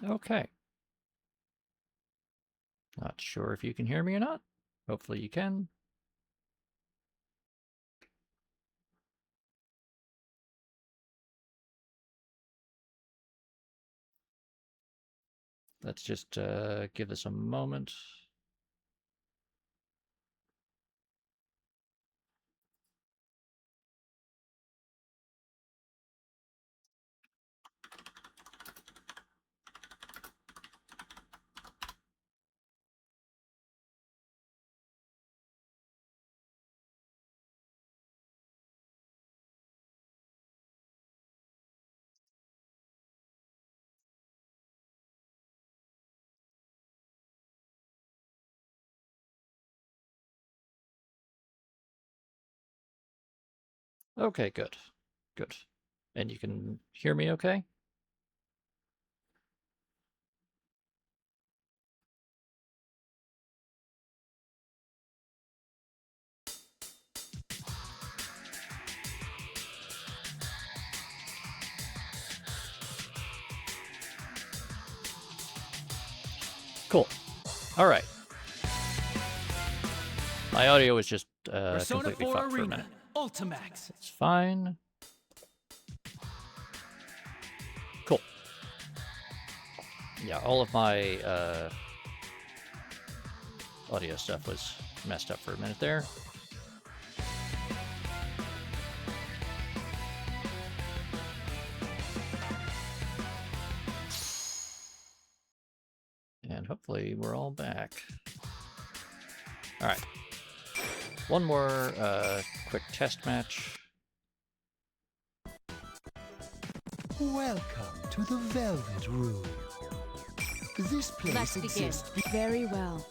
Okay. Not sure if you can hear me or not. Hopefully you can. Let's just give this a moment. Okay, good. Good. And you can hear me okay? Cool. All right. My audio was just completely fucked for a minute. Ultimax. It's fine. Cool. Yeah, all of my audio stuff was messed up for a minute there. And hopefully we're all back. All right. One more quick test match. Welcome to the Velvet Room. This place Let's begin. exists. Very well.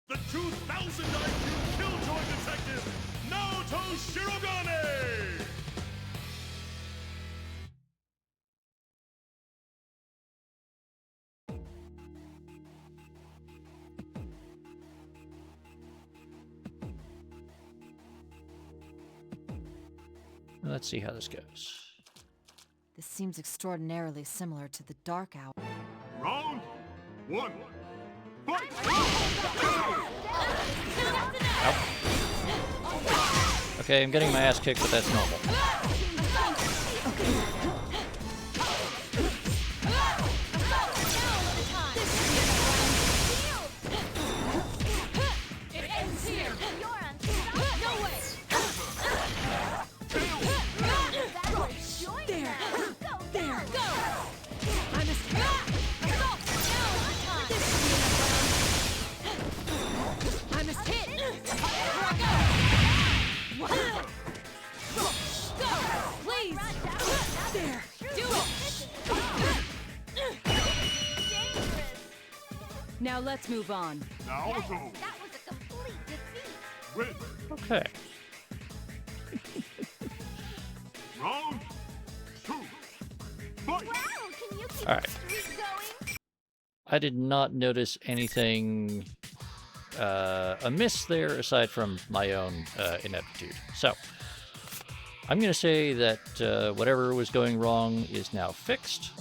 The 2000 IQ Killjoy Detective, Naoto Shirogane! Let's see how this goes. This seems extraordinarily similar to the Dark Hour. Round 1. Fight! Okay, I'm getting my ass kicked, but that's normal. Now let's move on. Naoto That was a complete defeat. wins. Okay. Round 2. Fight! Wow, can you keep All right. the streak going? I did not notice anything amiss there aside from my own ineptitude. So, I'm going to say that whatever was going wrong is now fixed.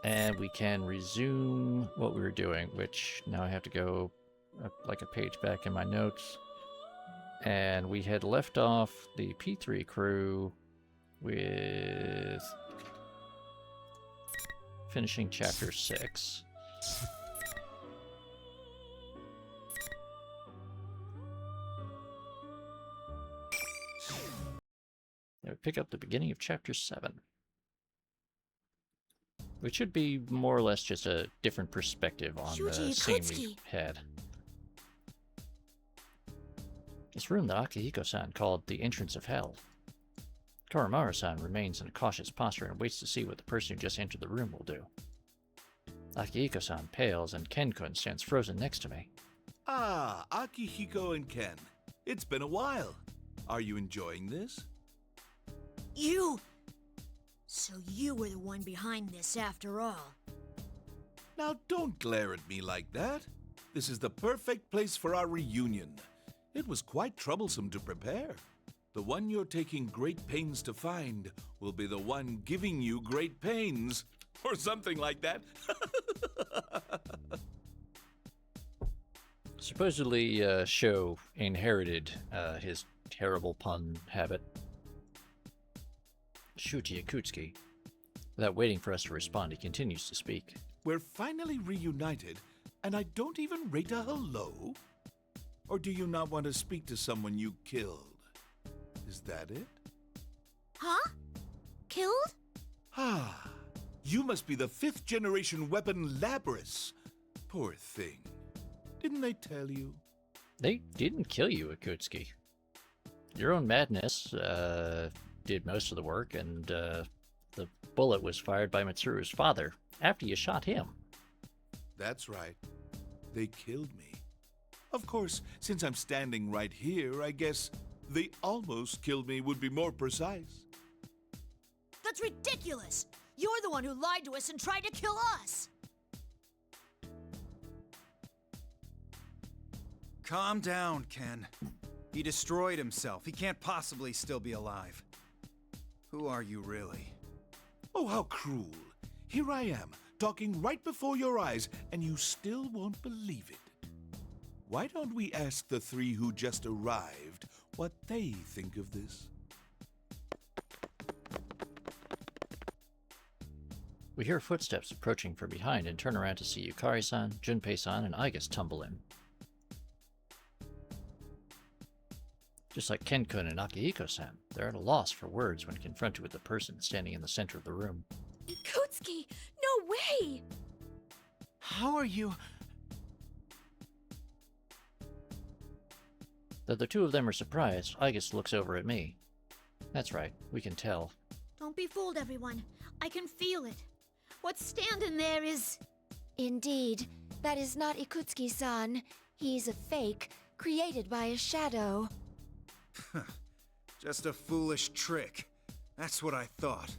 And we can resume what we were doing, which now I have to go like a page back in my notes. And we had left off the P3 crew with finishing chapter 6. Now we pick up the beginning of chapter 7. Which should be more or less just a different perspective on the scene we had. This room that Akihiko-san called the entrance of hell. Koromaru-san remains in a cautious posture and waits to see what the person who just entered the room will do. Akihiko-san pales and Ken-kun stands frozen next to me. Ah, Akihiko and Ken. It's been a while. Are you enjoying this? You! So you were the one behind this after all. Now don't glare at me like that. This is the perfect place for our reunion. It was quite troublesome to prepare. The one you're taking great pains to find will be the one giving you great pains. Or something like that. Supposedly, Sho inherited his terrible pun habit. Shuji Akutsuki. Without waiting for us to respond, he continues to speak. We're finally reunited, and I don't even rate a hello? Or do you not want to speak to someone you killed? Is that it? Huh? Killed? Ah, you must be the 5th generation weapon Labrys. Poor thing. Didn't they tell you? They didn't kill you, Akutsuki. Your own madness did most of the work, and the bullet was fired by Mitsuru's father after you shot him. That's right. They killed me. Of course, since I'm standing right here, I guess they almost killed me would be more precise. That's ridiculous! You're the one who lied to us and tried to kill us! Calm down, Ken. He destroyed himself. He can't possibly still be alive. Who are you really? Oh, how cruel. Here I am, talking right before your eyes, and you still won't believe it. Why don't we ask the 3 who just arrived what they think of this? We hear footsteps approaching from behind and turn around to see Yukari-san, Junpei-san, and Aigus tumble in. Just like Ken-kun and Akihiko-san, they're at a loss for words when confronted with the person standing in the center of the room. Ikutsuki! No way! How are you? Though the two of them are surprised, Aigus looks over at me. That's right, we can tell. Don't be fooled, everyone. I can feel it. What's standing there is... Indeed, that is not Ikutsuki-san. He's a fake, created by a shadow. Just a foolish trick. That's what I thought.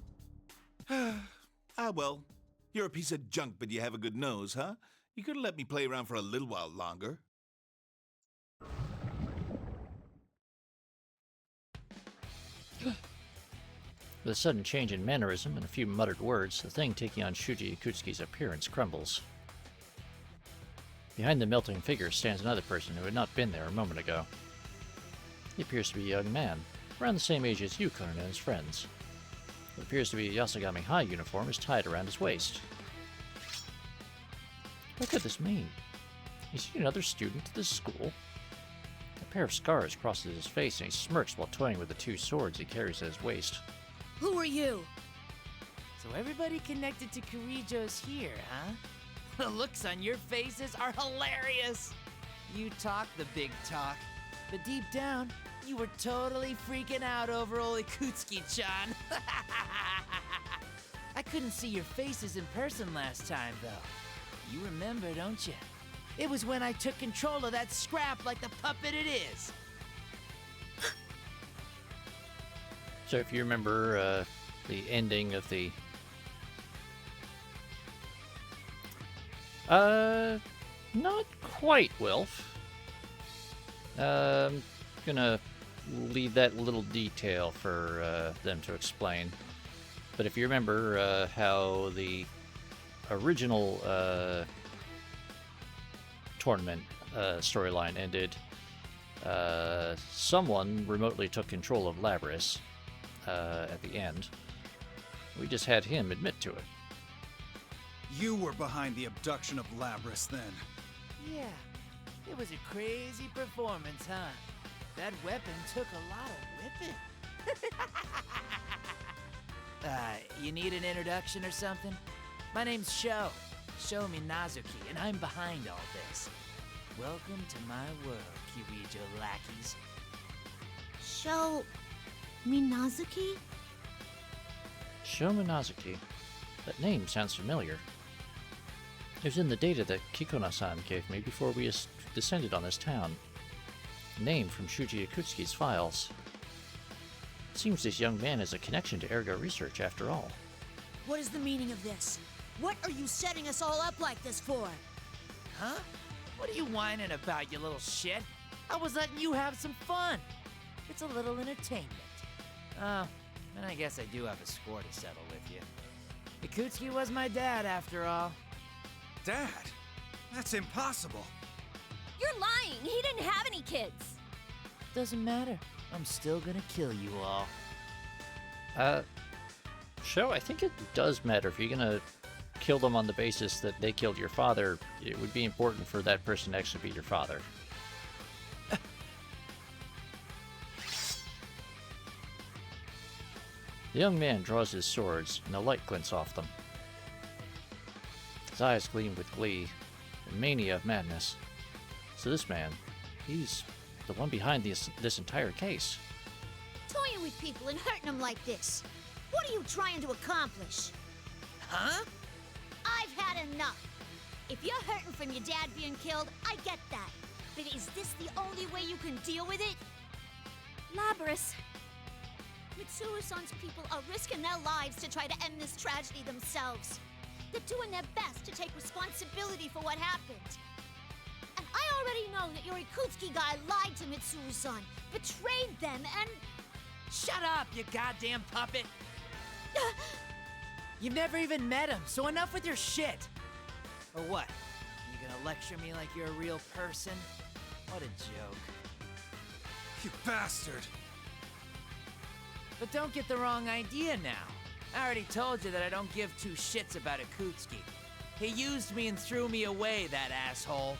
Well, you're a piece of junk, but you have a good nose, huh? You could have let me play around for a little while longer. With a sudden change in mannerism and a few muttered words, the thing taking on Shuji Akutsuki's appearance crumbles. Behind the melting figure stands another person who had not been there a moment ago. He appears to be a young man, around the same age as Yukon and his friends. What appears to be a Yasogami High uniform is tied around his waist. What could this mean? Is he another student to this school? A pair of scars crosses his face and he smirks while toying with the 2 swords he carries at his waist. Who are you? So everybody connected to Kirijo's here, huh? The looks on your faces are hilarious! You talk the big talk, but deep down, you were totally freaking out over old Ikutsuki-chan. I couldn't see your faces in person last time, though. You remember, don't you? It was when I took control of that scrap like the puppet it is. So if you remember the ending of the... not quite, Wilf. Gonna leave that little detail for them to explain. But if you remember how the original tournament storyline ended, someone remotely took control of Labrys at the end. We just had him admit to it. You were behind the abduction of Labrys then. Yeah, it was a crazy performance, huh? That weapon took a lot of whipping. You need an introduction or something? My name's Sho Minazuki, and I'm behind all this. Welcome to my world, Kirijo lackeys. Sho... Minazuki? Sho Minazuki. That name sounds familiar. It was in the data that Kikona-san gave me before we descended on this town. A name from Shuji Akutsuki's files. It seems this young man has a connection to Ergo Research after all. What is the meaning of this? What are you setting us all up like this for? Huh? What are you whining about, you little shit? I was letting you have some fun. It's a little entertainment. Oh, and I guess I do have a score to settle with you. Ikutsuki was my dad, after all. Dad? That's impossible. You're lying! He didn't have any kids! Doesn't matter. I'm still gonna kill you all. Sho, I think it does matter. If you're gonna kill them on the basis that they killed your father, it would be important for that person to actually be your father. The young man draws his swords, and the light glints off them. His eyes gleam with glee, and mania of madness. So this man, he's the one behind this entire case. Toying with people and hurting them like this. What are you trying to accomplish? Huh? I've had enough. If you're hurting from your dad being killed, I get that. But is this the only way you can deal with it? Labris, Mitsuru-san's people are risking their lives to try to end this tragedy themselves. They're doing their best to take responsibility for what happened. And I already know that your Ikutsuki guy lied to Mitsuru-san, betrayed them, and... Shut up, you goddamn puppet! You've never even met him, so enough with your shit! Or what? You gonna lecture me like you're a real person? What a joke. You bastard! But don't get the wrong idea now. I already told you that I don't give two shits about Ikutsuki. He used me and threw me away, that asshole.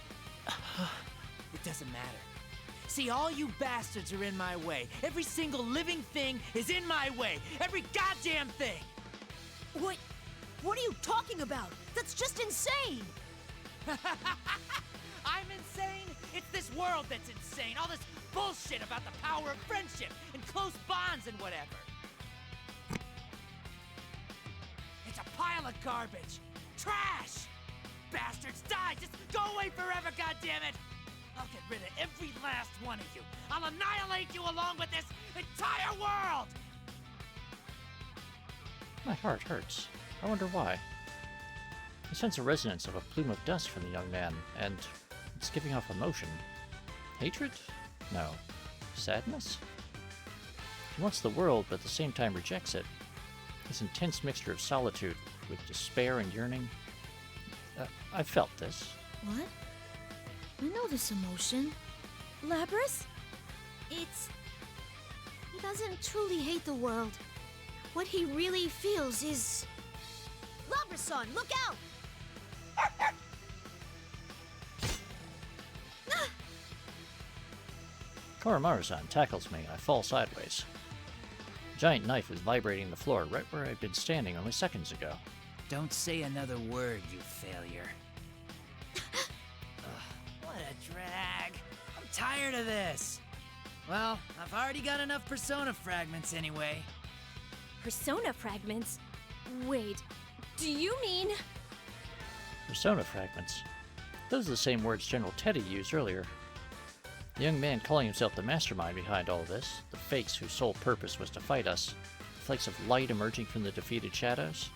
It doesn't matter. See, all you bastards are in my way. Every single living thing is in my way. Every goddamn thing! What are you talking about? That's just insane! I'm insane? It's this world that's insane. All this bullshit about the power of friendship and close bonds and whatever. It's a pile of garbage. Trash! Bastards, die! Just go away forever, goddammit! I'll get rid of every last one of you. I'll annihilate you along with this entire world! My heart hurts. I wonder why. I sense a resonance of a plume of dust from the young man, and it's giving off emotion. Hatred? No. Sadness? He wants the world, but at the same time rejects it. This intense mixture of solitude with despair and yearning. I felt this. What? I know this emotion. Labris? He doesn't truly hate the world. What he really feels is... Labris-san, look out! Koromaru-san tackles me, and I fall sideways. A giant knife is vibrating the floor right where I'd been standing only seconds ago. Don't say another word, you failure. Ugh, what a drag. I'm tired of this. Well, I've already got enough Persona fragments anyway. Persona fragments? Wait, do you mean... Persona fragments. Those are the same words General Teddy used earlier. The young man calling himself the mastermind behind all this, the fakes whose sole purpose was to fight us, flakes of light emerging from the defeated shadows.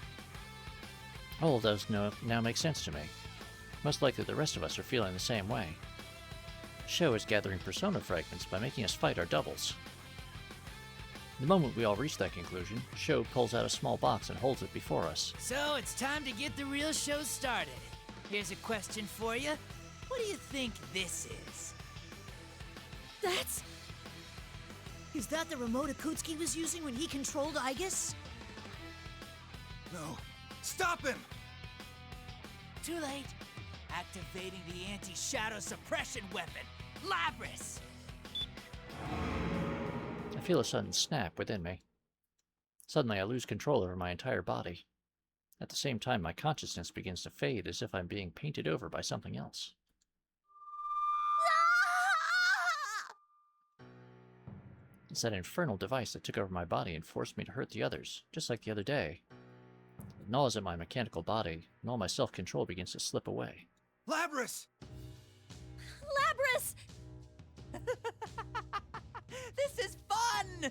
All of those now make sense to me. Most likely the rest of us are feeling the same way. Sho is gathering Persona fragments by making us fight our doubles. The moment we all reach that conclusion, Sho pulls out a small box and holds it before us. So it's time to get the real show started. Here's a question for you. What do you think this is? That's... Is that the remote Ikutsuki was using when he controlled Aigis? No. Stop him! Too late. Activating the anti-shadow suppression weapon, Labris! I feel a sudden snap within me. Suddenly I lose control over my entire body. At the same time, my consciousness begins to fade as if I'm being painted over by something else. It's that infernal device that took over my body and forced me to hurt the others, just like the other day. It gnaws at my mechanical body, and all my self-control begins to slip away. Labris! Labris! This is fun!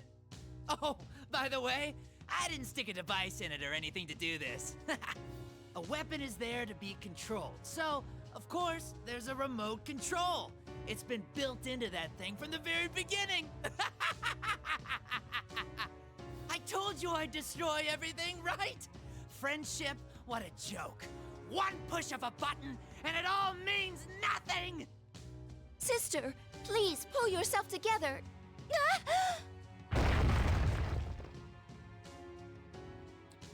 Oh, by the way, I didn't stick a device in it or anything to do this. A weapon is there to be controlled, so, of course, there's a remote control. It's been built into that thing from the very beginning. I told you I'd destroy everything, right? Friendship, what a joke. One push of a button, and it all means nothing! Sister, please pull yourself together.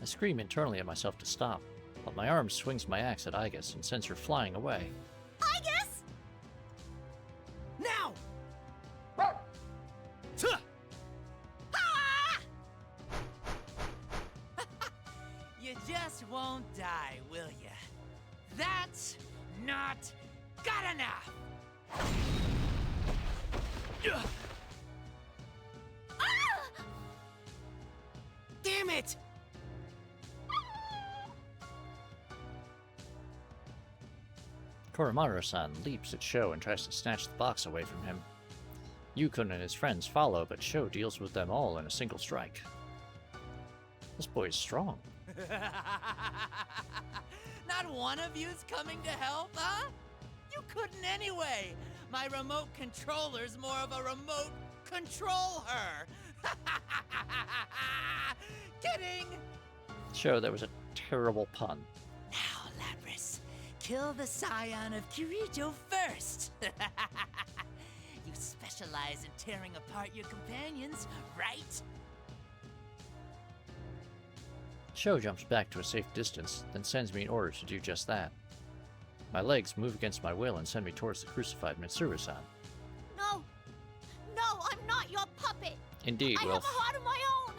I scream internally at myself to stop, but my arm swings my axe at Igus and sends her flying away. I guess! Now! You just won't die, will ya? That's not good enough! Damn it! Koromaru-san leaps at Sho and tries to snatch the box away from him. Yukon and his friends follow, but Sho deals with them all in a single strike. This boy is strong. Not one of you's coming to help, huh? You couldn't anyway. My remote controller's more of a remote control-her. Kidding! Sho, that was a terrible pun. Now, Lapras, kill the scion of Kirijo first. You specialize in tearing apart your companions, right? Sho jumps back to a safe distance, then sends me an order to do just that. My legs move against my will and send me towards the crucified Mitsuru-san. No! No, I'm not your puppet! Indeed, I Wilf. have a heart of my own!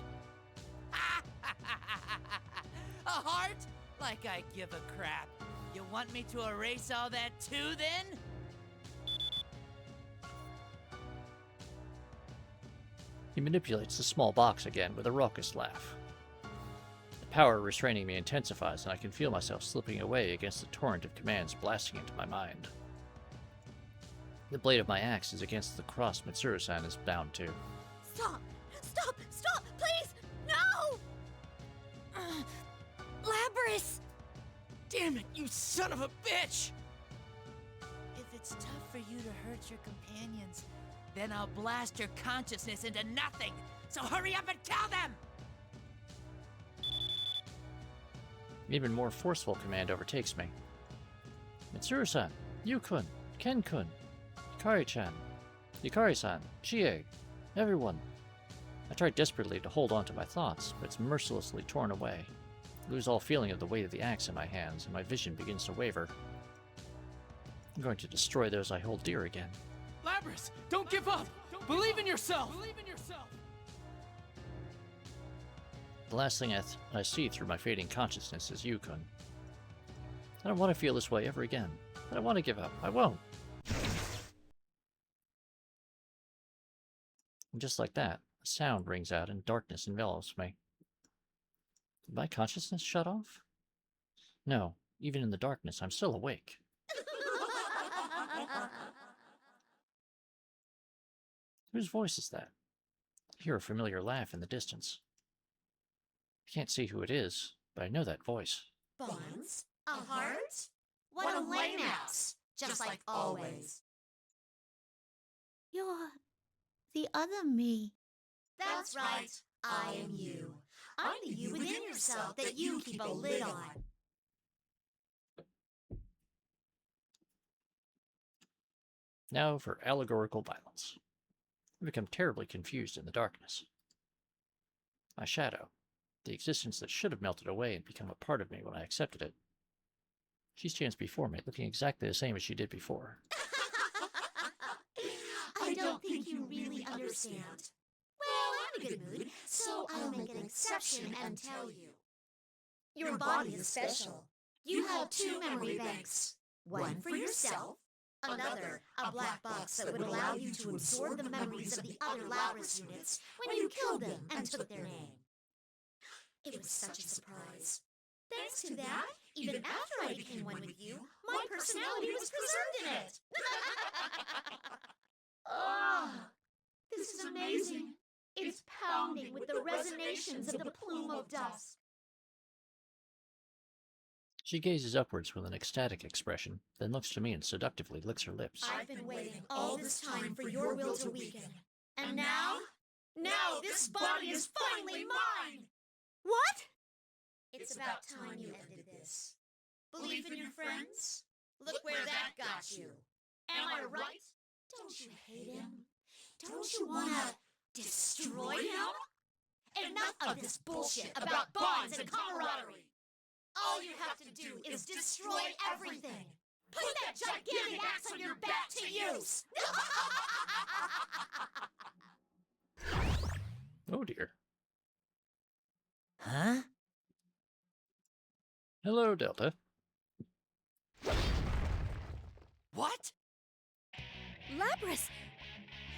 A heart? Like I give a crap. You want me to erase all that too, then? He manipulates the small box again with a raucous laugh. The power restraining me intensifies, and I can feel myself slipping away against the torrent of commands blasting into my mind. The blade of my axe is against the cross Mitsuru-san is bound to. Stop! Stop! Stop! Please! No! Labris! Damn it, you son of a bitch! If it's tough for you to hurt your companions, then I'll blast your consciousness into nothing! So hurry up and kill them! An even more forceful command overtakes me. Mitsuru-san, Yu-kun, Ken-kun, Yukari-chan, Yukari-san, Chie, everyone. I try desperately to hold on to my thoughts, but it's mercilessly torn away. I lose all feeling of the weight of the axe in my hands, and my vision begins to waver. I'm going to destroy those I hold dear again. Lapras, don't give up! Believe in yourself! Believe in yourself! The last thing I see through my fading consciousness is Yukon. I don't want to feel this way ever again. I don't want to give up. I won't. And just like that, a sound rings out and darkness envelops me. Did my consciousness shut off? No, even in the darkness, I'm still awake. Whose voice is that? I hear a familiar laugh in the distance. I can't see who it is, but I know that voice. Buns? A heart? What a lame ass! Just like always. You're the other me. That's right, I am you. I'm the you within yourself that you keep a lid on. Now for allegorical violence. I become terribly confused in the darkness. My shadow, the existence that should have melted away and become a part of me when I accepted it. She stands before me, looking exactly the same as she did before. I don't think you really understand. Well, I'm in a good mood, so I'll make an exception and tell you. Your body is special. You have two memory banks. One for yourself, another, a black box that would allow you to absorb the memories of the other Lapras units when you killed them and took their name. It was such a surprise. Thanks to that, even after I became one with you, my personality was preserved in it. Oh, this is amazing. It's pounding with the resonations of the plume of dust. She gazes upwards with an ecstatic expression, then looks to me and seductively licks her lips. I've been waiting all this time for your will to weaken. And now? Now this body is finally mine! What? It's about time you ended this. Believe in your friends? Look where that got you. Am I right? Don't you hate him? Don't you wanna destroy him? Enough of this bullshit about bonds and camaraderie! All you have to do is destroy everything! Put that gigantic axe on your back to use! Oh dear. Huh? Hello, Delta. What? Labrys!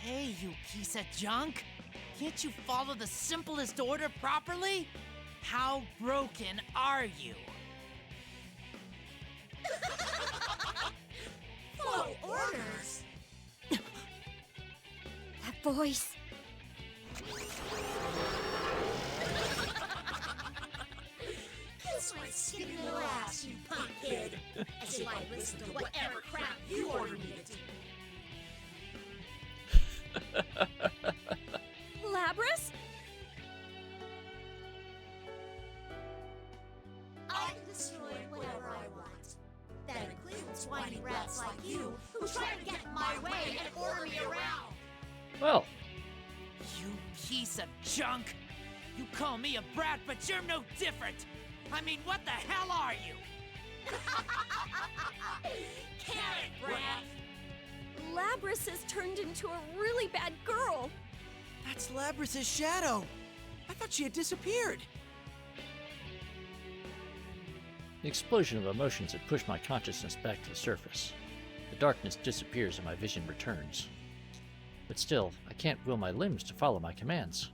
Hey, you piece of junk! Can't you follow the simplest order properly? How broken are you? Follow orders! That voice. Kiss my skinny little ass, you punk kid! As if I listen to whatever crap you order me to do. Labrys? I can destroy whatever I want. That includes whiny rats like you who try to get in my way and order me around. Well, You piece of junk! You call me a brat, but you're no different! I mean, what the hell are you? Carrot brat! Labrys has turned into a really bad girl. That's Labrys' shadow. I thought she had disappeared. the explosion of emotions had pushed my consciousness back to the surface. The darkness disappears and my vision returns. But still, I can't will my limbs to follow my commands.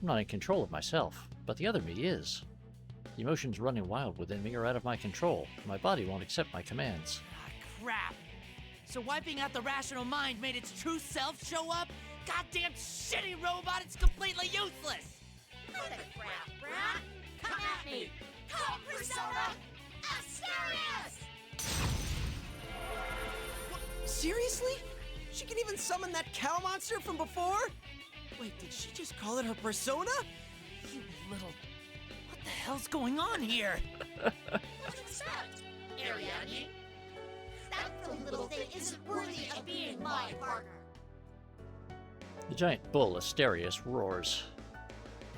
I'm not in control of myself, but the other me is. The emotions running wild within me are out of my control. My body won't accept my commands. Ah, crap! So wiping out the rational mind made its true self show up? Goddamn shitty robot, it's completely useless! What the crap, brat? Come at me! Come, Persona! Asterius! Seriously? She can even summon that cow monster from before? Wait, did she just call it her persona? You little... What the hell's going on here? What do you expect, Ariadne? That little thing isn't worthy of being my partner. The giant bull Asterius roars.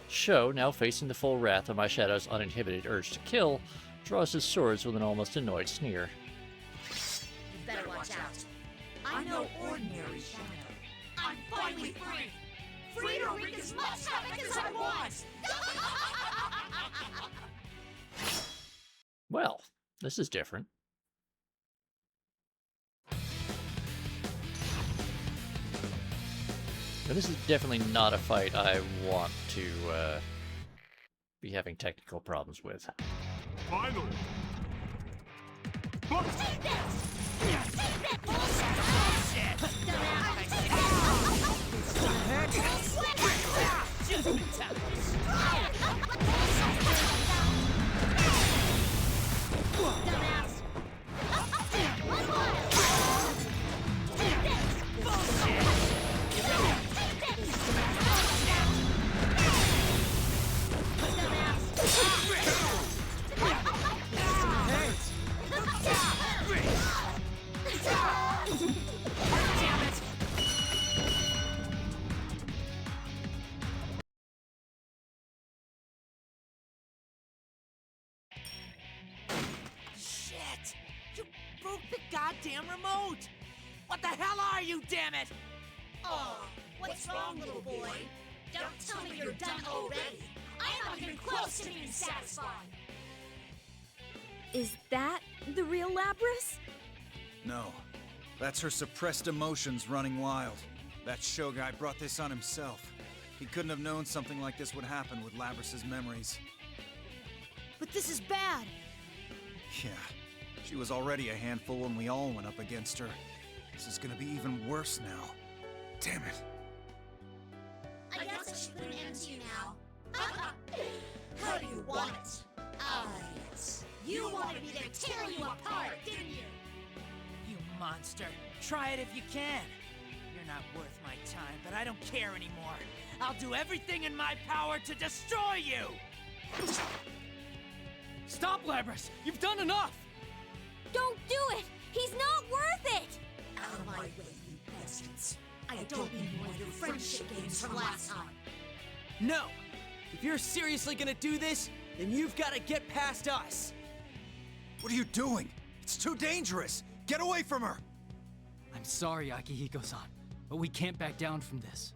Sho, now facing the full wrath of my shadow's uninhibited urge to kill, draws his swords with an almost annoyed sneer. You better watch out. I'm no ordinary shadow. I'm finally free! Free to wreak as much havoc as I want! Well, this is different. But this is definitely not a fight I want to be having technical problems with. Finally! Take this! Take that bullshit! Judgment time! Dumbass! Shit! You broke the goddamn remote! What the hell are you, damn it? Oh, what's wrong, little boy? Don't tell me you're done already. I'm not even close to being satisfied. Is that the real Labrys? No. That's her suppressed emotions running wild. That show guy brought this on himself. He couldn't have known something like this would happen with Labrys' memories. But this is bad. Yeah. She was already a handful when we all went up against her. This is gonna be even worse now. Damn it. I guess I should put an end to you now. How do you want it? Ah, yes. You wanted me to tear you apart, didn't you? You monster. Try it if you can. You're not worth my time, but I don't care anymore. I'll do everything in my power to destroy you! Stop, Labras! You've done enough! Don't do it! He's not worth it! Out of my way, you bastards. I don't need more of your friendship games from last time. No! If you're seriously gonna do this, then you've gotta get past us! What are you doing? It's too dangerous! Get away from her! I'm sorry, Akihiko-san, but we can't back down from this.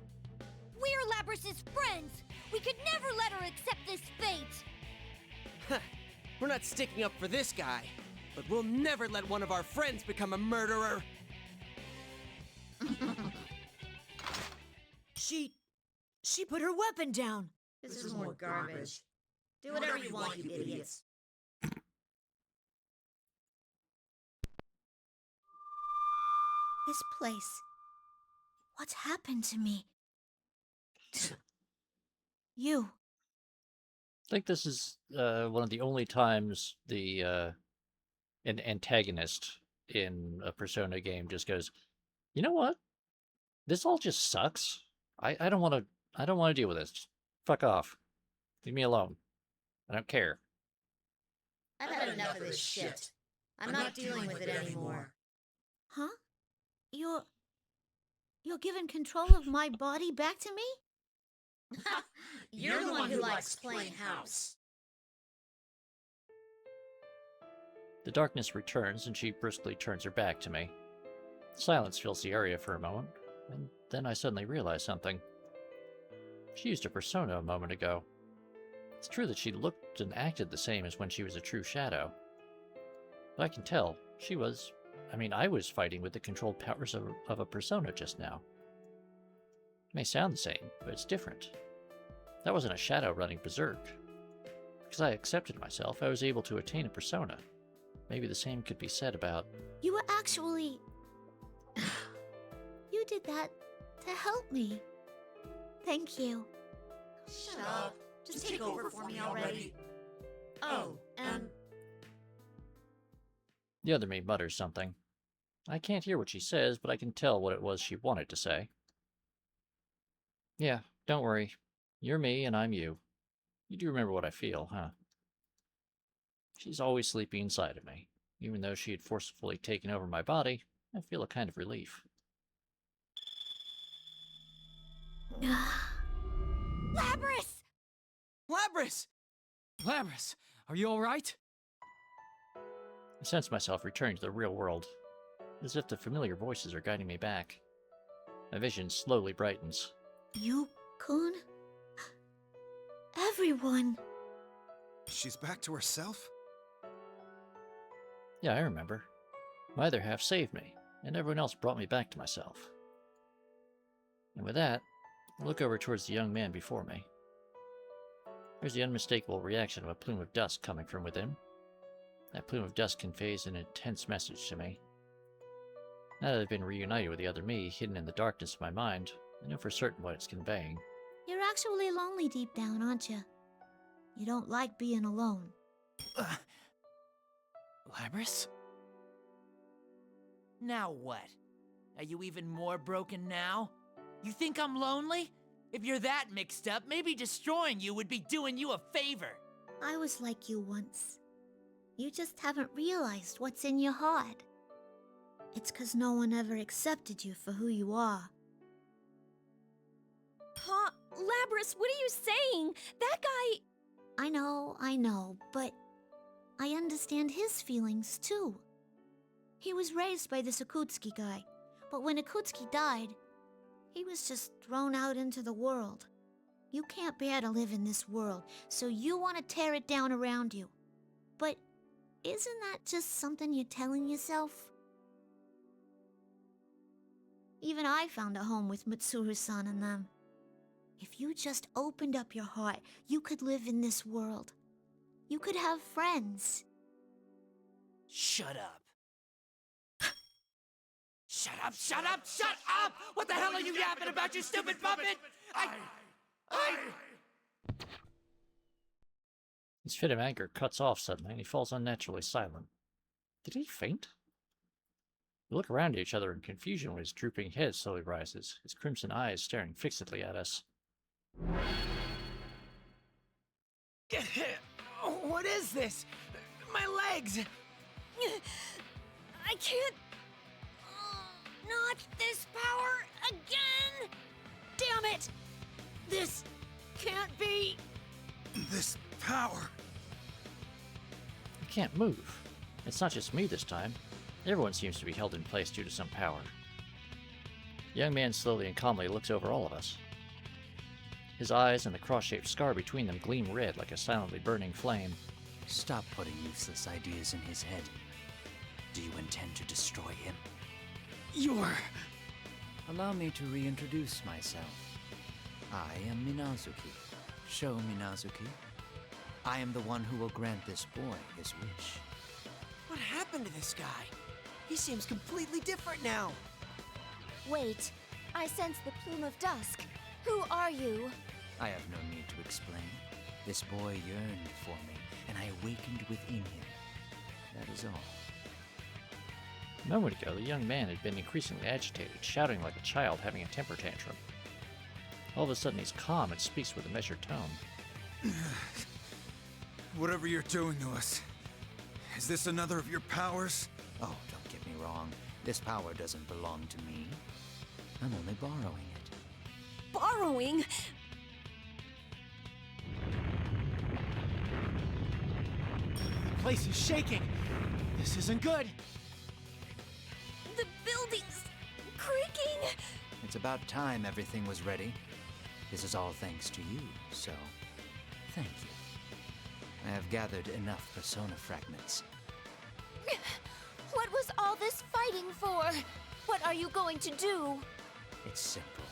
We're Labras's friends! We could never let her accept this fate! We're not sticking up for this guy, but we'll never let one of our friends become a murderer! She put her weapon down! This is more garbage. Do whatever you want, you idiots. This place... What's happened to me? You. I think this is one of the only times the an antagonist in a Persona game just goes, you know what? This all just sucks. I don't want to deal with this. Fuck off. Leave me alone. I don't care. I've had enough of this shit. I'm not dealing with it anymore. Huh? You're giving control of my body back to me? You're the one who likes playing house. The darkness returns, and she briskly turns her back to me. Silence fills the area for a moment, and then I suddenly realize something. She used a persona a moment ago. It's true that she looked and acted the same as when she was a true shadow. But I can tell, I was fighting with the controlled powers of a persona just now. It may sound the same, but it's different. That wasn't a shadow running berserk. Because I accepted myself, I was able to attain a persona. Maybe the same could be said about... You were actually... You did that to help me. Thank you. Shut up. Just take over for me already. Oh, and... The other me mutters something. I can't hear what she says, but I can tell what it was she wanted to say. Yeah, don't worry. You're me and I'm you. You do remember what I feel, huh? She's always sleeping inside of me. Even though she had forcefully taken over my body, I feel a kind of relief. Labras! Labras! Labras, are you alright? I sense myself returning to the real world, as if the familiar voices are guiding me back. My vision slowly brightens. You, Kun? Everyone. She's back to herself? Yeah, I remember. My other half saved me, and everyone else brought me back to myself. And with that, I look over towards the young man before me. There's the unmistakable reaction of a plume of dust coming from within. That plume of dust conveys an intense message to me. Now that I've been reunited with the other me, hidden in the darkness of my mind, I know for certain what it's conveying. You're actually lonely deep down, aren't you? You don't like being alone. Labras? Now what? Are you even more broken now? You think I'm lonely? If you're that mixed up, maybe destroying you would be doing you a favor. I was like you once. You just haven't realized what's in your heart. It's 'cause no one ever accepted you for who you are. Huh? Labras, what are you saying? That guy... I know, but I understand his feelings too. He was raised by this Akutsuki guy, but when Akutsuki died, he was just thrown out into the world. You can't bear to live in this world, so you want to tear it down around you. But isn't that just something you're telling yourself? Even I found a home with Mitsuru-san and them. If you just opened up your heart, you could live in this world. You could have friends. Shut up. Shut up, shut up, shut up! What the hell are you yapping about, you stupid puppet? His fit of anger cuts off suddenly, and he falls unnaturally silent. Did he faint? We look around at each other in confusion when his drooping head slowly rises, his crimson eyes staring fixedly at us. What is this? My legs! I can't... Not this power again! Damn it! This can't be... This power... I can't move. It's not just me this time. Everyone seems to be held in place due to some power. The young man slowly and calmly looks over all of us. His eyes and the cross-shaped scar between them gleam red like a silently burning flame. Stop putting useless ideas in his head. Do you intend to destroy him? You're... Allow me to reintroduce myself. I am Minazuki. Sho Minazuki. I am the one who will grant this boy his wish. What happened to this guy? He seems completely different now. Wait, I sense the plume of dusk. Who are you? I have no need to explain. This boy yearned for me, and I awakened within him. That is all. A moment ago, the young man had been increasingly agitated, shouting like a child having a temper tantrum. All of a sudden, he's calm and speaks with a measured tone. Whatever you're doing to us, is this another of your powers? Oh, don't get me wrong. This power doesn't belong to me. I'm only borrowing it. Borrowing? The place is shaking. This isn't good. The building's creaking. It's about time everything was ready. This is all thanks to you, so thank you. I have gathered enough persona fragments. What was all this fighting for? What are you going to do? It's simple.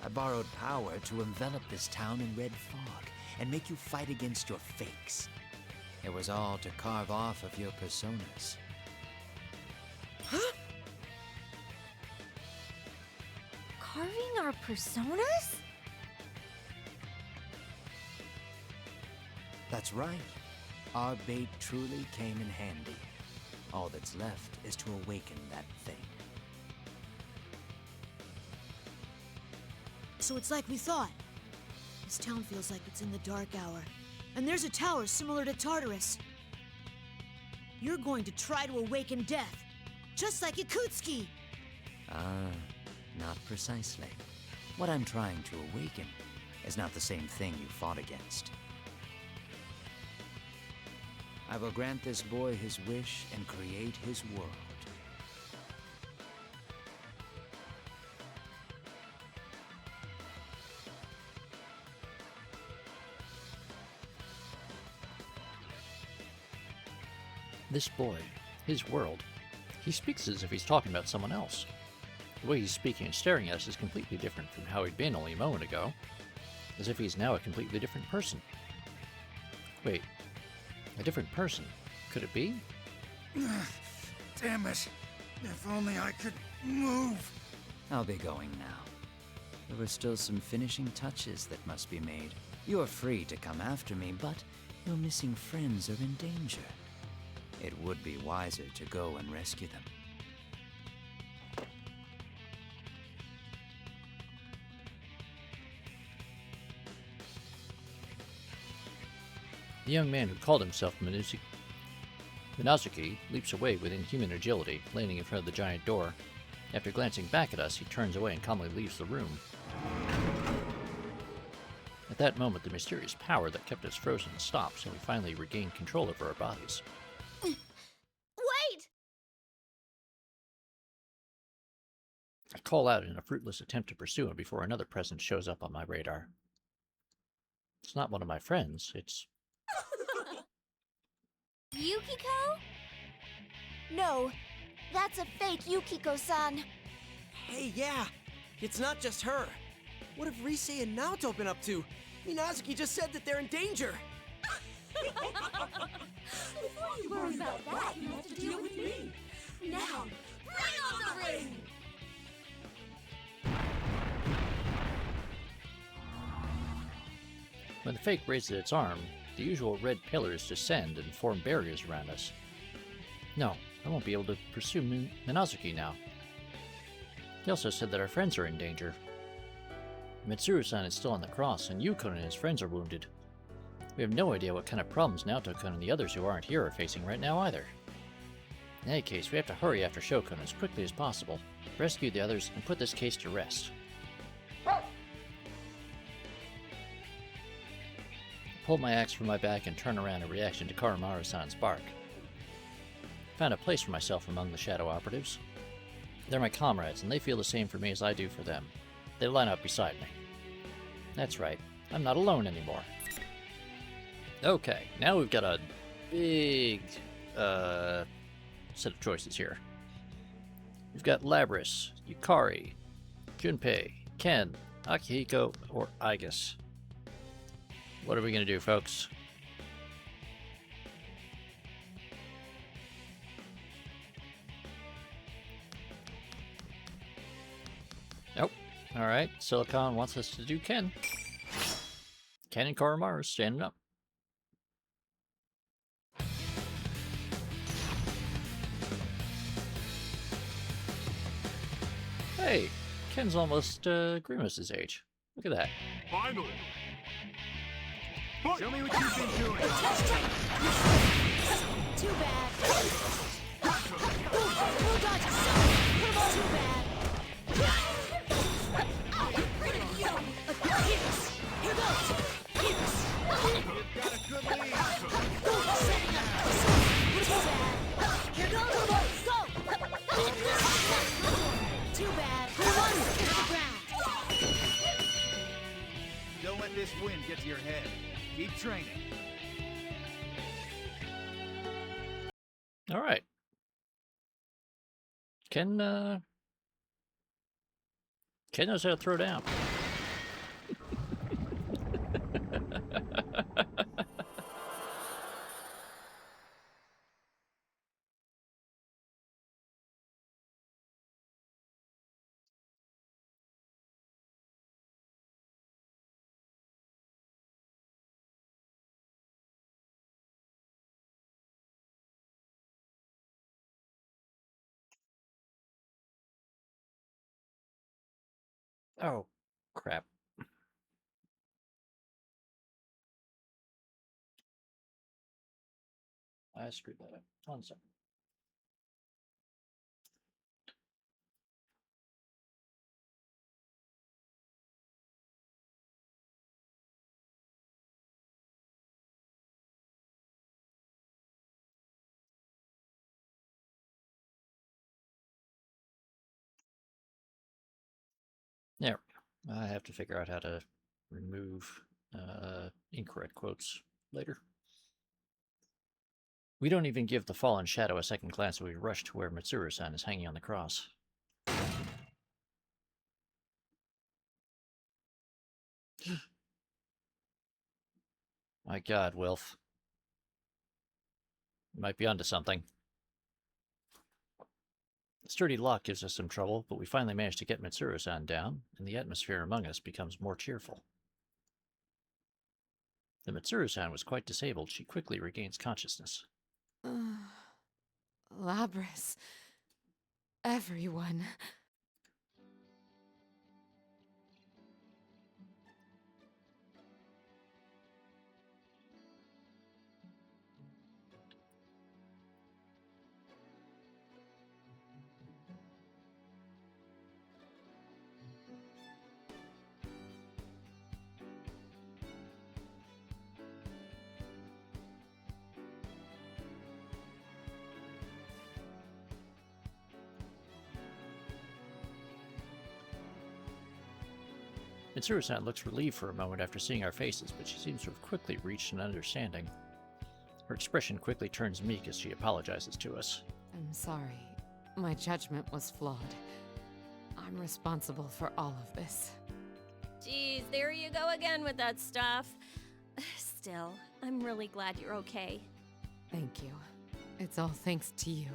I borrowed power to envelop this town in red fog and make you fight against your fakes. It was all to carve off of your personas. Huh? Carving our personas? That's right. Our bait truly came in handy. All that's left is to awaken that thing. So it's like we thought. This town feels like it's in the dark hour. And there's a tower similar to Tartarus. You're going to try to awaken death, just like Yakutski! Ah, not precisely. What I'm trying to awaken is not the same thing you fought against. I will grant this boy his wish and create his world. This boy, his world, he speaks as if he's talking about someone else. The way he's speaking and staring at us is completely different from how he'd been only a moment ago, as if he's now a completely different person. Wait, a different person? Could it be? Damn it. If only I could move. I'll be going now. There are still some finishing touches that must be made. You're free to come after me, but your missing friends are in danger. It would be wiser to go and rescue them. The young man who called himself Minazuki leaps away with inhuman agility, landing in front of the giant door. After glancing back at us, he turns away and calmly leaves the room. At that moment, the mysterious power that kept us frozen stops, and we finally regain control over our bodies. Wait! I call out in a fruitless attempt to pursue him before another presence shows up on my radar. It's not one of my friends, it's... Yukiko? No, that's a fake Yukiko-san. Hey, yeah. It's not just her. What have Rise and Naoto been up to? Minazuki just said that they're in danger. Before you worry about that, you have to deal with me. Now, bring on the ring! When the fake raises its arm, the usual red pillars descend and form barriers around us. No, I won't be able to pursue Minazuki now. He also said that our friends are in danger. Mitsuru-san is still on the cross, and Yukon and his friends are wounded. We have no idea what kind of problems Naoto-kun and the others who aren't here are facing right now either. In any case, we have to hurry after Shokun as quickly as possible, rescue the others, and put this case to rest. I pulled my axe from my back and turned around in reaction to Koromaru-san's bark. I found a place for myself among the shadow operatives. They're my comrades, and they feel the same for me as I do for them. They line up beside me. That's right, I'm not alone anymore. Okay, now we've got a big set of choices here. We've got Labris, Yukari, Junpei, Ken, Akihiko, or Aigis. What are we going to do, folks? Nope. Alright, Silicon wants us to do Ken. Ken and Koromaru standing up. Hey, Ken's almost Grimace's age. Look at that. Finally! Show me what you've been doing. Too bad. No dodges. Too bad. Here goes. You've got a good lead. Setting up. Too bad. Here goes. Go. Too bad. Don't let this wind get to your head. Keep training. All right. Ken knows how to throw down. Oh, crap. I screwed that up. 1 second. There we go. I have to figure out how to remove incorrect quotes later. We don't even give the fallen shadow a second glance when we rush to where Mitsuru-san is hanging on the cross. My god, Wilf. You might be onto something. The sturdy lock gives us some trouble, but we finally manage to get Mitsuru-san down, and the atmosphere among us becomes more cheerful. The Mitsuru-san was quite disabled. She quickly regains consciousness. Labris. Everyone. Mitsuru-san looks relieved for a moment after seeing our faces, but she seems to have quickly reached an understanding. Her expression quickly turns meek as she apologizes to us. I'm sorry. My judgment was flawed. I'm responsible for all of this. Geez, there you go again with that stuff. Still, I'm really glad you're okay. Thank you. It's all thanks to you.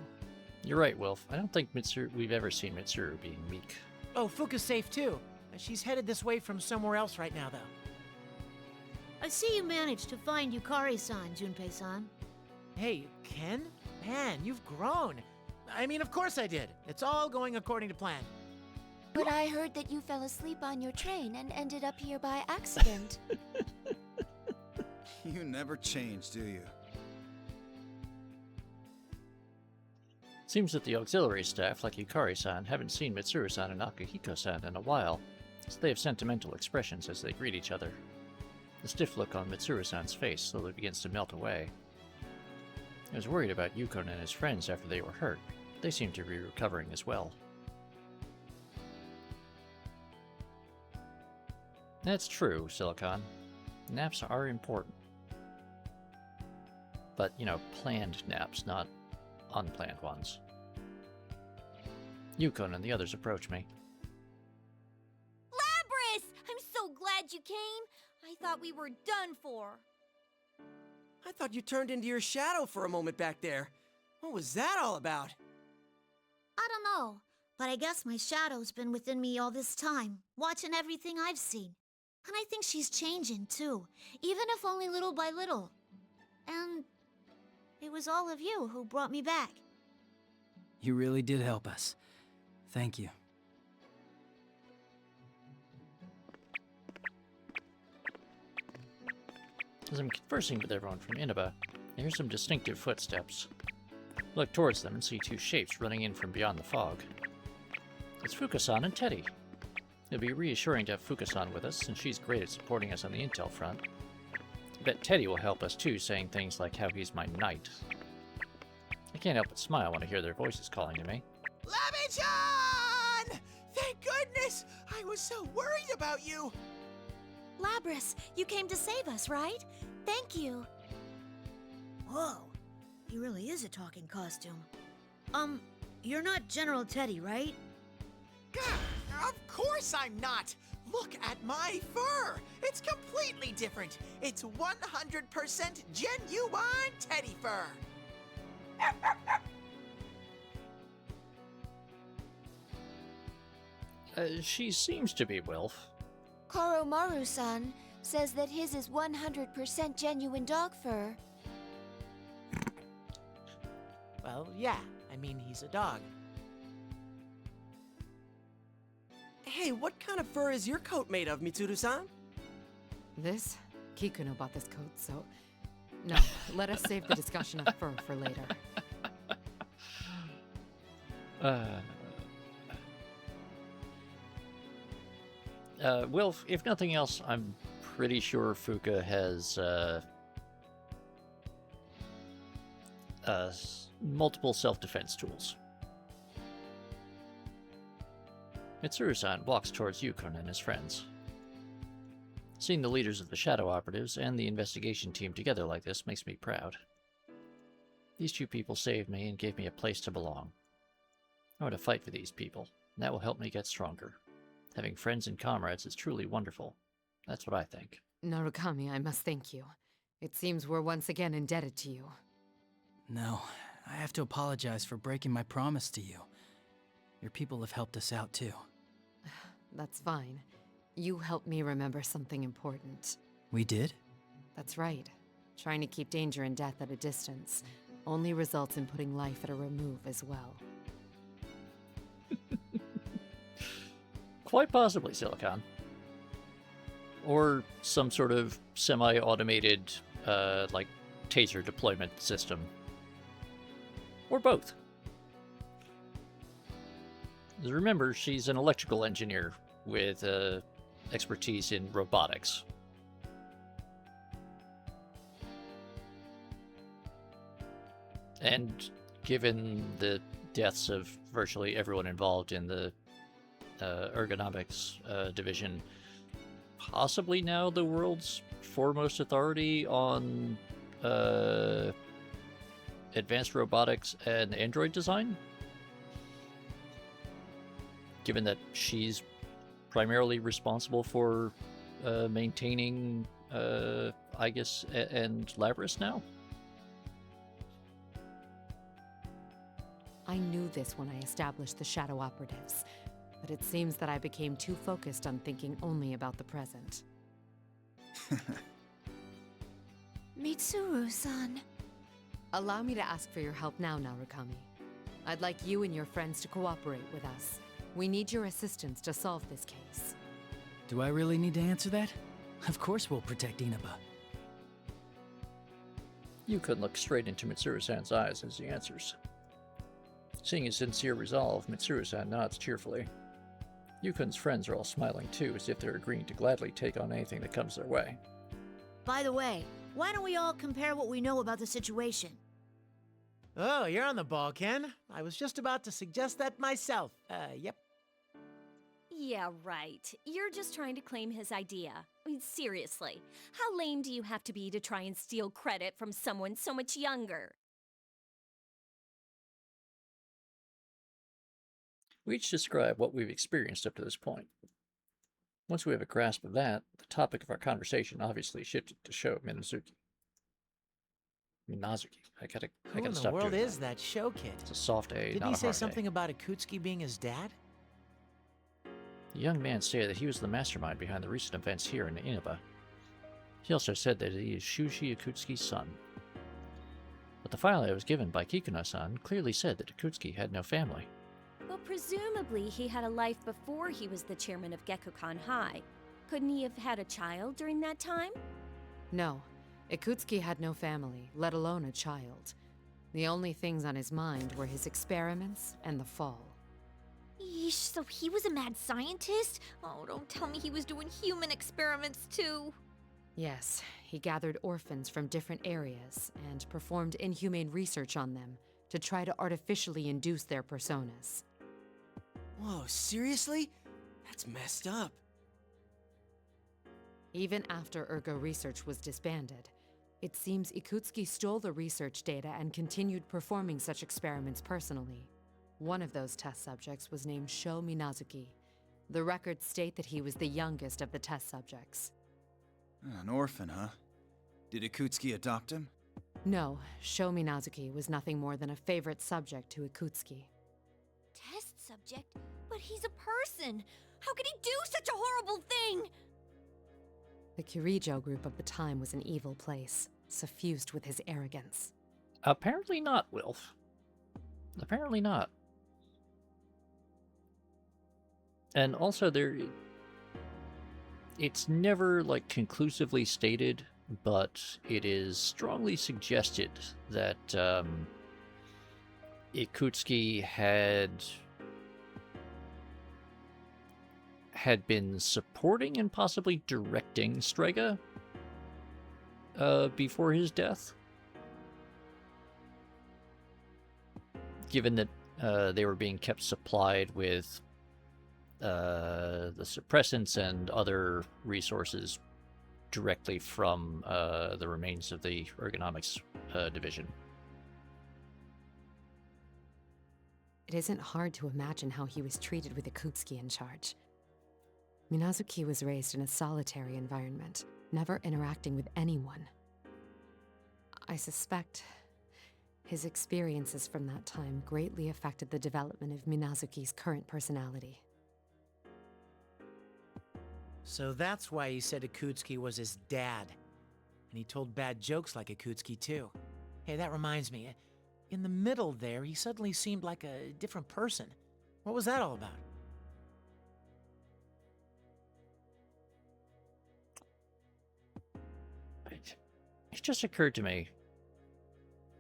You're right, Wilf. I don't think we've ever seen Mitsuru being meek. Oh, Fuka's safe too. She's headed this way from somewhere else right now, though. I see you managed to find Yukari-san, Junpei-san. Hey, Ken? Man, you've grown. I mean, of course I did. It's all going according to plan. But I heard that you fell asleep on your train and ended up here by accident. You never change, do you? Seems that the auxiliary staff, like Yukari-san, haven't seen Mitsuru-san and Akihiko-san in a while, so they have sentimental expressions as they greet each other. The stiff look on Mitsuru-san's face slowly begins to melt away. I was worried about Yukon and his friends after they were hurt. They seem to be recovering as well. That's true, Silicon. Naps are important. But, you know, planned naps, not unplanned ones. Yukon and the others approach me. Labrys! I'm so glad you came. I thought we were done for. I thought you turned into your shadow for a moment back there. What was that all about? I don't know, but I guess my shadow's been within me all this time, watching everything I've seen. And I think she's changing, too, even if only little by little. And it was all of you who brought me back. You really did help us. Thank you. As I'm conversing with everyone from Inaba, I hear some distinctive footsteps. I look towards them and see two shapes running in from beyond the fog. It's Fuka-san and Teddy. It'll be reassuring to have Fuka-san with us, since she's great at supporting us on the intel front. I bet Teddy will help us too, saying things like how he's my knight. I can't help but smile when I hear their voices calling to me. Labby-chan! Thank goodness! I was so worried about you! Labrys, you came to save us, right? Thank you. Whoa, he really is a talking costume. You're not General Teddy, right? Of course I'm not! Look at my fur! It's completely different! It's 100% genuine teddy fur! She seems to be Wilf. Koromaru-san says that his is 100% genuine dog fur. Well, yeah. I mean, he's a dog. Hey, what kind of fur is your coat made of, Mitsuru-san? This? Kikuno bought this coat, so... No, let us save the discussion of fur for later. Wilf, if nothing else, I'm pretty sure Fuka has, multiple self-defense tools. Mitsuru-san walks towards Yukon and his friends. Seeing the leaders of the Shadow Operatives and the investigation team together like this makes me proud. These two people saved me and gave me a place to belong. I want to fight for these people, and that will help me get stronger. Having friends and comrades is truly wonderful. That's what I think. Narukami, I must thank you. It seems we're once again indebted to you. No, I have to apologize for breaking my promise to you. Your people have helped us out too. That's fine. You helped me remember something important. We did? That's right. Trying to keep danger and death at a distance only results in putting life at a remove as well. Quite possibly, Silicon. Or some sort of semi-automated, like, taser deployment system. Or both. Remember, she's an electrical engineer with expertise in robotics. And given the deaths of virtually everyone involved in the ergonomics division, possibly now the world's foremost authority on advanced robotics and android design? Given that she's primarily responsible for maintaining Aegis and Labrys now? I knew this when I established the Shadow Operatives, but it seems that I became too focused on thinking only about the present. Mitsuru-san. Allow me to ask for your help now, Narukami. I'd like you and your friends to cooperate with us. We need your assistance to solve this case. Do I really need to answer that? Of course we'll protect Inaba. Yukun looks straight into Mitsuru-san's eyes as he answers. Seeing his sincere resolve, Mitsuru-san nods cheerfully. Yukun's friends are all smiling too, as if they're agreeing to gladly take on anything that comes their way. By the way, why don't we all compare what we know about the situation? Oh, you're on the ball, Ken. I was just about to suggest that myself. Yep. Yeah, right. You're just trying to claim his idea. I mean, seriously, how lame do you have to be to try and steal credit from someone so much younger? We each describe what we've experienced up to this point. Once we have a grasp of that, the topic of our conversation obviously shifted to Sho Minazuki. I gotta Who in the stop world doing is that show kid? It's a soft A, Didn't not he a say hard something about Akutsuki being his dad? The young man stated that he was the mastermind behind the recent events here in Inaba. He also said that he is Shushi Akutsuki's son. But the file that was given by Kikuno-san clearly said that Akutsuki had no family. Well, presumably he had a life before he was the chairman of Gekukan High. Couldn't he have had a child during that time? No, Ikutsuki had no family, let alone a child. The only things on his mind were his experiments and the fall. Yeesh, so he was a mad scientist? Oh, don't tell me he was doing human experiments too. Yes, he gathered orphans from different areas and performed inhumane research on them to try to artificially induce their personas. Whoa, seriously? That's messed up. Even after Ergo Research was disbanded, it seems Ikutsuki stole the research data and continued performing such experiments personally. One of those test subjects was named Sho Minazuki. The records state that he was the youngest of the test subjects. An orphan, huh? Did Akutsuki adopt him? No, Sho Minazuki was nothing more than a favorite subject to Ikutsuki. Test subject? But he's a person! How could he do such a horrible thing? The Kirijo group of the time was an evil place, suffused with his arrogance. Apparently not, Wilf. Apparently not. And also it's never, like, conclusively stated, but it is strongly suggested that, Ikutsuki had been supporting and possibly directing Strega, before his death. Given that, they were being kept supplied with the suppressants and other resources directly from the remains of the ergonomics division. It isn't hard to imagine how he was treated with Ikutsuki in charge. Minazuki was raised in a solitary environment, never interacting with anyone. I suspect his experiences from that time greatly affected the development of Minazuki's current personality. So that's why he said Akutsuki was his dad. And he told bad jokes like Akutsuki too. Hey, that reminds me. In the middle there, he suddenly seemed like a different person. What was that all about? It just occurred to me.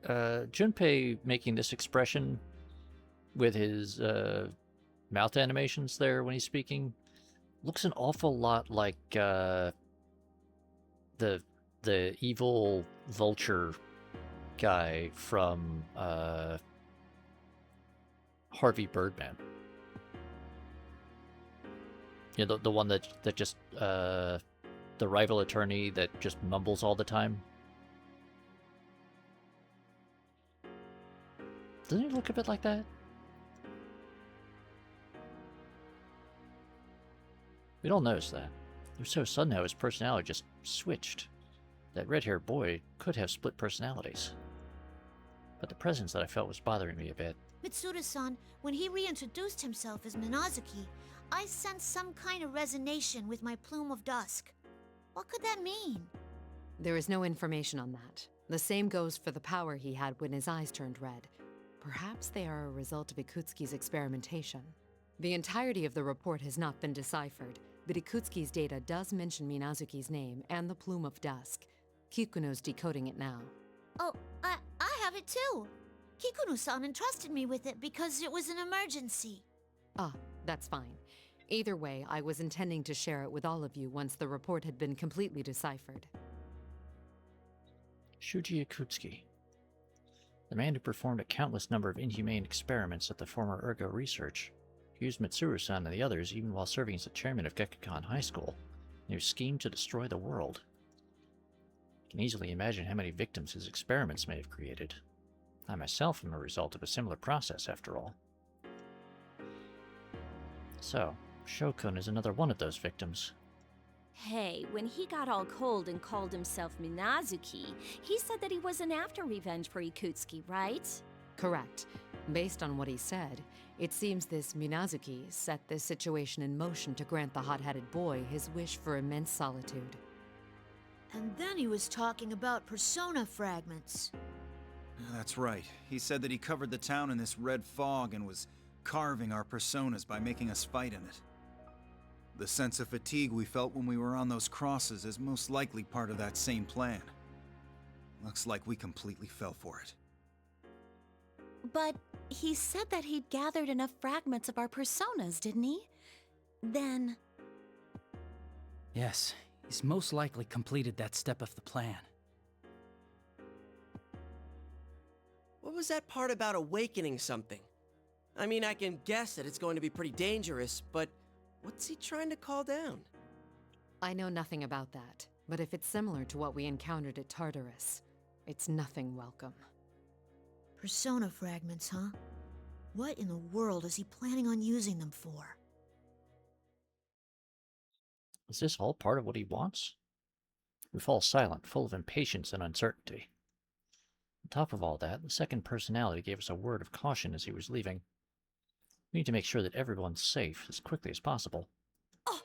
Junpei making this expression with his mouth animations there when he's speaking looks an awful lot like the evil vulture guy from Harvey Birdman. You know, the one that just the rival attorney that just mumbles all the time. Doesn't he look a bit like that? We'd all noticed that. It was so sudden how his personality just switched. That red-haired boy could have split personalities. But the presence that I felt was bothering me a bit. Mitsuru-san, when he reintroduced himself as Minazuki, I sensed some kind of resonation with my plume of dusk. What could that mean? There is no information on that. The same goes for the power he had when his eyes turned red. Perhaps they are a result of Ikutsuki's experimentation. The entirety of the report has not been deciphered, but Ikutsuki's data does mention Minazuki's name and the Plume of Dusk. Kikuno's decoding it now. Oh, I have it too. Kikuno-san entrusted me with it because it was an emergency. Ah, that's fine. Either way, I was intending to share it with all of you once the report had been completely deciphered. Shuji Ikutsuki. The man who performed a countless number of inhumane experiments at the former Ergo Research. He used Mitsuru-san and the others even while serving as the chairman of Gekkoukan High School, in their scheme to destroy the world. You can easily imagine how many victims his experiments may have created. I myself am a result of a similar process, after all. So, Shokun is another one of those victims. Hey, when he got all cold and called himself Minazuki, he said that he wasn't after revenge for Ikutsuki, right? Correct. Based on what he said, it seems this Minazuki set this situation in motion to grant the hot-headed boy his wish for immense solitude. And then he was talking about persona fragments. That's right. He said that he covered the town in this red fog and was carving our personas by making us fight in it. The sense of fatigue we felt when we were on those crosses is most likely part of that same plan. Looks like we completely fell for it. But he said that he'd gathered enough fragments of our personas, didn't he? Then... Yes, he's most likely completed that step of the plan. What was that part about awakening something? I mean, I can guess that it's going to be pretty dangerous, but what's he trying to call down? I know nothing about that, but if it's similar to what we encountered at Tartarus, it's nothing welcome. Persona fragments, huh? What in the world is he planning on using them for? Is this all part of what he wants? We fall silent, full of impatience and uncertainty. On top of all that, the second personality gave us a word of caution as he was leaving. We need to make sure that everyone's safe as quickly as possible. Oh,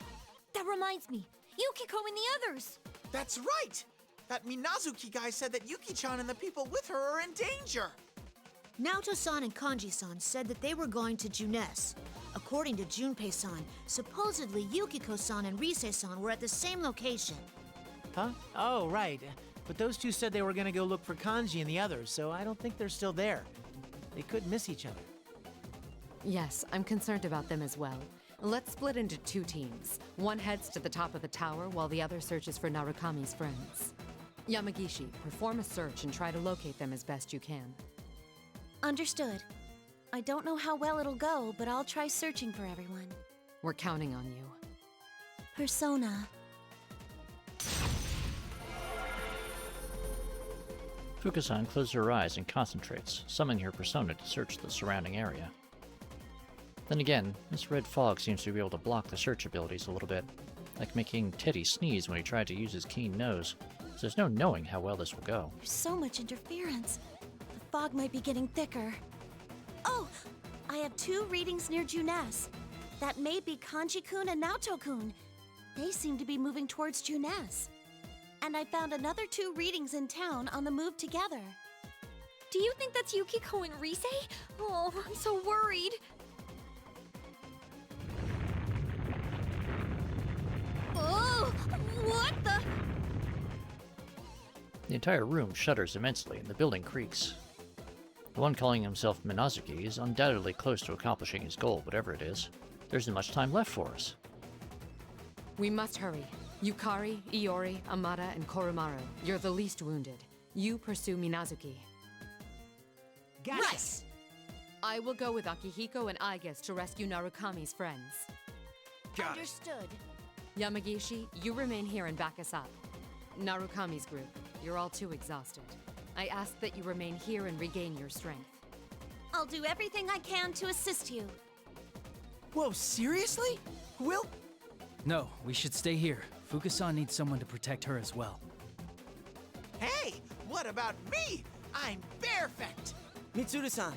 that reminds me. Yukiko and the others! That's right! That Minazuki guy said that Yuki-chan and the people with her are in danger! Naoto-san and Kanji-san said that they were going to Junes. According to Junpei-san, supposedly Yukiko-san and Rise-san were at the same location. Huh? Oh, right. But those two said they were gonna go look for Kanji and the others, so I don't think they're still there. They could miss each other. Yes, I'm concerned about them as well. Let's split into two teams. One heads to the top of the tower, while the other searches for Narukami's friends. Yamagishi, perform a search and try to locate them as best you can. Understood. I don't know how well it'll go, but I'll try searching for everyone. We're counting on you. Persona. Fuka-san closes her eyes and concentrates, summoning her persona to search the surrounding area. Then again, this red fog seems to be able to block the search abilities a little bit, like making Teddy sneeze when he tried to use his keen nose, so there's no knowing how well this will go. There's so much interference. The fog might be getting thicker. Oh! I have 2 readings near Junes. That may be Kanji-kun and Naoto-kun. They seem to be moving towards Junes. And I found another 2 readings in town on the move together. Do you think that's Yukiko and Rise? Oh, I'm so worried. Oh, what the? The entire room shudders immensely and the building creaks. The one calling himself Minazuki is undoubtedly close to accomplishing his goal, whatever it is. There isn't much time left for us. We must hurry. Yukari, Iori, Amada, and Koromaru, you're the least wounded. You pursue Minazuki. Gotcha. Right! I will go with Akihiko and Aiges to rescue Narukami's friends. Understood. Yamagishi, you remain here and back us up. Narukami's group, you're all too exhausted. I ask that you remain here and regain your strength. I'll do everything I can to assist you. Whoa, seriously? Will? No, we should stay here. Fuka-san needs someone to protect her as well. Hey, what about me? I'm perfect! Mitsuru-san,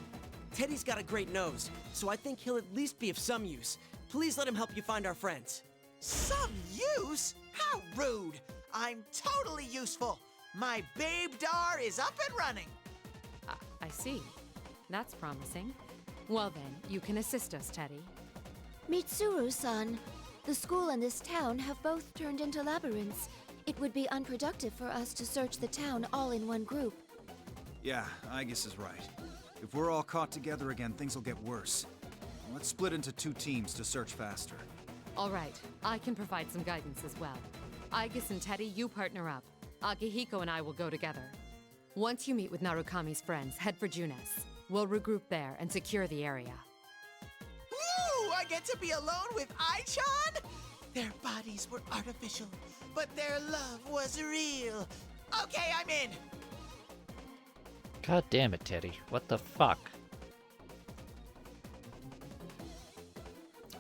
Teddy's got a great nose, so I think he'll at least be of some use. Please let him help you find our friends. Some use? How rude! I'm totally useful. My babe dar is up and running. I see. That's promising. Well then, you can assist us, Teddy. Mitsuru-san, the school and this town have both turned into labyrinths. It would be unproductive for us to search the town all in one group. Yeah, Aegis is right. If we're all caught together again, things will get worse. Let's split into 2 teams to search faster. All right, I can provide some guidance as well. Aegis and Teddy, you partner up. Akihiko and I will go together. Once you meet with Narukami's friends, head for Junes. We'll regroup there and secure the area. Ooh, I get to be alone with Ai-chan? Their bodies were artificial, but their love was real. Okay, I'm in. God damn it, Teddy. What the fuck?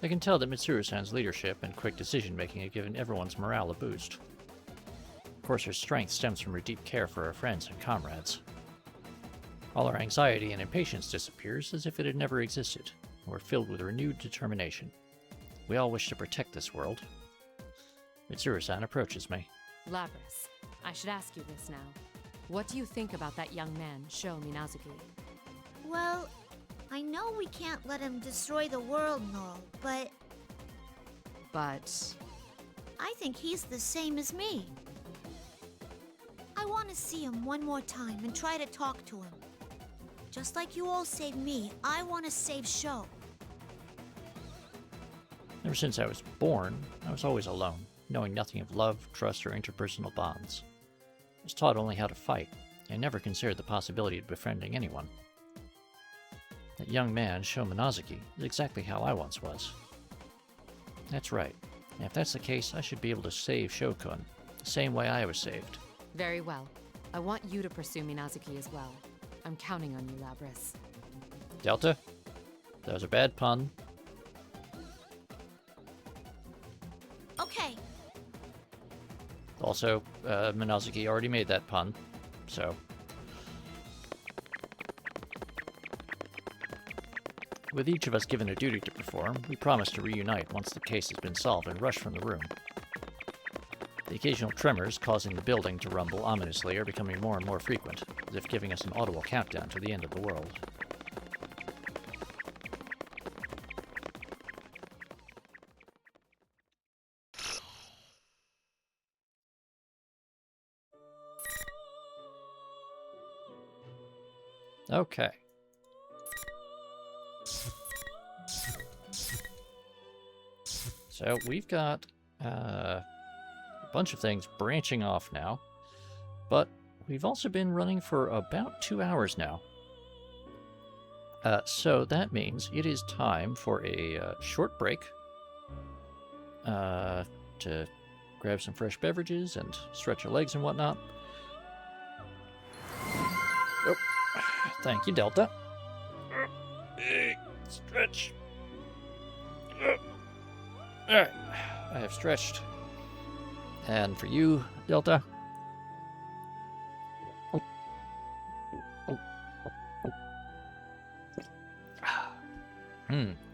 I can tell that Mitsuru-san's leadership and quick decision-making have given everyone's morale a boost. Of course, her strength stems from her deep care for her friends and comrades. All our anxiety and impatience disappears as if it had never existed. We're filled with renewed determination. We all wish to protect this world. Mitsuru-san approaches me. Labris, I should ask you this now. What do you think about that young man, Sho Minazuki? Well, I know we can't let him destroy the world and all, but I think he's the same as me. I want to see him one more time and try to talk to him. Just like you all saved me, I want to save Sho. Ever since I was born, I was always alone, knowing nothing of love, trust, or interpersonal bonds. I was taught only how to fight, and never considered the possibility of befriending anyone. That young man, Sho Minazuki, is exactly how I once was. That's right. And if that's the case, I should be able to save Shokun, the same way I was saved. Very well. I want you to pursue Minazuki as well. I'm counting on you, Labris. Delta? That was a bad pun. Okay. Also, Minazuki already made that pun, so... With each of us given a duty to perform, we promise to reunite once the case has been solved and rush from the room. The occasional tremors causing the building to rumble ominously are becoming more and more frequent, as if giving us an audible countdown to the end of the world. Okay. So we've got a bunch of things branching off now, but we've also been running for about 2 hours now. So that means it is time for a short break to grab some fresh beverages and stretch your legs and whatnot. Oh, thank you, Delta. Stretch. Alright, I have stretched. And for you, Delta.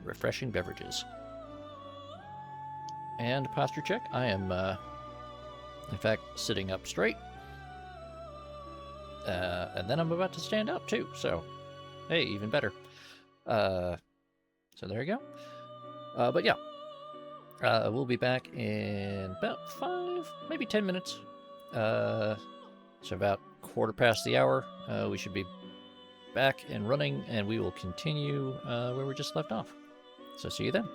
Refreshing beverages. And posture check. I am, in fact, sitting up straight. And then I'm about to stand up, too, so, hey, even better. So there you go. But yeah. We'll be back in about 5, maybe 10 minutes. So about 1/4 the hour, we should be back and running, and we will continue where we just left off. So see you then.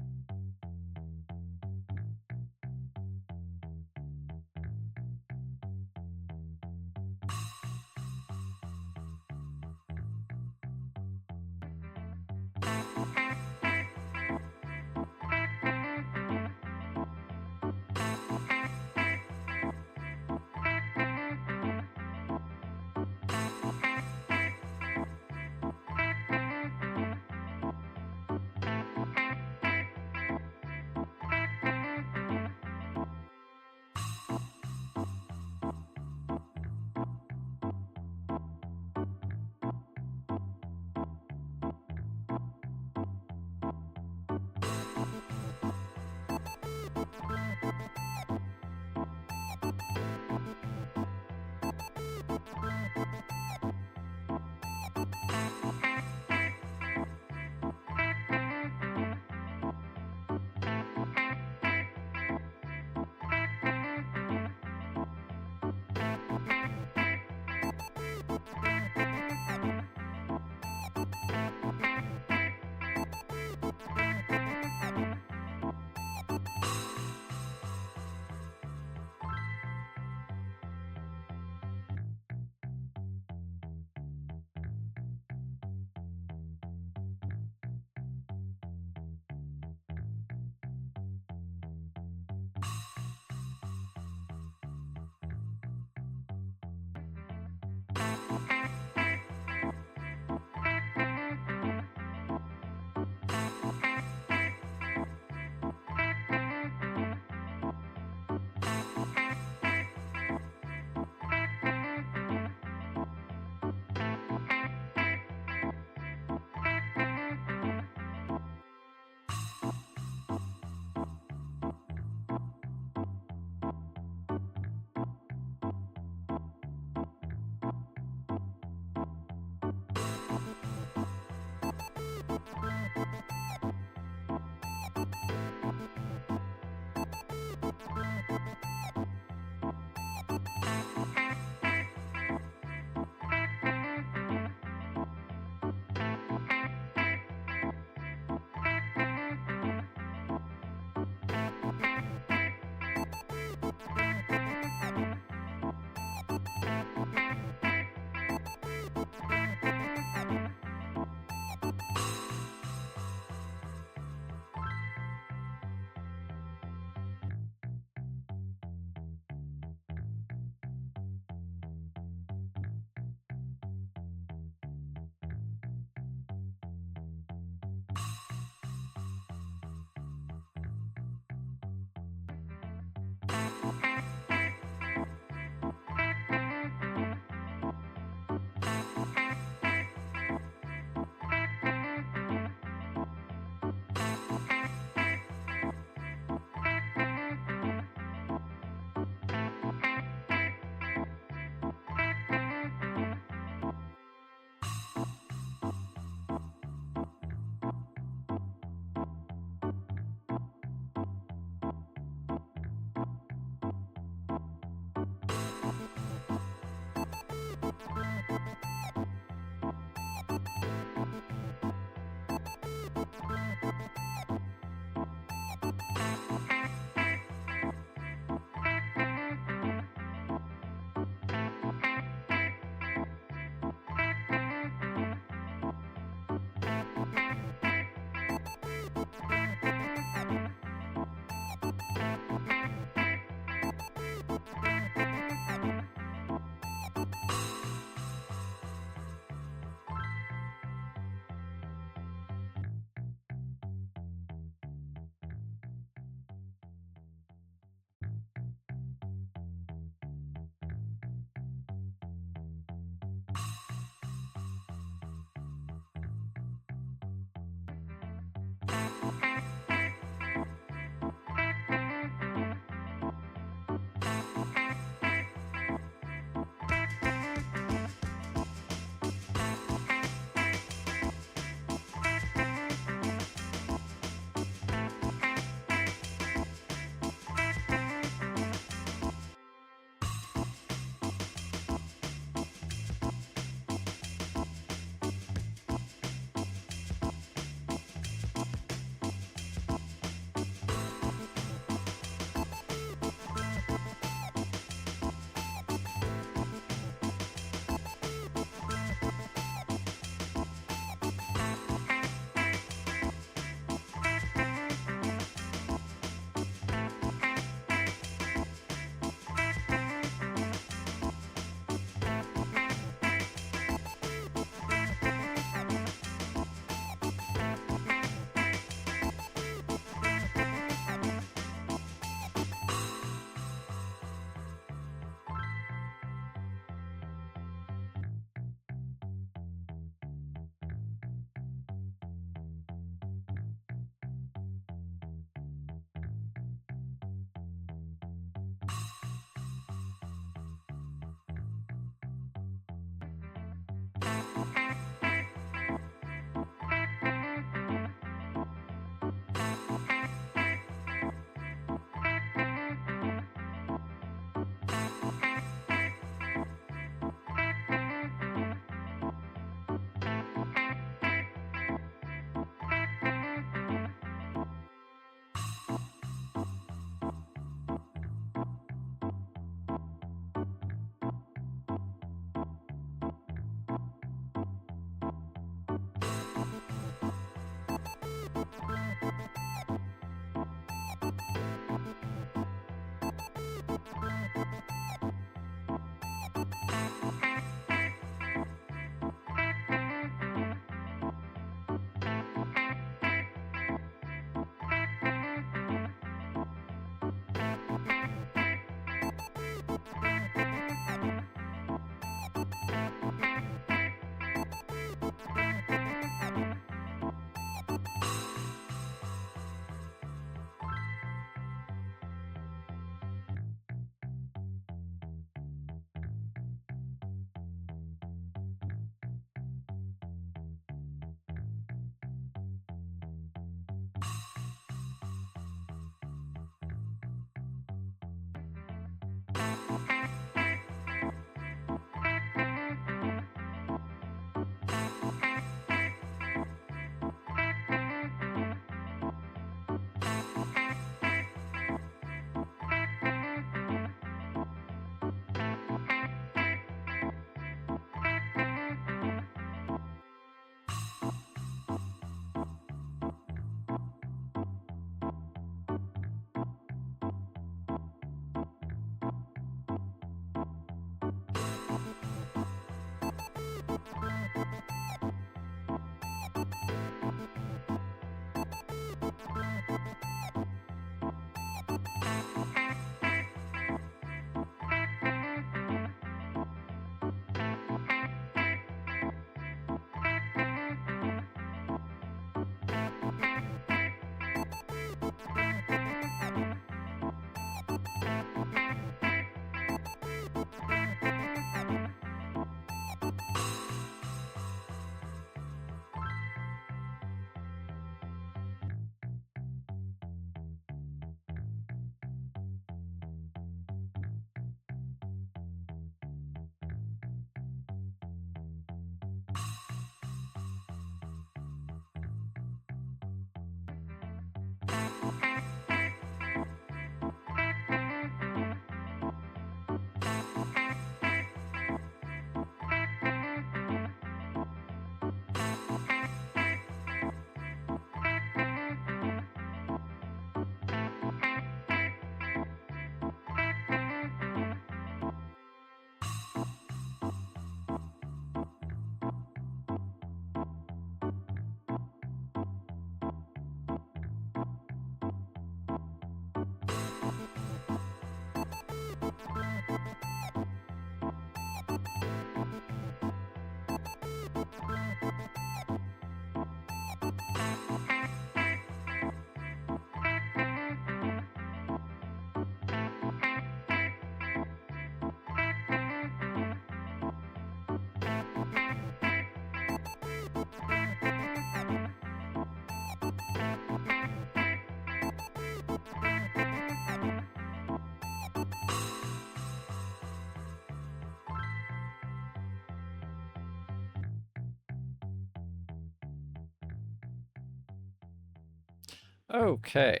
Okay.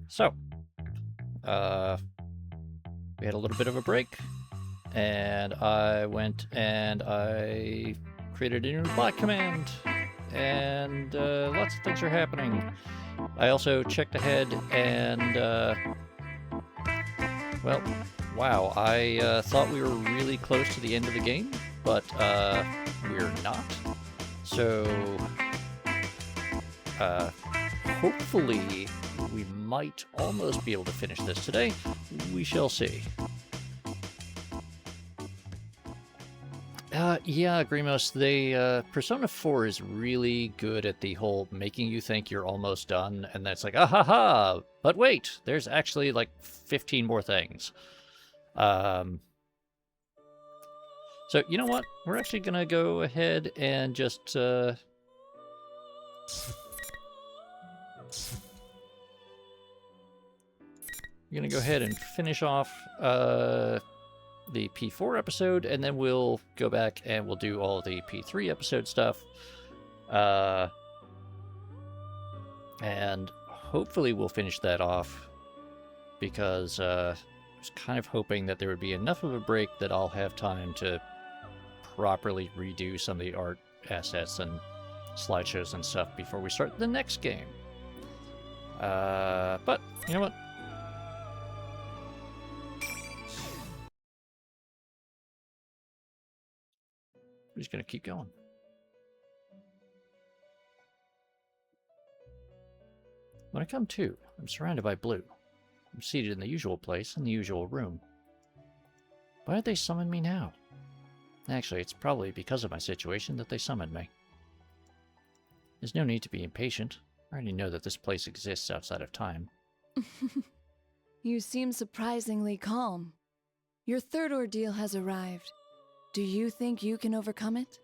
So, we had a little bit of a break, and I went and I created a new bot command, and lots of things are happening. I also checked ahead, and well, wow, I thought we were really close to the end of the game, but we're not. So, hopefully we might almost be able to finish this today. We shall see. Yeah, Grimos, Persona 4 is really good at the whole making you think you're almost done, and that's like, ah ha ha, but wait, there's actually like 15 more things. So, you know what? We're actually gonna go ahead and just, we're gonna go ahead and finish off, the P4 episode, and then we'll go back and we'll do all the P3 episode stuff. And hopefully we'll finish that off, because I was kind of hoping that there would be enough of a break that I'll have time to properly redo some of the art assets and slideshows and stuff before we start the next game. But, you know what? We're just going to keep going. When I come to, I'm surrounded by blue. I'm seated in the usual place in the usual room. Why did they summon me now? Actually, it's probably because of my situation that they summoned me. There's no need to be impatient. I already know that this place exists outside of time. You seem surprisingly calm. Your third ordeal has arrived. Do you think you can overcome it?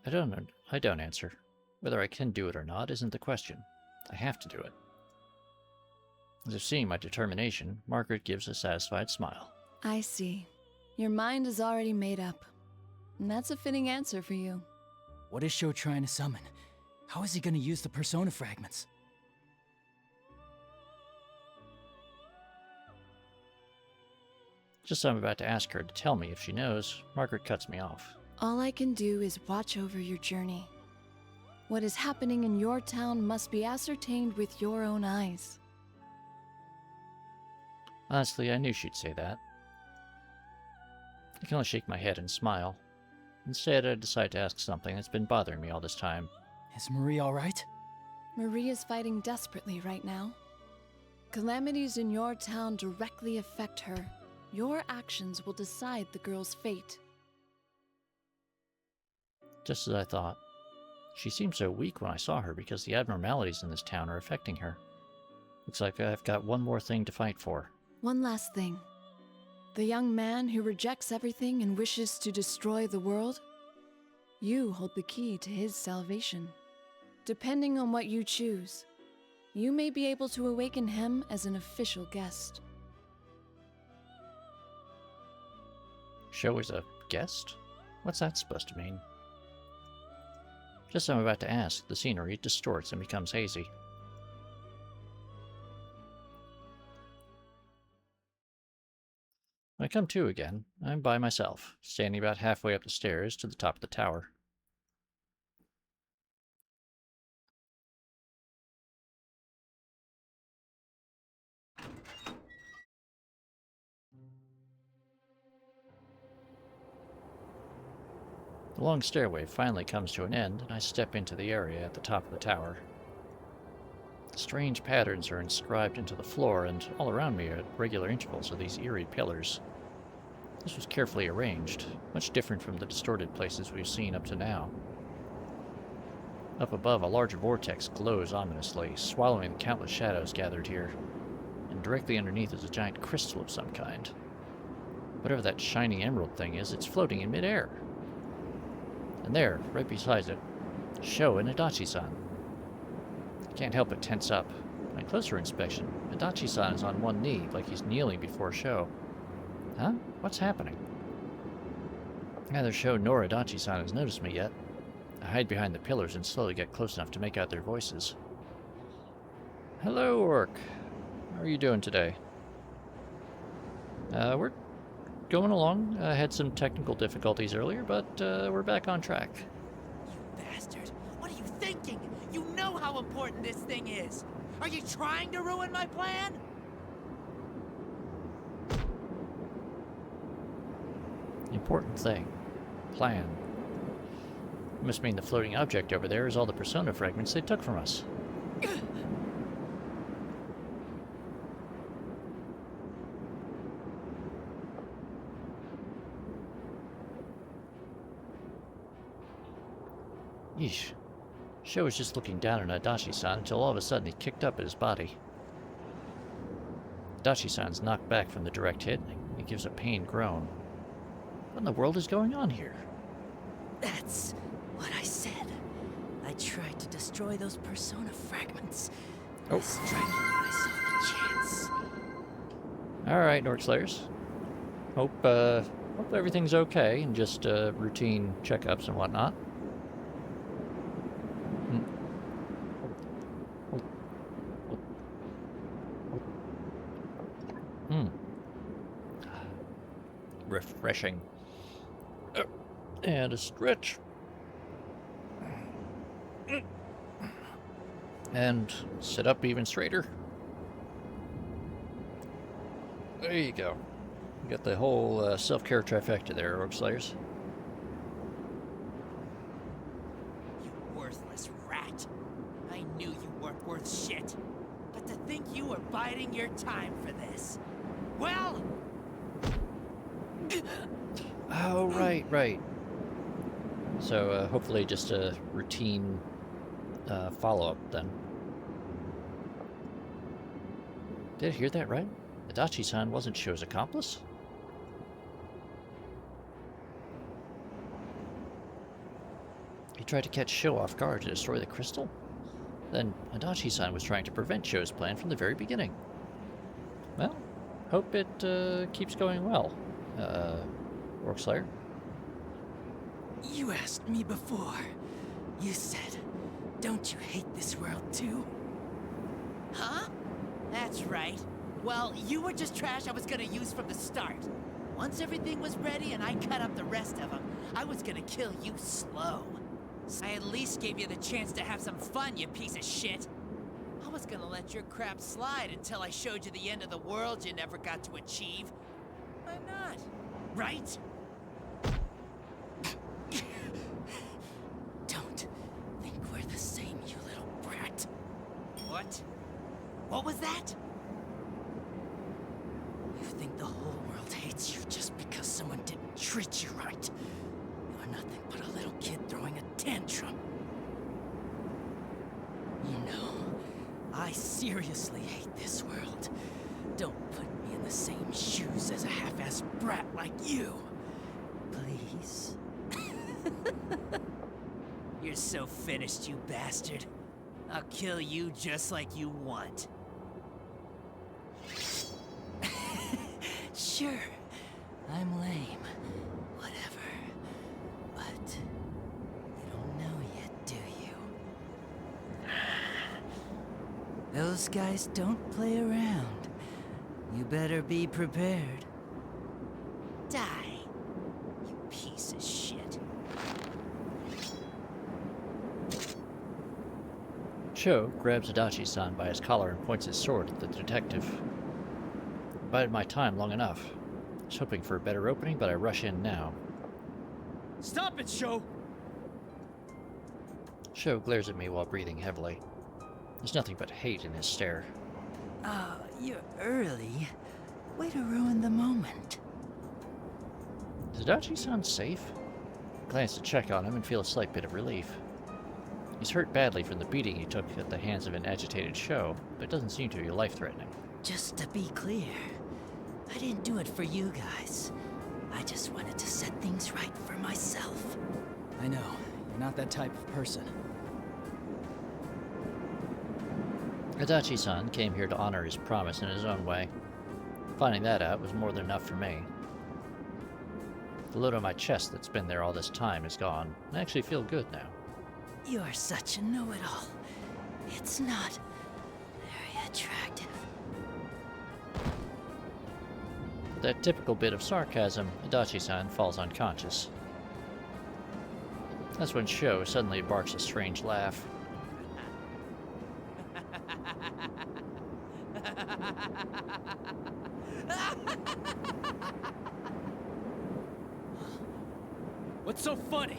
I don't answer. Whether I can do it or not isn't the question. I have to do it. As if seeing my determination, Margaret gives a satisfied smile. I see. Your mind is already made up. And that's a fitting answer for you. What is Sho trying to summon? How is he going to use the persona fragments? Just as I'm about to ask her to tell me if she knows, Margaret cuts me off. All I can do is watch over your journey. What is happening in your town must be ascertained with your own eyes. Honestly, I knew she'd say that. I can only shake my head and smile. Instead, I decide to ask something that's been bothering me all this time. Is Marie alright? Marie is fighting desperately right now. Calamities in your town directly affect her. Your actions will decide the girl's fate. Just as I thought. She seemed so weak when I saw her because the abnormalities in this town are affecting her. Looks like I've got one more thing to fight for. One last thing. The young man who rejects everything and wishes to destroy the world? You hold the key to his salvation. Depending on what you choose, you may be able to awaken him as an official guest. Sho is a guest? What's that supposed to mean? Just as I'm about to ask, the scenery distorts and becomes hazy. When I come to again, I'm by myself, standing about halfway up the stairs to the top of the tower. The long stairway finally comes to an end, and I step into the area at the top of the tower. Strange patterns are inscribed into the floor, and all around me at regular intervals are these eerie pillars. This was carefully arranged, much different from the distorted places we've seen up to now. Up above, a large vortex glows ominously, swallowing the countless shadows gathered here, and directly underneath is a giant crystal of some kind. Whatever that shining emerald thing is, it's floating in midair. And there, right beside it, Sho and Adachi-san. I can't help but tense up. On closer inspection, Adachi-san is on one knee, like he's kneeling before Sho. Huh? What's happening? Neither Sho nor Adachi-san has noticed me yet. I hide behind the pillars and slowly get close enough to make out their voices. Hello, Orc. How are you doing today? We're going along. I had some technical difficulties earlier, but we're back on track. You bastard! What are you thinking? You know how important this thing is! Are you trying to ruin my plan? Important thing. Plan. It must mean the floating object over there is all the persona fragments they took from us. Yeesh. Sho was just looking down at Adachi-san until all of a sudden he kicked up at his body. Adachi-san's knocked back from the direct hit, and he gives a pained groan. What in the world is going on here? That's what I said. I tried to destroy those persona fragments. Oh. I struck when I saw the chance. Alright, Orc Slayers. Hope everything's okay and just routine checkups and whatnot. Refreshing. And a stretch. And sit up even straighter. There you go. You got the whole self-care trifecta there, Orc Slayers. You worthless rat. I knew you weren't worth shit. But to think you were biding your time for this. Well... Oh, right. So, hopefully just a routine follow-up, then. Did I hear that right? Adachi-san wasn't Sho's accomplice? He tried to catch Sho off guard to destroy the crystal? Then Adachi-san was trying to prevent Sho's plan from the very beginning. Hope it keeps going well, Orc Slayer. You asked me before. You said, don't you hate this world too? Huh? That's right. Well, you were just trash I was gonna use from the start. Once everything was ready and I cut up the rest of them, I was gonna kill you slow. I at least gave you the chance to have some fun, you piece of shit. I was gonna let your crap slide until I showed you the end of the world you never got to achieve. Why not? Right? Don't think we're the same, you little brat. What? What was that? You think the whole world hates you just because someone didn't treat you right. You're nothing but a little kid throwing a tantrum. You know, I seriously hate this world. Don't put me in the same shoes as a half-assed brat like you. Please? You're so finished, you bastard. I'll kill you just like you want. Sure, I'm lame. Whatever. But you don't know yet, do you? Those guys don't play around. You better be prepared. Die, you piece of shit. Sho grabs Adachi-san by his collar and points his sword at the detective. I bided my time long enough. I was hoping for a better opening, but I rush in now. Stop it, Sho! Sho glares at me while breathing heavily. There's nothing but hate in his stare. Oh, you're early. Way to ruin the moment. Is Adachi-san safe? I glance to check on him and feel a slight bit of relief. He's hurt badly from the beating he took at the hands of an agitated Sho, but it doesn't seem to be life-threatening. Just to be clear, I didn't do it for you guys. I just wanted to set things right for myself. I know, you're not that type of person. Adachi-san came here to honor his promise in his own way. Finding that out was more than enough for me. The load on my chest that's been there all this time is gone. I actually feel good now. You're such a know-it-all. It's not very attractive. That typical bit of sarcasm, Adachi-san falls unconscious. That's when Sho suddenly barks a strange laugh. What's so funny?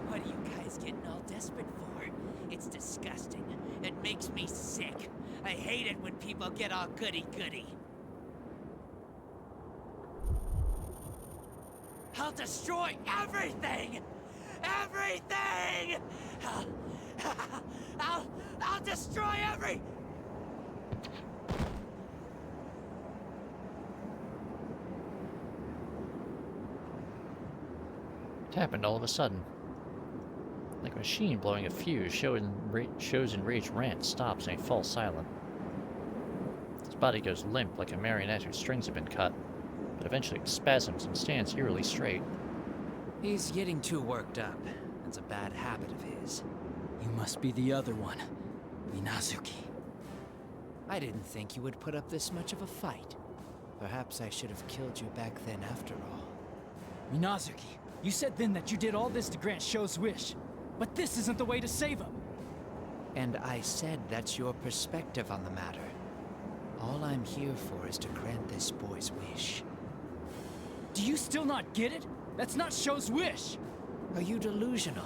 What are you guys getting all desperate for? It's disgusting. It makes me sick. I hate it when people get all goody-goody. I'll destroy everything! Everything! I'll destroy every... It happened all of a sudden. Like a machine blowing a fuse, Sho's enraged rant stops and he falls silent. His body goes limp like a marionette whose strings have been cut, but eventually spasms and stands eerily straight. He's getting too worked up. It's a bad habit of his. You must be the other one, Minazuki. I didn't think you would put up this much of a fight. Perhaps I should have killed you back then after all. Minazuki, you said then that you did all this to grant Sho's wish. But this isn't the way to save him. And I said that's your perspective on the matter. All I'm here for is to grant this boy's wish. Do you still not get it? That's not Sho's wish! Are you delusional?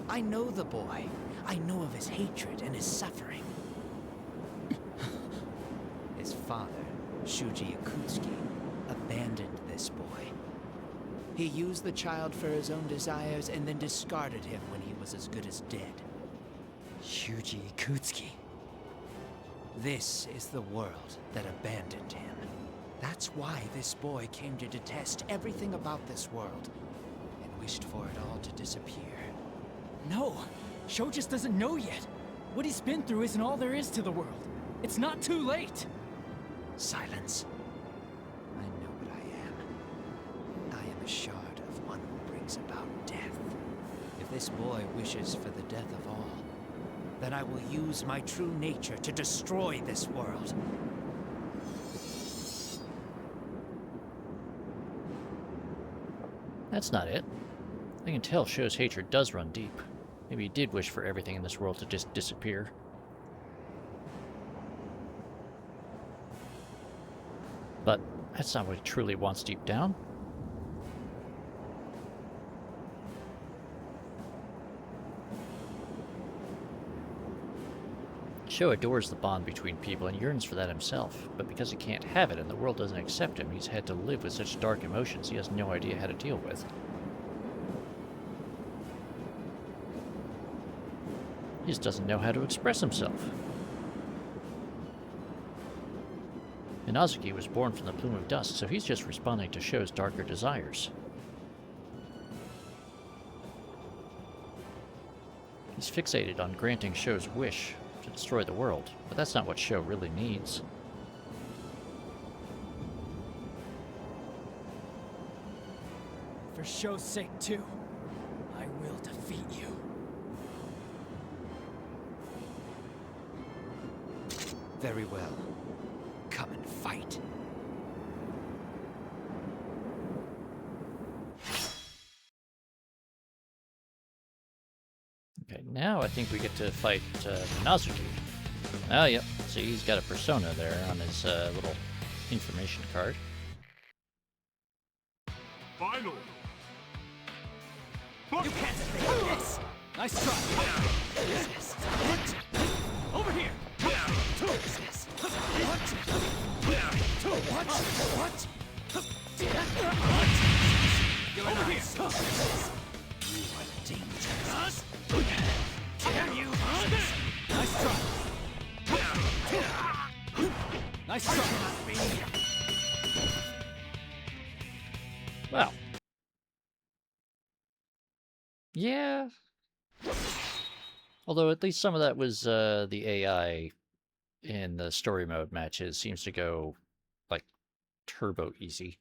I know the boy. I know of his hatred and his suffering. His father, Shuji Yakutsuki, abandoned this boy. He used the child for his own desires and then discarded him when he was as good as dead. Shuji Yakutsuki. This is the world that abandoned him. That's why this boy came to detest everything about this world and wished for it all to disappear. No! Sho just doesn't know yet. What he's been through isn't all there is to the world. It's not too late! Silence. I know what I am. I am a shard of one who brings about death. If this boy wishes for the death of all, then I will use my true nature to destroy this world. That's not it. I can tell Sho's hatred does run deep. Maybe he did wish for everything in this world to just disappear. But that's not what he truly wants deep down. Sho adores the bond between people and yearns for that himself, but because he can't have it and the world doesn't accept him, he's had to live with such dark emotions he has no idea how to deal with. He just doesn't know how to express himself. Minazuki was born from the plume of dust, so he's just responding to Sho's darker desires. He's fixated on granting Sho's wish to destroy the world, but that's not what Sho really needs. For Sho's sake, too, I will defeat you. Very well. Come and fight. Okay, now I think we get to fight Minazuki. Oh, yep. See, he's got a persona there on his little information card. Final. You can't escape this! Nice try! Over here! You're over here! You are dangerous! Dare you! Nice try! Nice try! Wow. Yeah. Although at least some of that was the AI in the story mode matches seems to go like turbo easy.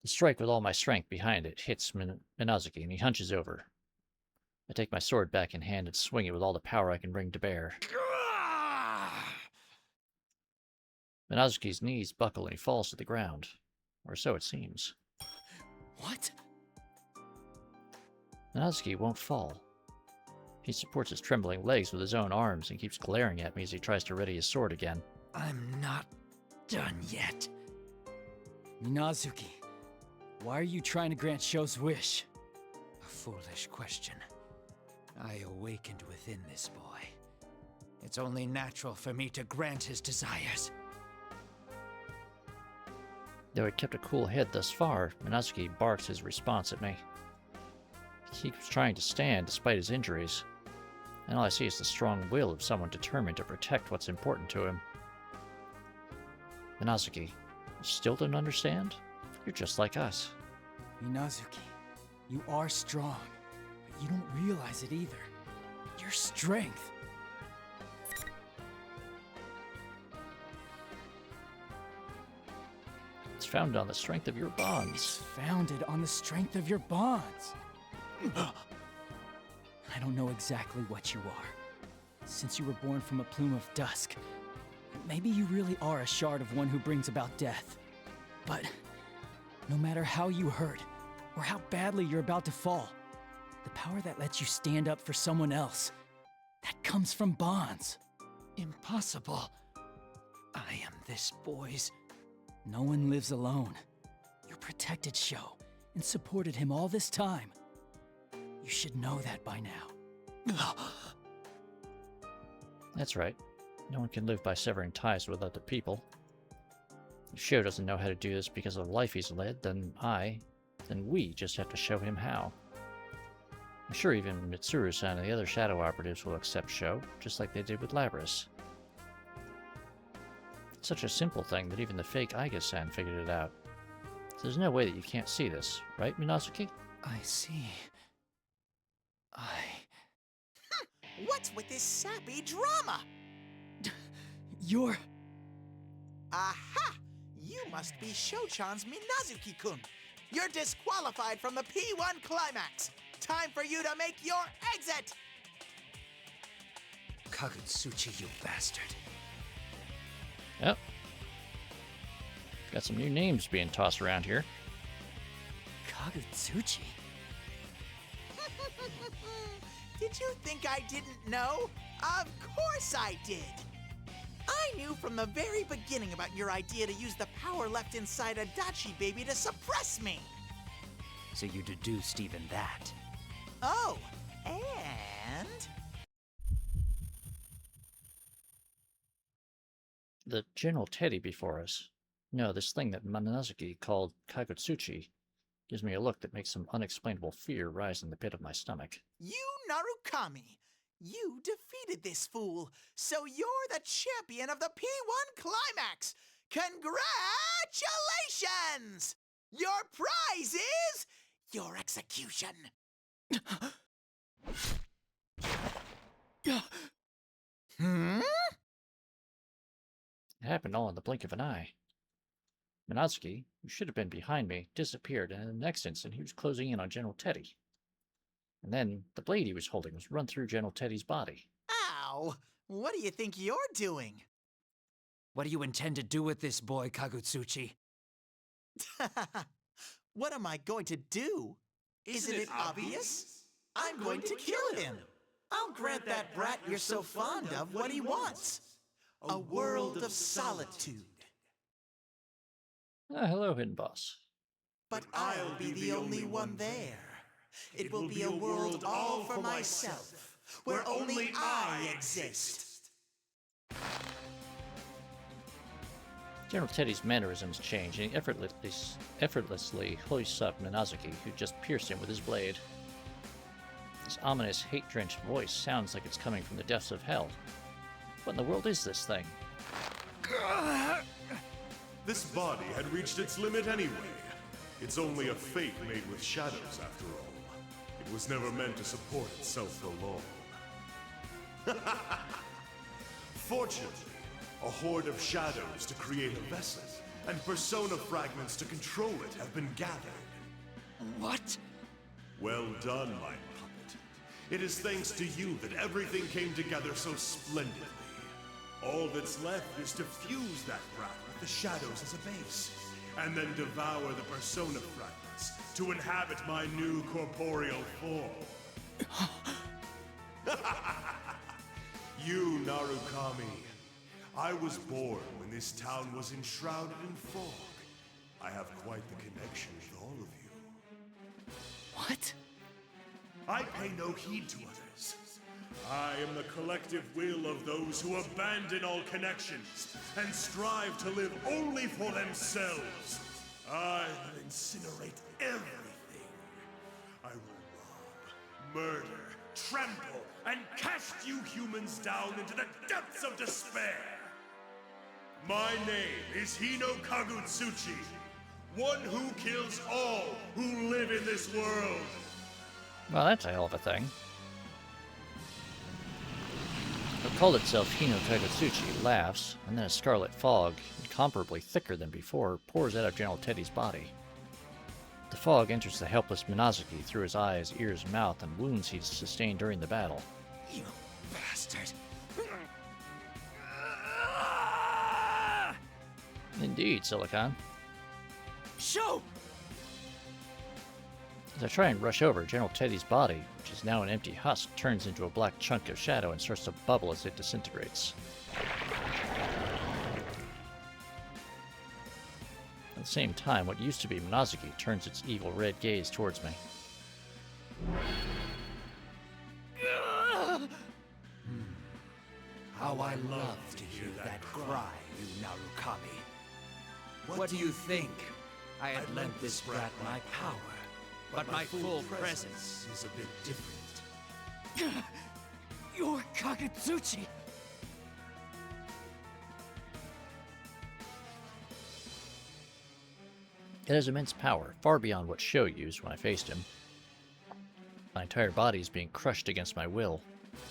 The strike with all my strength behind it hits Minazuki and he hunches over. I take my sword back in hand and swing it with all the power I can bring to bear. Minazuki's knees buckle and he falls to the ground. Or so it seems. What? Minazuki won't fall. He supports his trembling legs with his own arms and keeps glaring at me as he tries to ready his sword again. I'm not done yet. Minazuki, why are you trying to grant Sho's wish? A foolish question. I awakened within this boy. It's only natural for me to grant his desires. Though he kept a cool head thus far, Minazuki barks his response at me. He keeps trying to stand despite his injuries, and all I see is the strong will of someone determined to protect what's important to him. Minazuki, you still don't understand? You're just like us. Minazuki, you are strong, but you don't realize it either. Your strength. It's founded on the strength of your bonds. It's founded on the strength of your bonds. I don't know exactly what you are. Since you were born from a plume of dusk, maybe you really are a shard of one who brings about death. But no matter how you hurt, or how badly you're about to fall, the power that lets you stand up for someone else, that comes from bonds. Impossible. I am this boy's. No one lives alone. You protected Sho and supported him all this time. You should know that by now. That's right. No one can live by severing ties with other people. If Sho doesn't know how to do this because of the life he's led, then we just have to show him how. I'm sure even Mitsuru-san and the other Shadow Operatives will accept Sho, just like they did with Labris. It's such a simple thing that even the fake Aiga-san figured it out. So there's no way that you can't see this, right, Minazuki? I see. What's with this sappy drama? You're... Aha! You must be Shochan's Minazuki-kun. You're disqualified from the P1 Climax. Time for you to make your exit! Kagutsuchi, you bastard. Yep. Got some new names being tossed around here. Kagutsuchi? Did you think I didn't know? Of course I did! I knew from the very beginning about your idea to use the power left inside a Dachi baby to suppress me! So you deduced even that. Oh, and... The General Teddy before us. No, this thing that Minazuki called Kagutsuchi gives me a look that makes some unexplainable fear rise in the pit of my stomach. You, Narukami! You defeated this fool, so you're the champion of the P1 Climax! Congratulations! Your prize is... your execution! Hmm? It happened all in the blink of an eye. Minazuki, who should have been behind me, disappeared, and in the next instant he was closing in on General Teddy. And then the blade he was holding was run through General Teddy's body. Ow! What do you think you're doing? What do you intend to do with this boy, Kagutsuchi? What am I going to do? Isn't it obvious? I'm going to kill him. I'll grant that brat you're so fond of what he wants. A world of solitude. Hello, Hidden Boss. But I'll be the only one there. It will be a world all for myself, where only I exist. General Teddy's mannerisms change, and he effortlessly hoists up Minazuki, who just pierced him with his blade. His ominous, hate-drenched voice sounds like it's coming from the depths of hell. What in the world is this thing? This body had reached its limit anyway. It's only a fate made with shadows, after all. It was never meant to support itself for long. Fortunately, a horde of shadows to create a vessel, and persona fragments to control it have been gathered. What? Well done, my puppet. It is thanks to you that everything came together so splendidly. All that's left is to fuse that brat with the shadows as a base, and then devour the persona fragments to inhabit my new corporeal form. You, Narukami. I was born when this town was enshrouded in fog. I have quite the connection with all of you. What? I pay no heed to others. I am the collective will of those who abandon all connections and strive to live only for themselves. I will incinerate everything. I will rob, murder, trample, and cast you humans down into the depths of despair. My name is Hino Kagutsuchi, one who kills all who live in this world. Well, that's a hell of a thing. What called itself Hino Kagutsuchi laughs, and then a scarlet fog, incomparably thicker than before, pours out of General Teddy's body. The fog enters the helpless Minazuki through his eyes, ears, mouth, and wounds he sustained during the battle. You bastard. Indeed, Silicon. Show! As I try and rush over, General Teddy's body, which is now an empty husk, turns into a black chunk of shadow and starts to bubble as it disintegrates. At the same time, what used to be Minazuki turns its evil red gaze towards me. How I love to hear that cry, you Narukami. What do you think? I had lent this brat my power, but my full presence is a bit different. You're Kagutsuchi! It has immense power, far beyond what Sho used when I faced him. My entire body is being crushed against my will,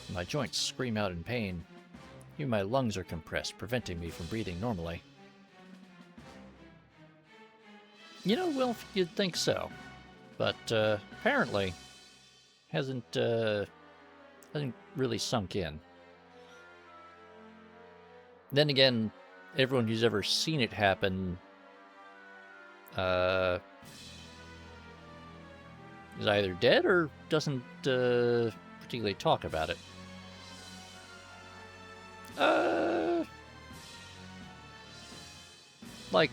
and my joints scream out in pain. My lungs are compressed, preventing me from breathing normally. You know, Wilf, you'd think so. But, apparently, hasn't really sunk in. Then again, everyone who's ever seen it happen, is either dead or doesn't, particularly talk about it. Like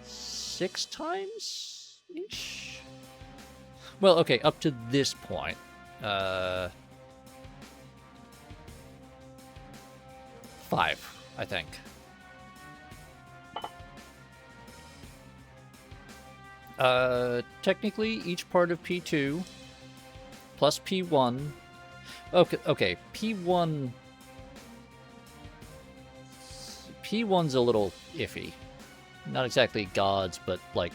6 times-ish? Well, okay, up to this point. 5, I think. Technically, each part of P2 plus P1. Okay, P1. P1's a little iffy. Not exactly gods, but like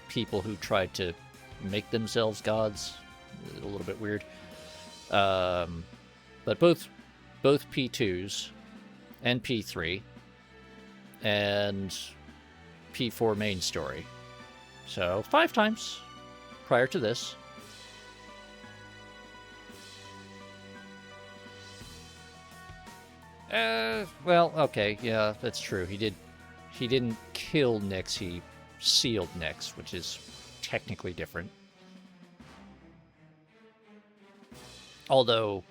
people who tried to make themselves gods. A little bit weird. But both P2s and P3 and P4 main story. So 5 times prior to this. Well, okay, yeah, that's true. He didn't kill Nyx, he sealed Nyx, which is technically different. Although,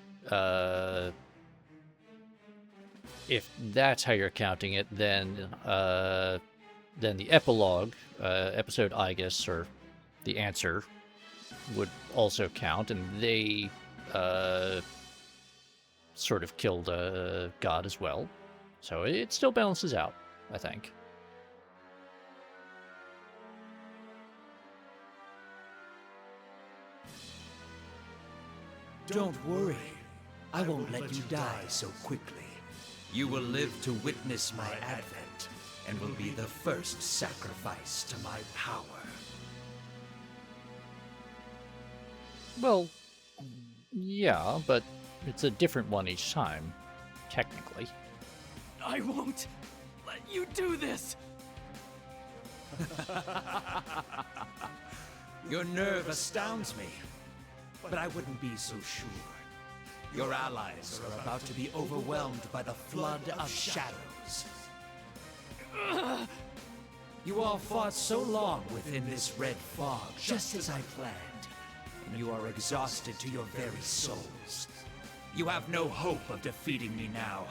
if that's how you're counting it, then the epilogue, episode Igus, or the answer, would also count, and they, sort of killed God as well. So it still balances out, I think. Don't worry. I won't let you die so quickly. You will live to witness my advent, and will be the first sacrifice to my power. Well, yeah, but it's a different one each time, technically. I won't let you do this! Your nerve astounds me, but I wouldn't be so sure. Your allies are about to be overwhelmed by the flood of shadows. You all fought so long within this red fog, just as I planned, and you are exhausted to your very souls. You have no hope of defeating me now.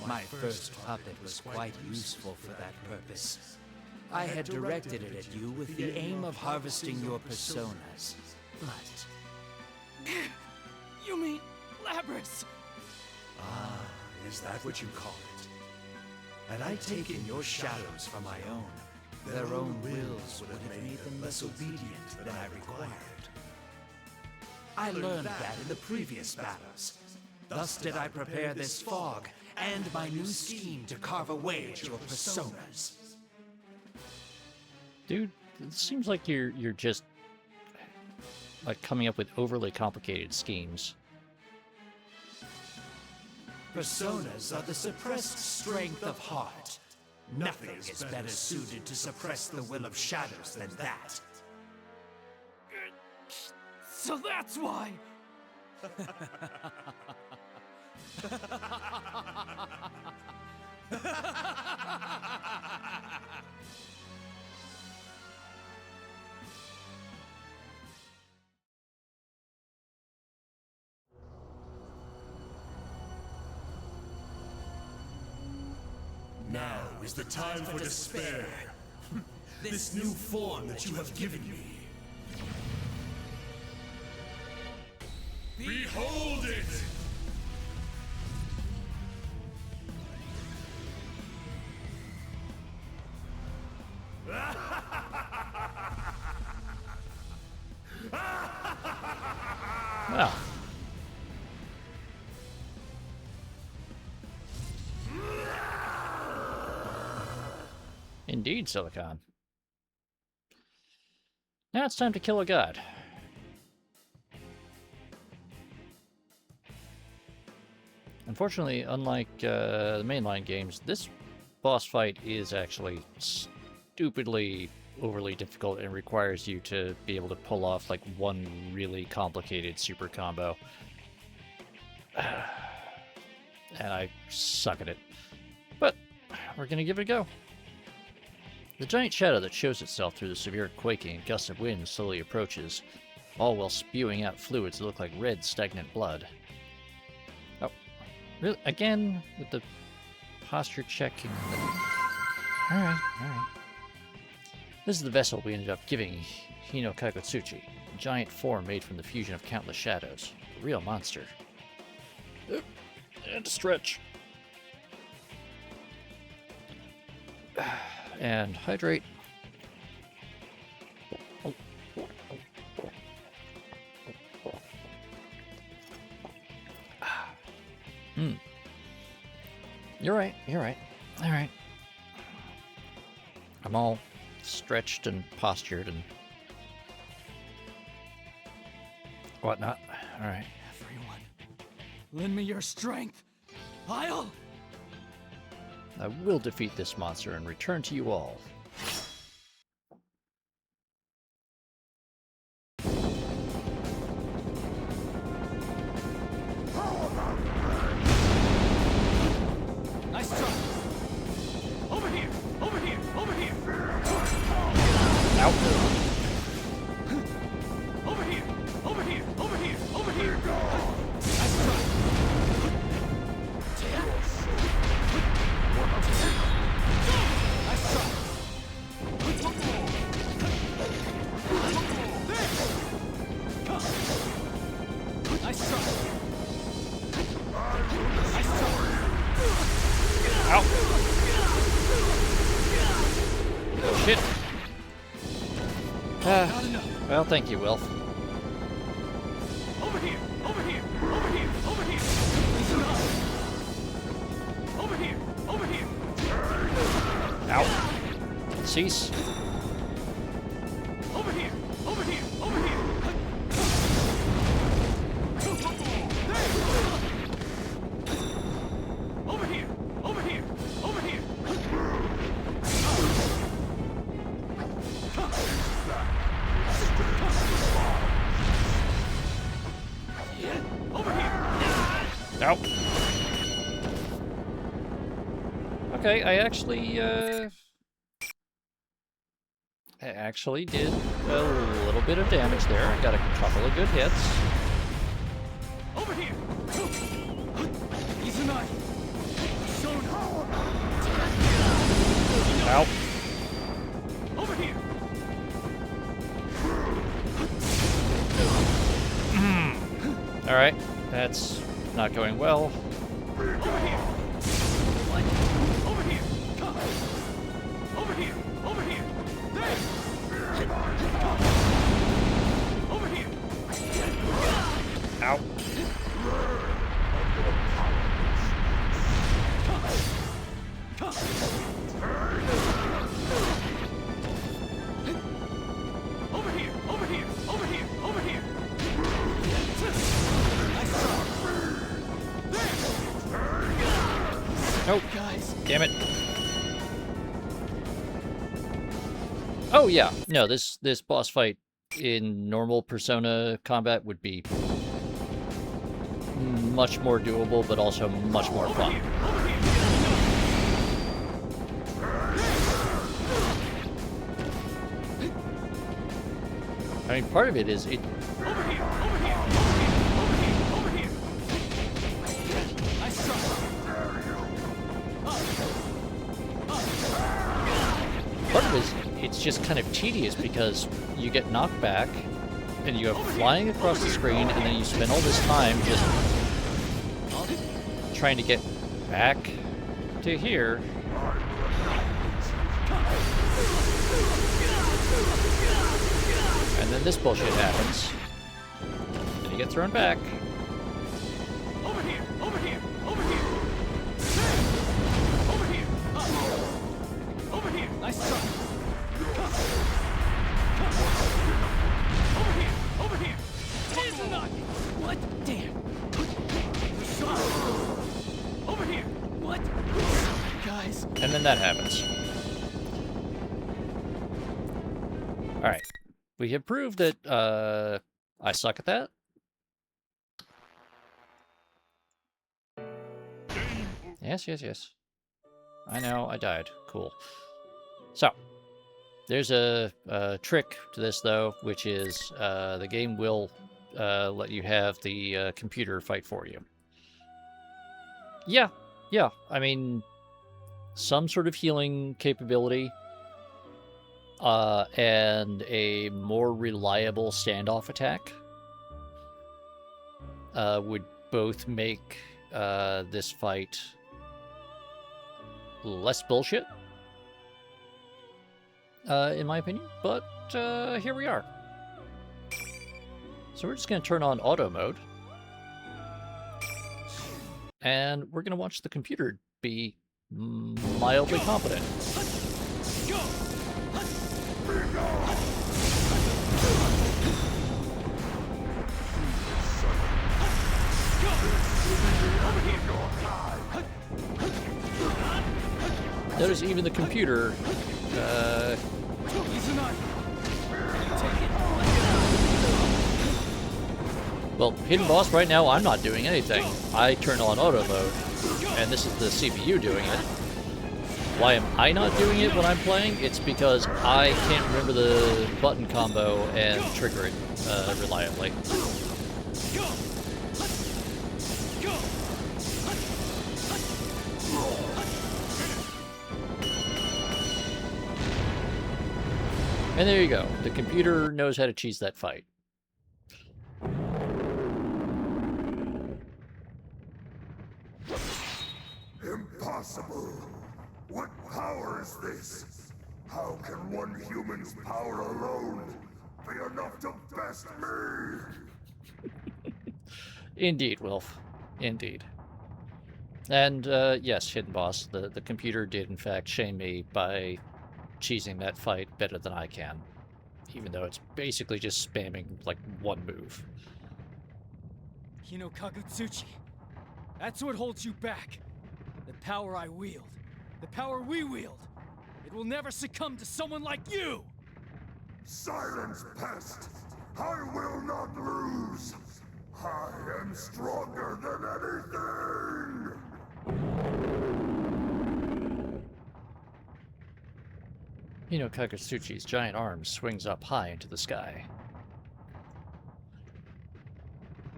My first puppet was quite useful for that purpose. I had directed it at you with the aim of harvesting your personas, but... You mean Labrys? Ah, is that what you call it? Had I taken your shadows from my own, their own wills would have made them less obedient than I required. I learned that in the previous battles. Thus did I prepare this fog and my new scheme to carve away at your personas. Dude, it seems like you're just like coming up with overly complicated schemes. Personas are the suppressed strength of heart. Nothing is better suited to suppress the will of shadows than that. So that's why! Now is the time for despair. This new form that you have given me. Behold it! Well. Indeed, Silicon. Now it's time to kill a god. Unfortunately, unlike the mainline games, this boss fight is actually stupidly overly difficult and requires you to be able to pull off like one really complicated super combo. And I suck at it. But we're gonna give it a go. The giant shadow that shows itself through the severe quaking and gusts of wind slowly approaches, all while spewing out fluids that look like red, stagnant blood. Oh, really? Again? With the posture checking. Alright, alright. This is the vessel we ended up giving Hino Kaigotsuchi, a giant form made from the fusion of countless shadows. A real monster. And stretch. And hydrate. You're right, you're right. Alright. I'm all stretched and postured and whatnot. Alright. Everyone, lend me your strength. I will defeat this monster and return to you all. Nice try. Over here, over here, over here. Out. Over here, over here, over here, over here. Nice try. Nice try. Nice try. Nice try. Ow. Shit. Well, thank you, Wilf. Over here, over here, over here, over here. Over here, over here. Ow. Cease. Over here, over here, over here. Over here, over here, over here. Over here. Ow. Okay, I actually did a little bit of damage there. I got a couple of good hits. Over here. Izunai. Ow. Over here. Alright, that's not going well. Over here. Over here. Over here. Over here. There. Over here. Ow. Over here. Over here. Over here. Over here. Nope. Guys. Damn it. Oh yeah, no, this boss fight in normal Persona combat would be much more doable, but also much more fun. I mean, part of it is it. Part of it is it's just kind of tedious because you get knocked back and you go flying across the screen and then you spend all this time just trying to get back to here. And then this bullshit happens. Then you get thrown back. Over here, over here, over here. Over here. Over here. Nice try. Over here, over here. What? Damn. then that happens. Alright. We have proved that, I suck at that. Yes, yes, yes. I know, I died. Cool. So, there's a trick to this, though, which is the game will let you have the computer fight for you. Yeah, I mean, some sort of healing capability and a more reliable standoff attack would both make this fight less bullshit, in my opinion, but here we are. So we're just going to turn on auto mode, and we're going to watch the computer be mildly competent. Notice even the computer well, hidden boss right now, I'm not doing anything. I turn on auto mode, and this is the CPU doing it. Why am I not doing it when I'm playing? It's because I can't remember the button combo and trigger it reliably. And there you go. The computer knows how to cheese that fight. Impossible! What power is this? How can one human's power alone be enough to best me? Indeed, Wilf. Indeed. And, yes, hidden boss, the computer did in fact shame me by cheesing that fight better than I can. Even though it's basically just spamming, like, one move. Kagutsuchi. That's what holds you back. The power I wield. The power we wield. It will never succumb to someone like you! Silence, pest! I will not lose! I am stronger than anything! Kagutsuchi's giant arm swings up high into the sky.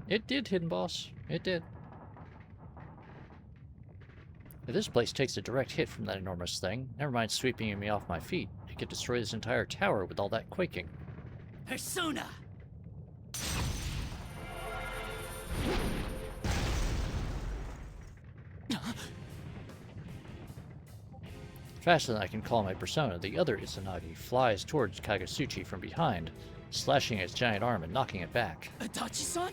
It did, hidden boss. It did. If this place takes a direct hit from that enormous thing, never mind sweeping me off my feet, it could destroy this entire tower with all that quaking. Persona! Faster than I can call my persona, the other Izanagi flies towards Kagutsuchi from behind, slashing its giant arm and knocking it back. Adachi-san?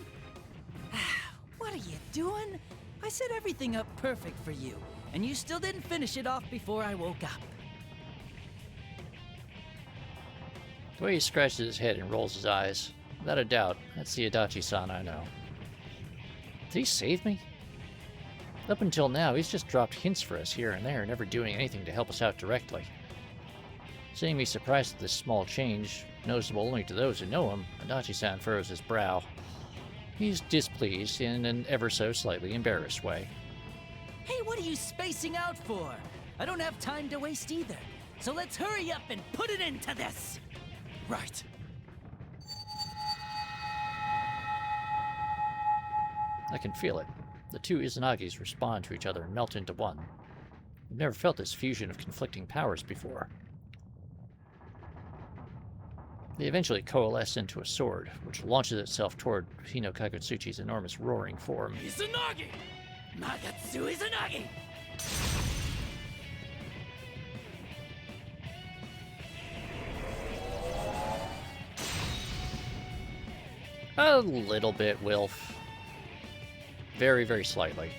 What are you doing? I set everything up perfect for you, and you still didn't finish it off before I woke up. The way he scratches his head and rolls his eyes, without a doubt, that's the Adachi-san I know. Did he save me? Up until now, he's just dropped hints for us here and there, never doing anything to help us out directly. Seeing me surprised at this small change, noticeable only to those who know him, Adachi-san furrows his brow. He's displeased in an ever so slightly embarrassed way. Hey, what are you spacing out for? I don't have time to waste either. So let's hurry up and put it into this! Right. I can feel it. The two Izanagis respond to each other and melt into one. I've never felt this fusion of conflicting powers before. They eventually coalesce into a sword, which launches itself toward Kagutsuchi's enormous roaring form. Izanagi! Magatsu Izanagi! A little bit, Wilf. Very, very slightly.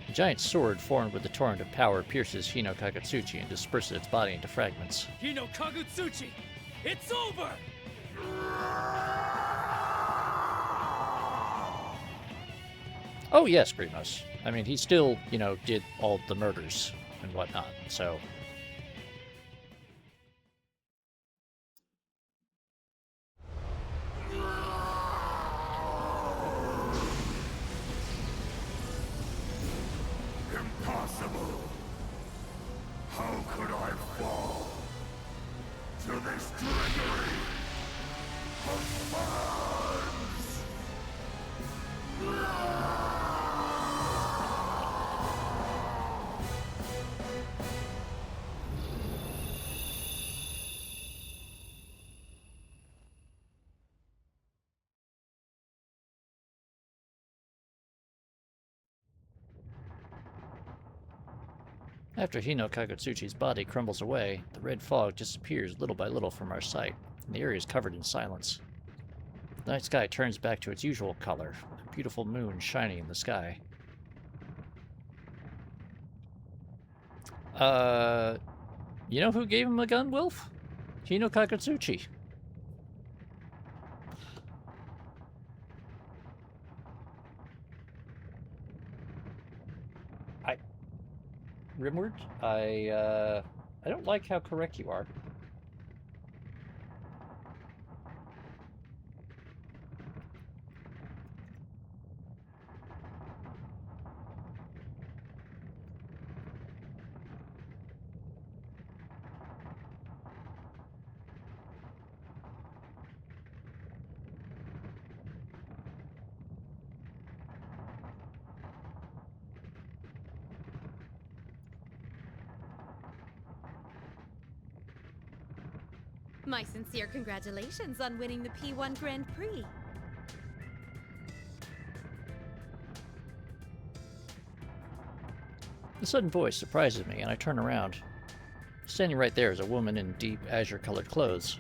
The giant sword formed with the torrent of power pierces Hino Kagutsuchi and disperses its body into fragments. Hino Kagutsuchi! It's over! Oh, yes, Grimos. I mean, he still, you know, did all the murders and whatnot, so... Impossible! How could I fall to this drudgery of funds? After Hino Kagutsuchi's body crumbles away, the red fog disappears little by little from our sight, and the area is covered in silence. The night sky turns back to its usual color, a beautiful moon shining in the sky. You know who gave him a gun, Wilf? Hino Kagutsuchi. Rimward, I don't like how correct you are. My sincere congratulations on winning the P1 Grand Prix. A sudden voice surprises me, and I turn around. Standing right there is a woman in deep azure-colored clothes.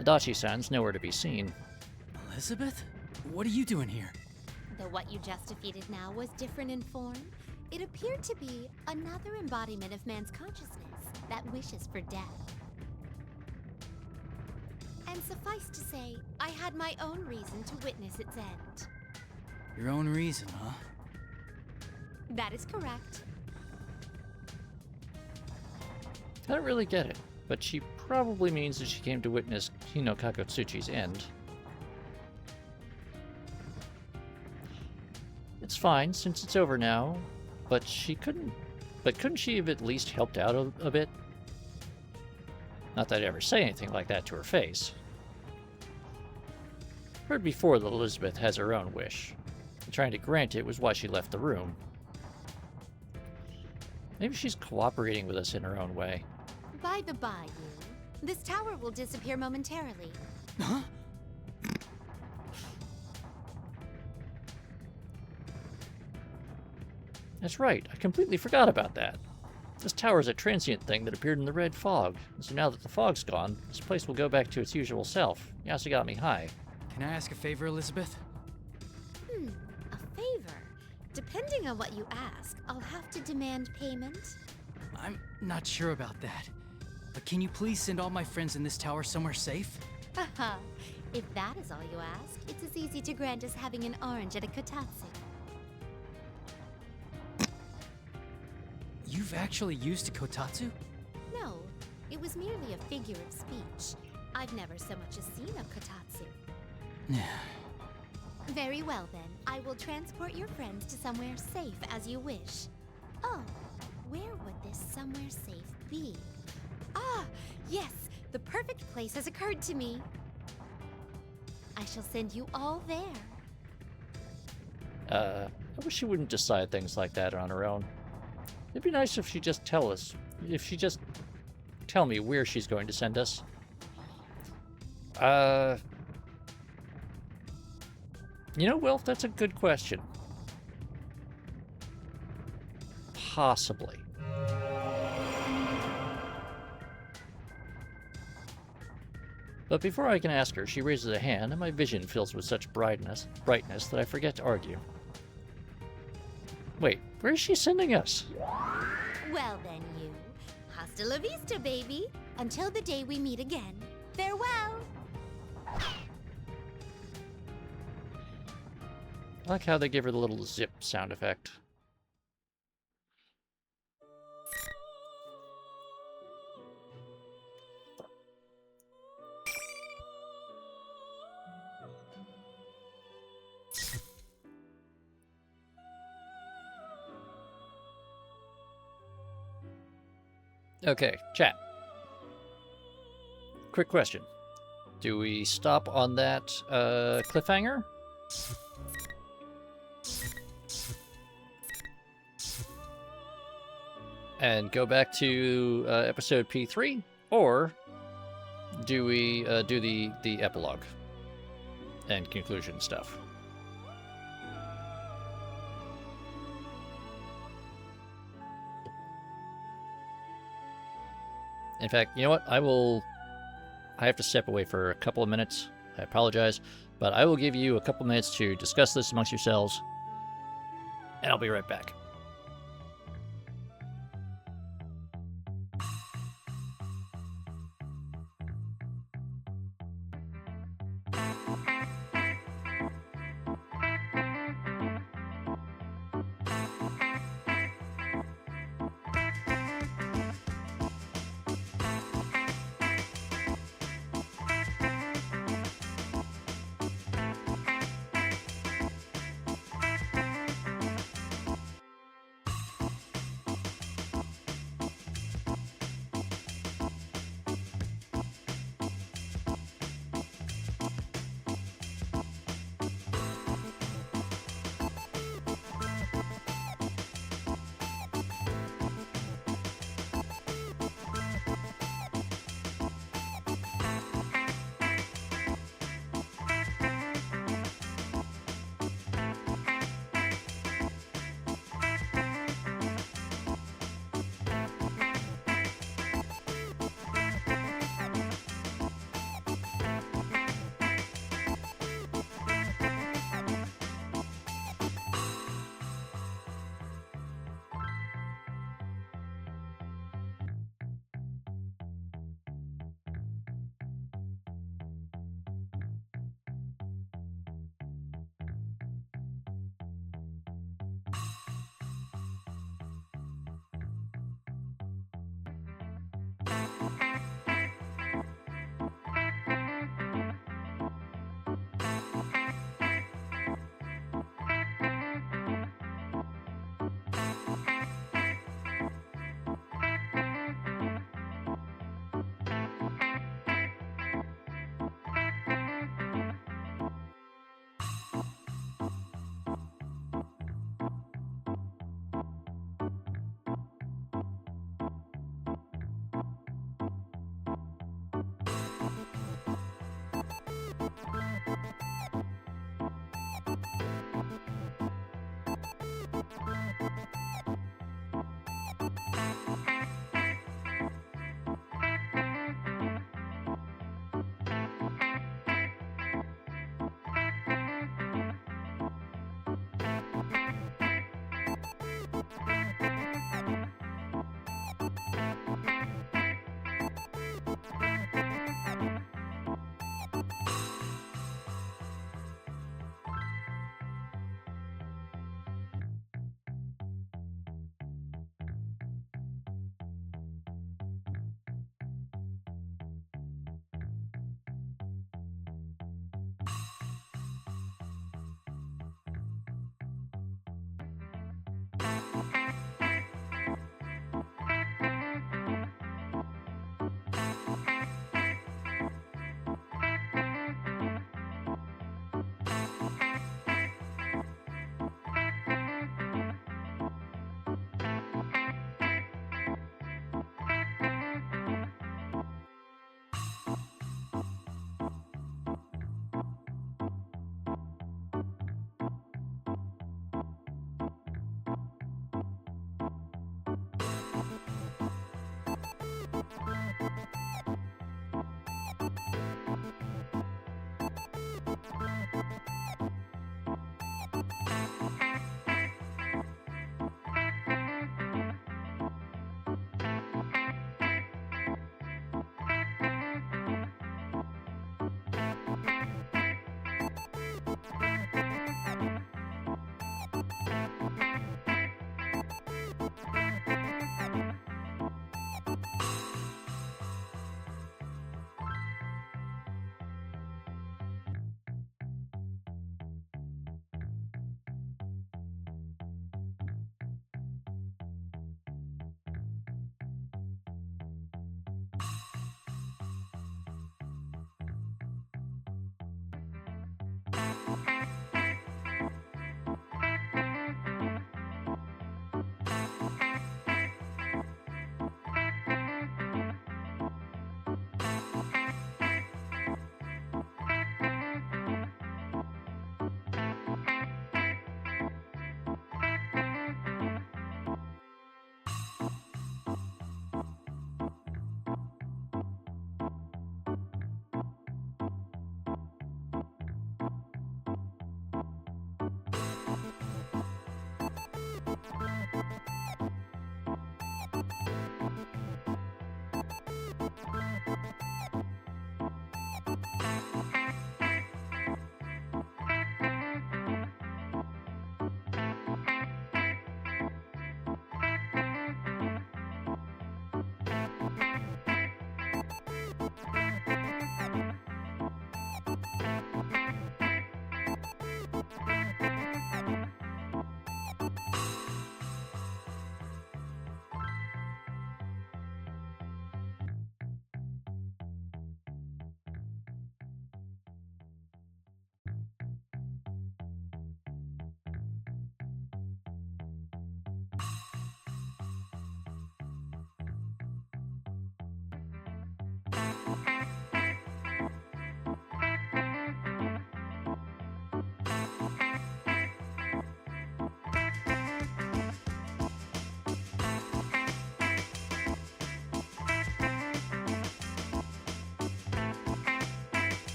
Adachi-san's nowhere to be seen. Elizabeth? What are you doing here? Though what you just defeated now was different in form, it appeared to be another embodiment of man's consciousness that wishes for death. And suffice to say, I had my own reason to witness its end. Your own reason, huh? That is correct. I don't really get it, but she probably means that she came to witness Hino Kagutsuchi's end. It's fine, since it's over now, but couldn't she have at least helped out a bit? Not that I'd ever say anything like that to her face. Heard before that Elizabeth has her own wish. And trying to grant it was why she left the room. Maybe she's cooperating with us in her own way. By the by, you, this tower will disappear momentarily. Huh? That's right, I completely forgot about that. This tower is a transient thing that appeared in the red fog, and so now that the fog's gone, this place will go back to its usual self. You also got me high. Can I ask a favor, Elizabeth? A favor? Depending on what you ask, I'll have to demand payment. I'm not sure about that. But can you please send all my friends in this tower somewhere safe? Haha, if that is all you ask, it's as easy to grant as having an orange at a kotatsu. You've actually used a kotatsu? No, it was merely a figure of speech. I've never so much as seen a kotatsu. Very well then, I will transport your friends to somewhere safe as you wish. Oh, where would this somewhere safe be? Ah, yes, the perfect place has occurred to me. I shall send you all there. I wish she wouldn't decide things like that on her own. It'd be nice if she'd just tell me where she's going to send us. You know, Wilf, that's a good question. Possibly. But before I can ask her, she raises a hand, and my vision fills with such brightness that I forget to argue. Wait, where is she sending us? Well then, you. Hasta la vista, baby. Until the day we meet again. Farewell! I like how they give her the little zip sound effect. Okay, chat. Quick question. Do we stop on that cliffhanger? And go back to episode P3? Or do we do the epilogue and conclusion stuff? In fact, you know what? I have to step away for a couple of minutes. I apologize, but I will give you a couple minutes to discuss this amongst yourselves, and I'll be right back.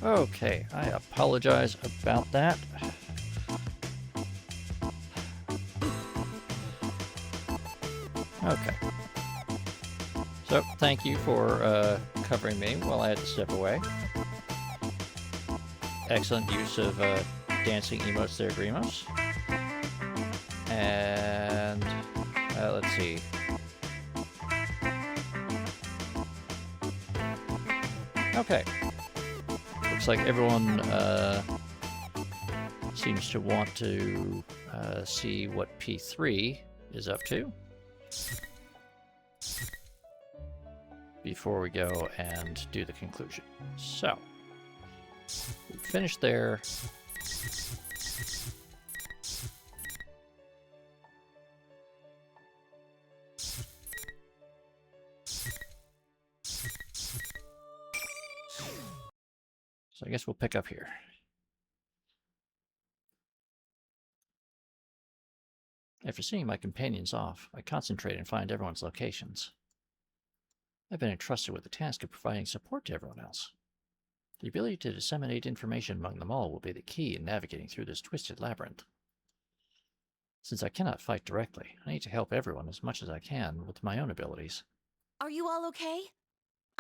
Okay, I apologize about that. Okay. So, thank you for covering me while I had to step away. Excellent use of dancing emotes there, Grimos. And let's see. Okay. Looks like everyone seems to want to see what P3 is up to before we go and do the conclusion. So, we finished there. So I guess we'll pick up here. After seeing my companions off, I concentrate and find everyone's locations. I've been entrusted with the task of providing support to everyone else. The ability to disseminate information among them all will be the key in navigating through this twisted labyrinth. Since I cannot fight directly, I need to help everyone as much as I can with my own abilities. Are you all okay?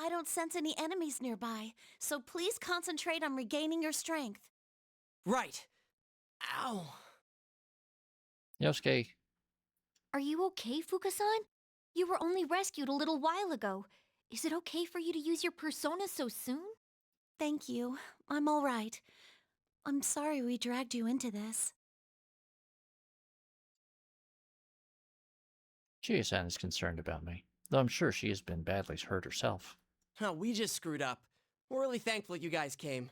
I don't sense any enemies nearby, so please concentrate on regaining your strength. Right. Ow. Yosuke. Are you okay, Fuka-san? You were only rescued a little while ago. Is it okay for you to use your persona so soon? Thank you. I'm all right. I'm sorry we dragged you into this. Chie-san is concerned about me, though I'm sure she has been badly hurt herself. Oh, we just screwed up. We're really thankful you guys came.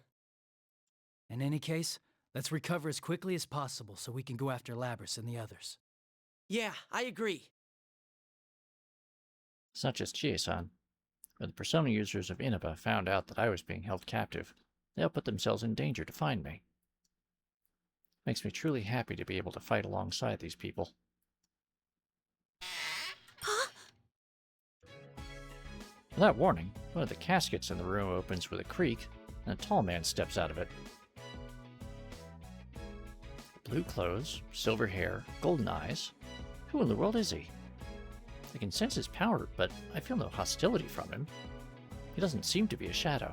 In any case, let's recover as quickly as possible so we can go after Labrys and the others. Yeah, I agree. It's not just Chie-san. When the persona users of Inaba found out that I was being held captive, they all put themselves in danger to find me. Makes me truly happy to be able to fight alongside these people. Without warning, one of the caskets in the room opens with a creak, and a tall man steps out of it. Blue clothes, silver hair, golden eyes. Who in the world is he? I can sense his power, but I feel no hostility from him. He doesn't seem to be a shadow.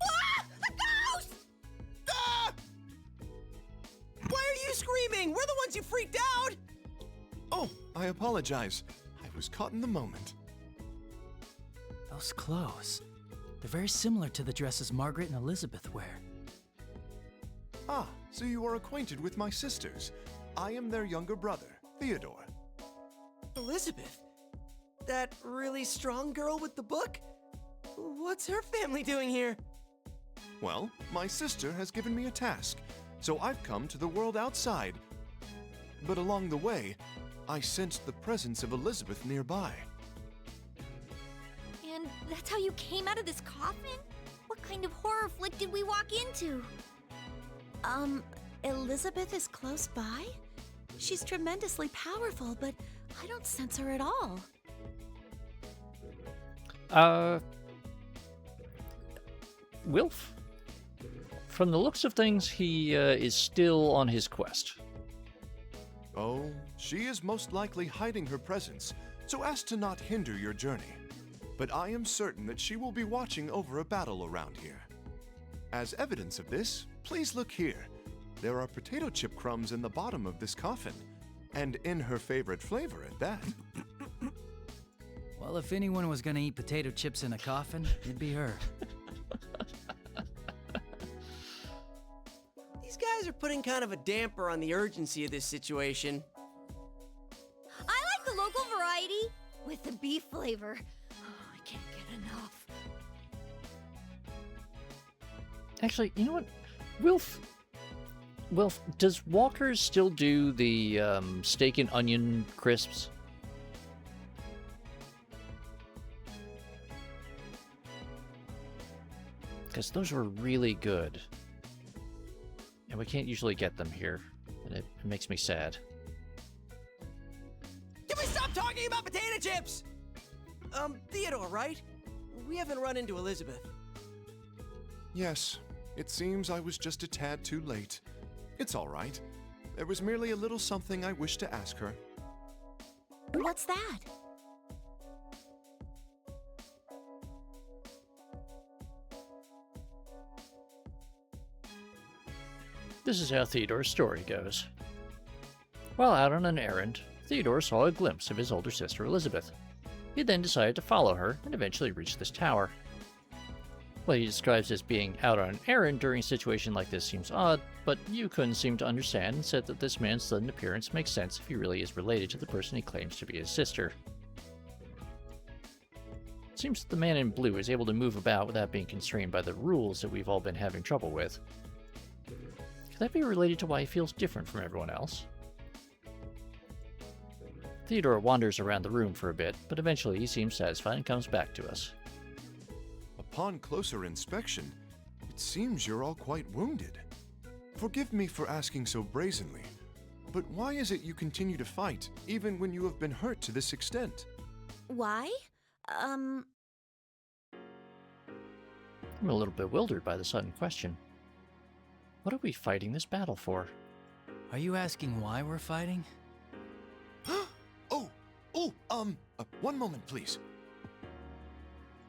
Ah! A ghost! Ah! Why are you screaming? We're the ones you freaked out! Oh, I apologize. I was caught in the moment. Those clothes. They're very similar to the dresses Margaret and Elizabeth wear. Ah, so you are acquainted with my sisters. I am their younger brother, Theodore. Elizabeth? That really strong girl with the book? What's her family doing here? Well, my sister has given me a task, so I've come to the world outside. But along the way, I sensed the presence of Elizabeth nearby. And that's how you came out of this coffin? What kind of horror flick did we walk into? Elizabeth is close by? She's tremendously powerful, but I don't sense her at all. Wilf? From the looks of things, he is still on his quest. Oh, she is most likely hiding her presence, so as to not hinder your journey. But I am certain that she will be watching over a battle around here. As evidence of this, please look here. There are potato chip crumbs in the bottom of this coffin, and in her favorite flavor at that. Well, if anyone was gonna eat potato chips in a coffin, it'd be her. These guys are putting kind of a damper on the urgency of this situation. I like the local variety with the beef flavor. Oh, I can't get enough. Actually, you know what? Wilf, does Walker's still do the steak and onion crisps? Because those were really good. And we can't usually get them here. And it makes me sad. Can we stop talking about potato chips? Theodore, right? We haven't run into Elizabeth. Yes, it seems I was just a tad too late. It's all right. There was merely a little something I wished to ask her. What's that? This is how Theodore's story goes. While out on an errand, Theodore saw a glimpse of his older sister Elizabeth. He then decided to follow her and eventually reached this tower. What he describes as being out on an errand during a situation like this seems odd, but Yukun seemed to understand and said that this man's sudden appearance makes sense if he really is related to the person he claims to be his sister. It seems that the man in blue is able to move about without being constrained by the rules that we've all been having trouble with. Could that be related to why he feels different from everyone else? Theodore wanders around the room for a bit, but eventually he seems satisfied and comes back to us. Upon closer inspection, it seems you're all quite wounded. Forgive me for asking so brazenly, but why is it you continue to fight, even when you have been hurt to this extent? Why? I'm a little bewildered by the sudden question. What are we fighting this battle for? Are you asking why we're fighting? One moment, please.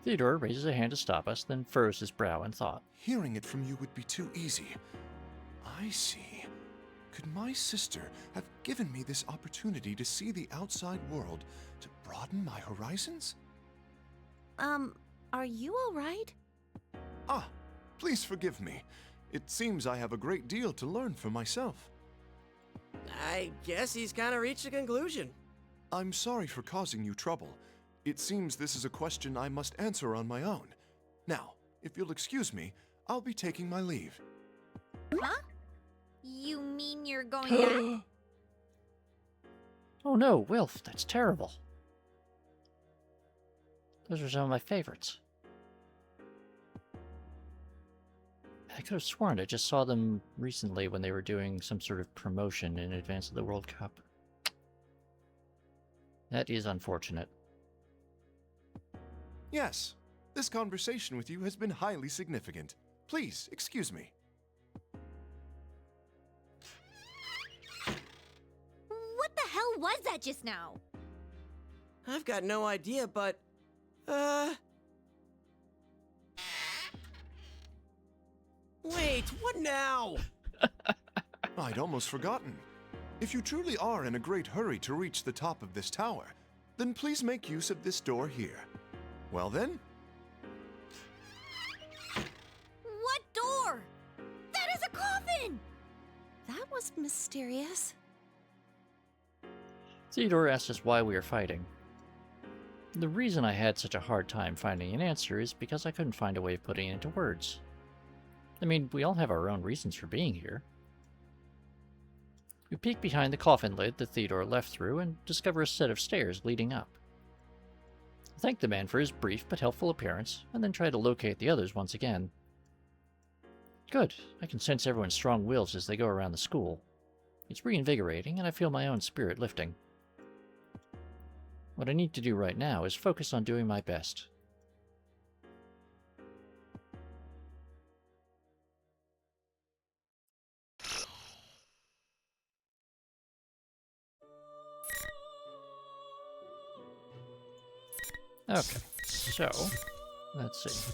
Theodore raises a hand to stop us, then furrows his brow in thought. Hearing it from you would be too easy. I see. Could my sister have given me this opportunity to see the outside world, to broaden my horizons? Are you all right? Please forgive me. It seems I have a great deal to learn for myself. I guess he's kind of reached a conclusion. I'm sorry for causing you trouble. It seems this is a question I must answer on my own. Now, if you'll excuse me, I'll be taking my leave. Huh? You mean you're going back? Oh no, Wilf, that's terrible. Those are some of my favorites. I could have sworn I just saw them recently when they were doing some sort of promotion in advance of the World Cup. That is unfortunate. Yes, this conversation with you has been highly significant. Please, excuse me. What the hell was that just now? I've got no idea, but... Wait, what now? I'd almost forgotten. If you truly are in a great hurry to reach the top of this tower, then please make use of this door here. Well then? What door? That is a coffin! That was mysterious. Theodore asked us why we were fighting. The reason I had such a hard time finding an answer is because I couldn't find a way of putting it into words. I mean, we all have our own reasons for being here. We peek behind the coffin lid that Theodore left through and discover a set of stairs leading up. I thank the man for his brief but helpful appearance, and then try to locate the others once again. Good. I can sense everyone's strong wills as they go around the school. It's reinvigorating, and I feel my own spirit lifting. What I need to do right now is focus on doing my best. Okay, so, let's see.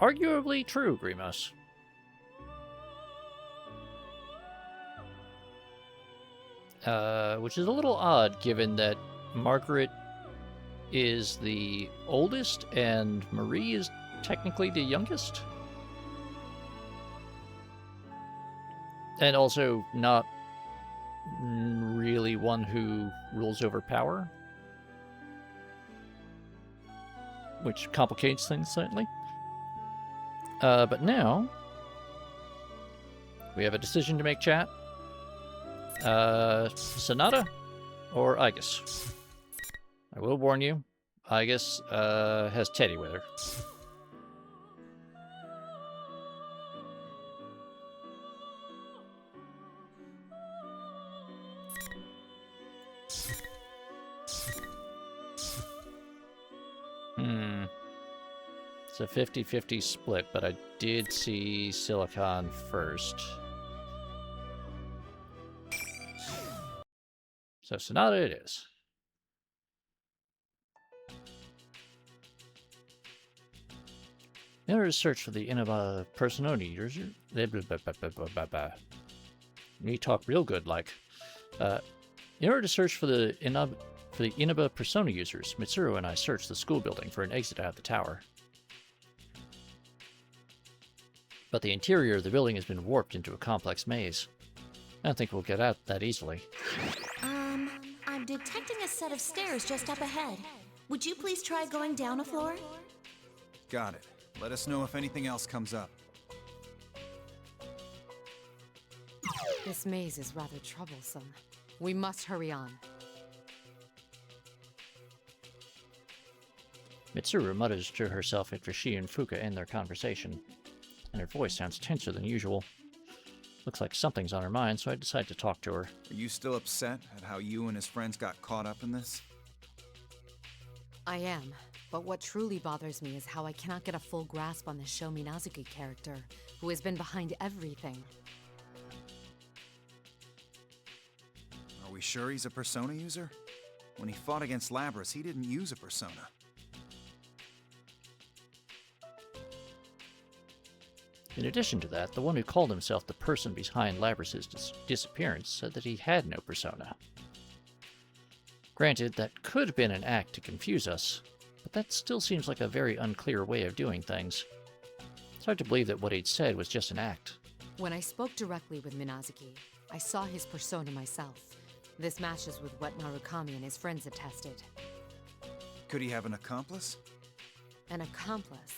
Arguably true, Grimos. Which is a little odd, given that Margaret is the oldest and Marie is technically the youngest. And also not really one who rules over power, which complicates things slightly. But now, we have a decision to make, chat. Sonata or Aegis? I will warn you, Aegis has Teddy with her. It's a 50-50 split, but I did see Silicon first. So Sonata it is. In order to search for the Inaba persona user, me talk real good like. In order to search for the Inaba persona users, Mitsuru and I searched the school building for an exit out of the tower. But the interior of the building has been warped into a complex maze. I don't think we'll get out that easily. I'm detecting a set of stairs just up ahead. Would you please try going down a floor? Got it. Let us know if anything else comes up. This maze is rather troublesome. We must hurry on. Mitsuru mutters to herself after she and Fuka end their conversation, and her voice sounds tenser than usual. Looks like something's on her mind, so I decide to talk to her. Are you still upset at how you and his friends got caught up in this? I am, but what truly bothers me is how I cannot get a full grasp on the Sho Minazuki character, who has been behind everything. Are we sure he's a persona user? When he fought against Labras, he didn't use a persona. In addition to that, the one who called himself the person behind Labras' disappearance said that he had no persona. Granted, that could have been an act to confuse us, but that still seems like a very unclear way of doing things. It's hard to believe that what he'd said was just an act. When I spoke directly with Minazuki, I saw his persona myself. This matches with what Narukami and his friends attested. Could he have an accomplice? An accomplice?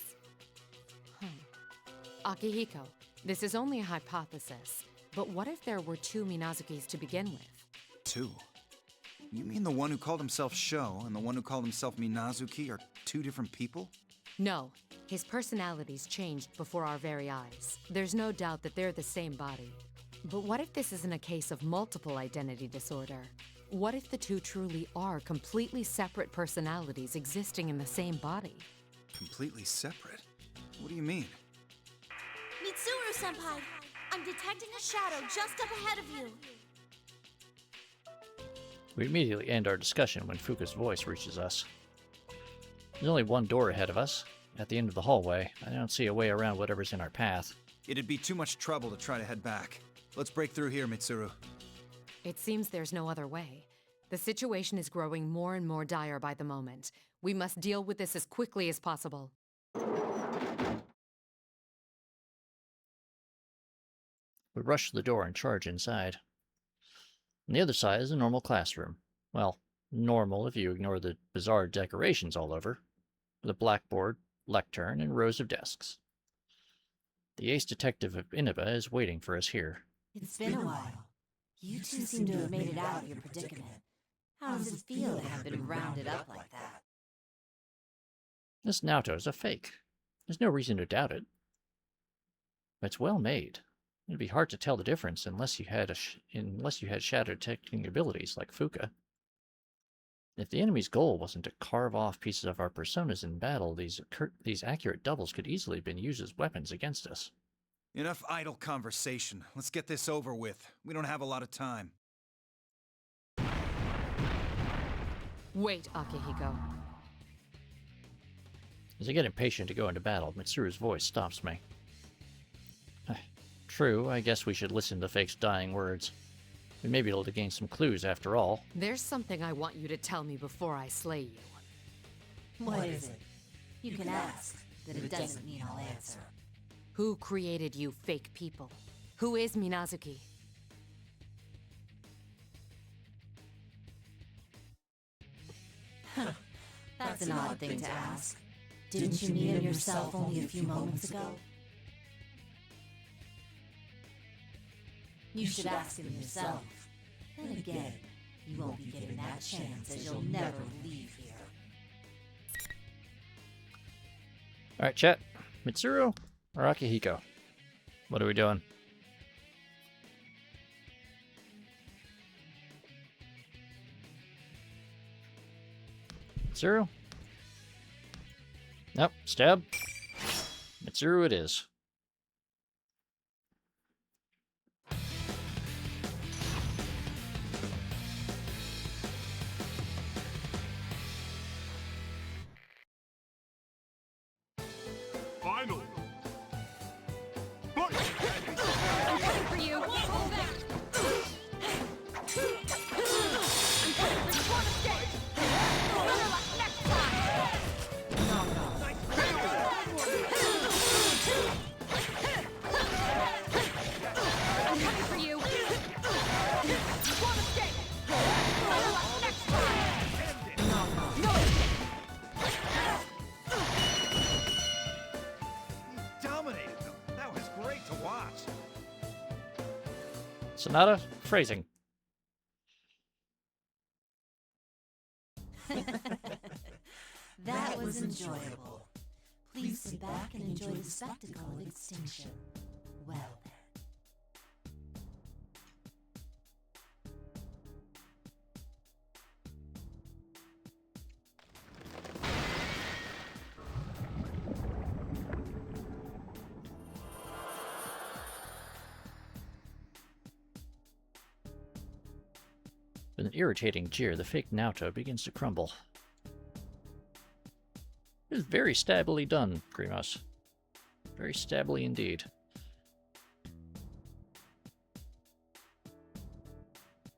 Akihiko, this is only a hypothesis, but what if there were two Minazukis to begin with? Two? You mean the one who called himself Sho and the one who called himself Minazuki are two different people? No, his personalities changed before our very eyes. There's no doubt that they're the same body. But what if this isn't a case of multiple identity disorder? What if the two truly are completely separate personalities existing in the same body? Completely separate? What do you mean? Mitsuru-senpai, I'm detecting a shadow just up ahead of you. We immediately end our discussion when Fuka's voice reaches us. There's only one door ahead of us, at the end of the hallway. I don't see a way around whatever's in our path. It'd be too much trouble to try to head back. Let's break through here, Mitsuru. It seems there's no other way. The situation is growing more and more dire by the moment. We must deal with this as quickly as possible. We rush to the door and charge inside. On the other side is a normal classroom. Well, normal if you ignore the bizarre decorations all over, with a blackboard, lectern, and rows of desks. The ace detective of Inaba is waiting for us here. It's been a while. You two seem to have made it out of your predicament. How does it feel to have been rounded up like that? This Naoto is a fake. There's no reason to doubt it. But it's well made. It'd be hard to tell the difference unless you had shadow detecting abilities like Fuka. If the enemy's goal wasn't to carve off pieces of our personas in battle, these accurate doubles could easily have been used as weapons against us. Enough idle conversation. Let's get this over with. We don't have a lot of time. Wait, Akihiko. As I get impatient to go into battle, Mitsuru's voice stops me. True, I guess we should listen to the fake's dying words. We may be able to gain some clues after all. There's something I want you to tell me before I slay you. What is it? You can ask, but it doesn't mean I'll answer. Who created you fake people? Who is Minazuki? That's an odd thing to ask. Didn't you meet him yourself only a few moments ago? You should ask him yourself. Then again, you won't be getting that chance as you'll never leave here. Alright, chat. Mitsuru or Akihiko? What are we doing? Mitsuru? Nope, stab. Mitsuru it is. Final. I'm coming for you! Hold back! I'm coming for you! One mistake! Better luck next time! I'm coming for you! One mistake! Better luck next time! No mistake! Dominated them. That was great to watch. Sonata, phrasing. That was enjoyable. Please sit back and enjoy the spectacle of extinction. Well then. With an irritating jeer, the fake Naoto begins to crumble. It is very stabbily done, Grimos. Very stabbily indeed.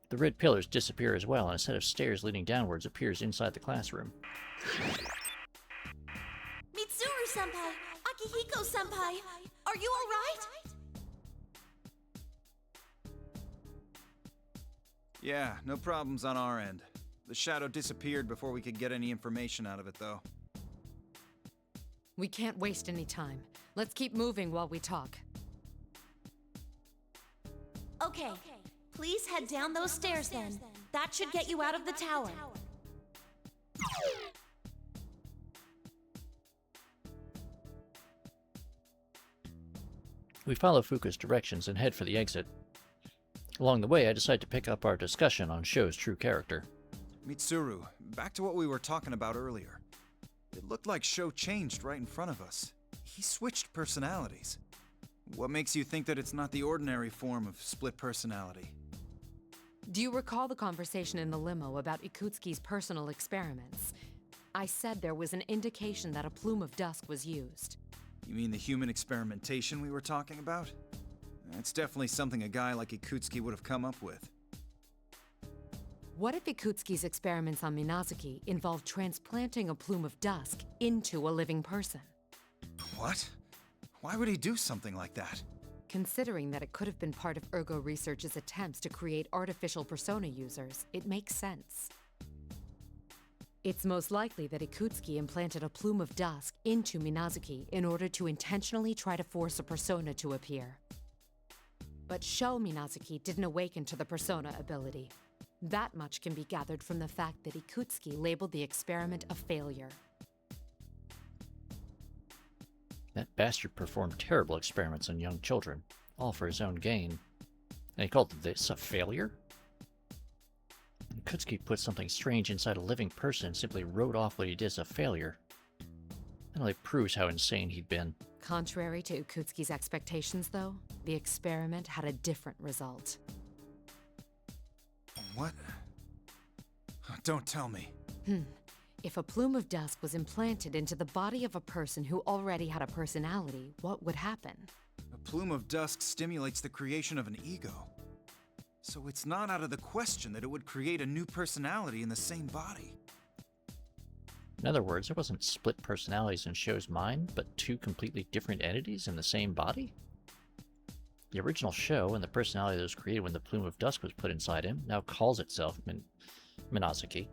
The red pillars disappear as well, and a set of stairs leading downwards appears inside the classroom. Mitsuru-senpai! Akihiko-senpai! Are you alright? Yeah, no problems on our end. The shadow disappeared before we could get any information out of it, though. We can't waste any time. Let's keep moving while we talk. Okay, please head down those stairs then. That should get you out of the tower. We follow Fuka's directions and head for the exit. Along the way, I decide to pick up our discussion on Sho's true character. Mitsuru, back to what we were talking about earlier. It looked like Sho changed right in front of us. He switched personalities. What makes you think that it's not the ordinary form of split personality? Do you recall the conversation in the limo about Ikutsuki's personal experiments? I said there was an indication that a plume of dusk was used. You mean the human experimentation we were talking about? It's definitely something a guy like Ikutsuki would have come up with. What if Ikutsuki's experiments on Minazuki involved transplanting a plume of dusk into a living person? What? Why would he do something like that? Considering that it could have been part of Ergo Research's attempts to create artificial persona users, it makes sense. It's most likely that Ikutsuki implanted a plume of dusk into Minazuki in order to intentionally try to force a persona to appear. But Sho Minazuki didn't awaken to the persona ability. That much can be gathered from the fact that Ikutsuki labeled the experiment a failure. That bastard performed terrible experiments on young children, all for his own gain. And he called this a failure? Ikutsuki put something strange inside a living person and simply wrote off what he did as a failure. That only proves how insane he'd been. Contrary to Ikutsuki's expectations, though, the experiment had a different result. What? Don't tell me. If a plume of dusk was implanted into the body of a person who already had a personality, what would happen? A plume of dusk stimulates the creation of an ego. So it's not out of the question that it would create a new personality in the same body. In other words, it wasn't split personalities in Sho's mind, but two completely different entities in the same body? The original Sho and the personality that was created when the plume of dusk was put inside him now calls itself Minazuki.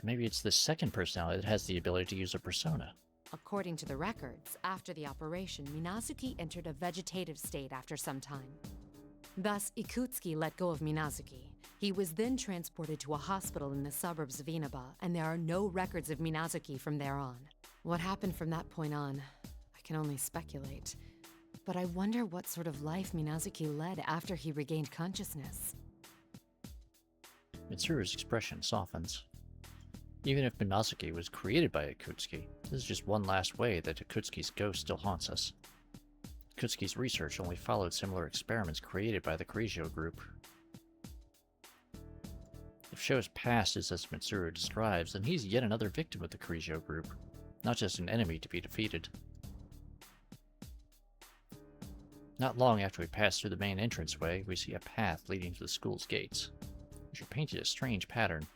Maybe it's the second personality that has the ability to use a persona. According to the records, after the operation, Minazuki entered a vegetative state after some time. Thus, Ikutsuki let go of Minazuki. He was then transported to a hospital in the suburbs of Inaba, and there are no records of Minazuki from there on. What happened from that point on, I can only speculate. But I wonder what sort of life Minazuki led after he regained consciousness. Mitsuru's expression softens. Even if Minazuki was created by Ikutsuki, this is just one last way that Ikutsuki's ghost still haunts us. Ikutsuki's research only followed similar experiments created by the Kirijo group. If Sho's past is as Mitsuru describes, then he's yet another victim of the Kirijo group, not just an enemy to be defeated. Not long after we pass through the main entranceway, we see a path leading to the school's gates, which are painted a strange pattern.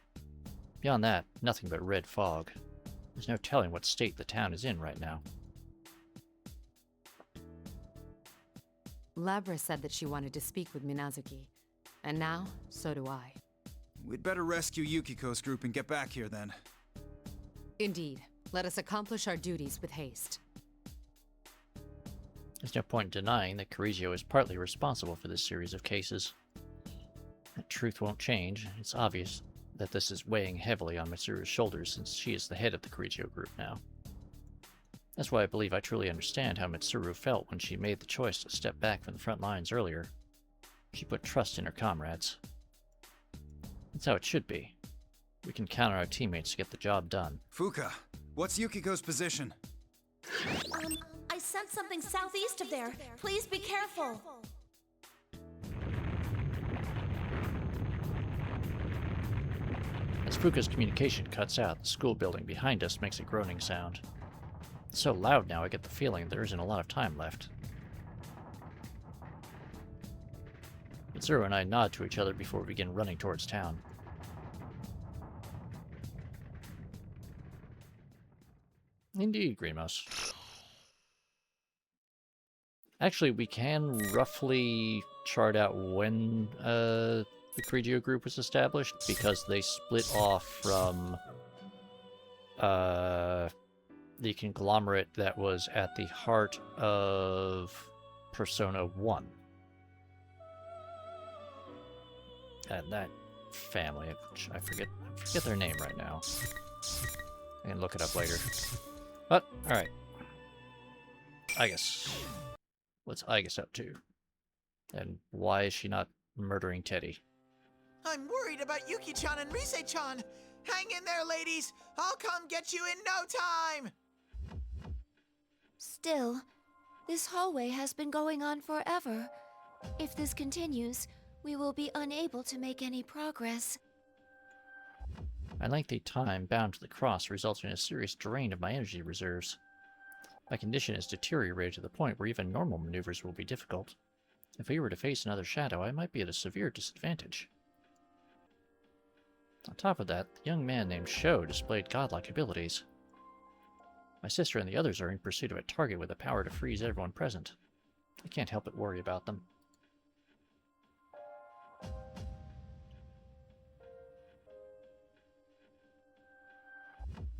Beyond that, nothing but red fog. There's no telling what state the town is in right now. Labra said that she wanted to speak with Minazuki, and now, so do I. We'd better rescue Yukiko's group and get back here then. Indeed. Let us accomplish our duties with haste. There's no point in denying that Kirijo is partly responsible for this series of cases. That truth won't change. It's obvious that this is weighing heavily on Mitsuru's shoulders since she is the head of the Kirijo group now. That's why I believe I truly understand how Mitsuru felt when she made the choice to step back from the front lines earlier. She put trust in her comrades. That's how it should be. We can count on our teammates to get the job done. Fuka, what's Yukiko's position? I sent something southeast of there. Please be careful. As Fuka's communication cuts out, the school building behind us makes a groaning sound. It's so loud now I get the feeling there isn't a lot of time left. Mitsuru and I nod to each other before we begin running towards town. Indeed, Grimos. Actually, we can roughly chart out when the Kirijo group was established, because they split off from the conglomerate that was at the heart of Persona 1. And that family, which I forget their name right now. I can look it up later. But, alright. What's Aigis up to? And why is she not murdering Teddy? I'm worried about Yuki-chan and Rise-chan. Hang in there, ladies. I'll come get you in no time. Still, this hallway has been going on forever. If this continues, we will be unable to make any progress. My lengthy time bound to the cross results in a serious drain of my energy reserves. My condition has deteriorated to the point where even normal maneuvers will be difficult. If we were to face another shadow, I might be at a severe disadvantage. On top of that, the young man named Sho displayed godlike abilities. My sister and the others are in pursuit of a target with the power to freeze everyone present. I can't help but worry about them.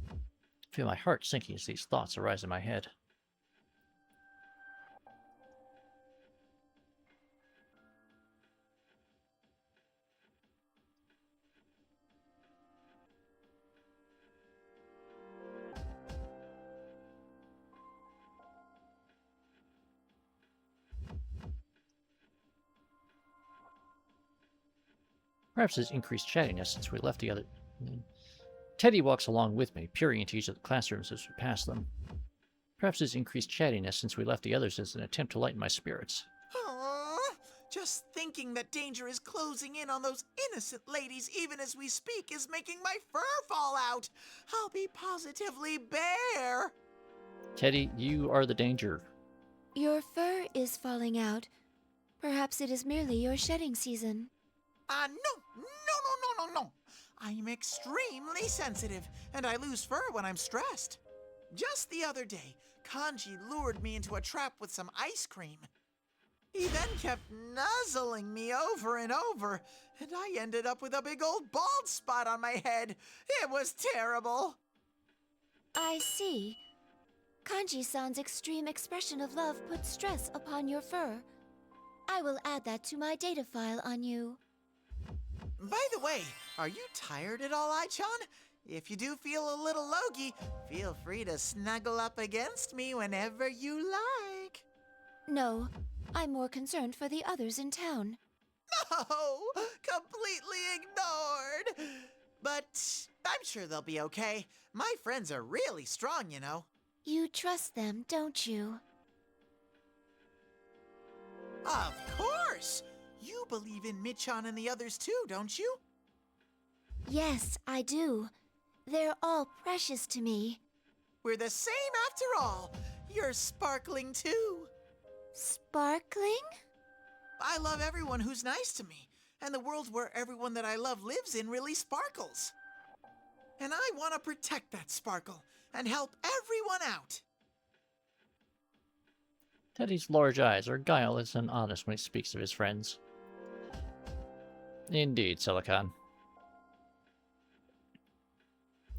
I feel my heart sinking as these thoughts arise in my head. Perhaps his increased chattiness since we left the other... Teddy walks along with me, peering into each of the classrooms as we pass them. Perhaps his increased chattiness since we left the others is an attempt to lighten my spirits. Aww, just thinking that danger is closing in on those innocent ladies even as we speak is making my fur fall out. I'll be positively bare. Teddy, you are the danger. Your fur is falling out. Perhaps it is merely your shedding season. No. I'm extremely sensitive, and I lose fur when I'm stressed. Just the other day, Kanji lured me into a trap with some ice cream. He then kept nuzzling me over and over, and I ended up with a big old bald spot on my head. It was terrible. I see. Kanji-san's extreme expression of love puts stress upon your fur. I will add that to my data file on you. By the way, are you tired at all, Ai-chan? If you do feel a little logy, feel free to snuggle up against me whenever you like. No, I'm more concerned for the others in town. No, completely ignored. But I'm sure they'll be okay. My friends are really strong, you know. You trust them, don't you? Of course! You believe in Michan and the others too, don't you? Yes, I do. They're all precious to me. We're the same after all. You're sparkling too. Sparkling? I love everyone who's nice to me, and the world where everyone that I love lives in really sparkles. And I want to protect that sparkle and help everyone out. Teddy's large eyes are guileless and honest when he speaks of his friends. Indeed, Silicon.